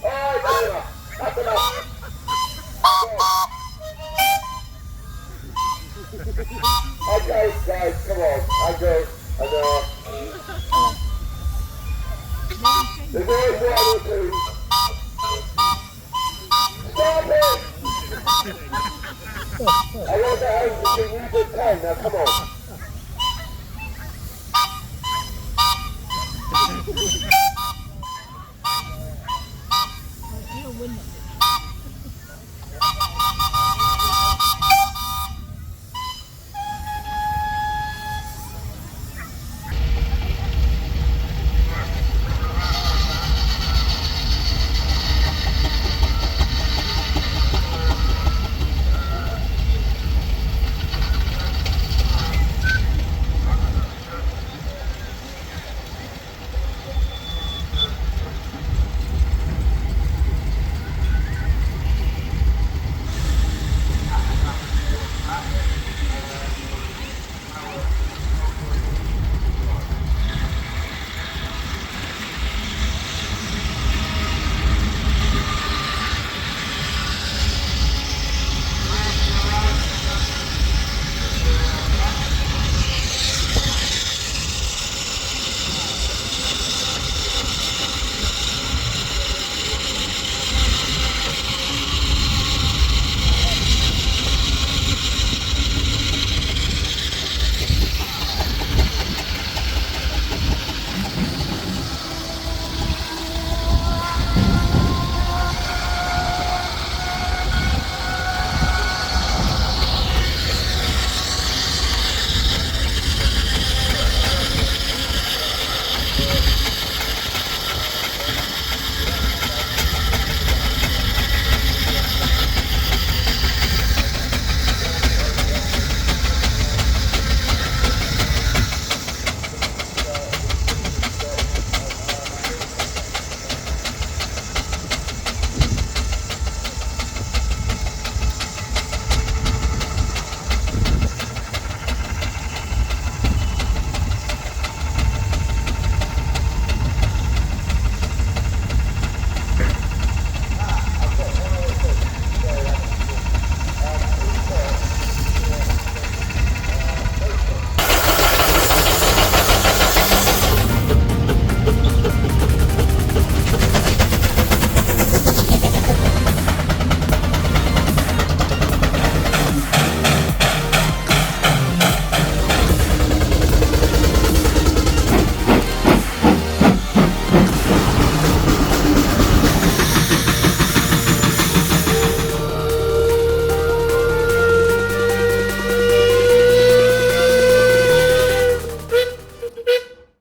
Alright, that's enough. That's enough. Okay, guys, come on. I go. Enough. There's always 1 or 2. Stop it! I want the house to see you did 10. Now, come on.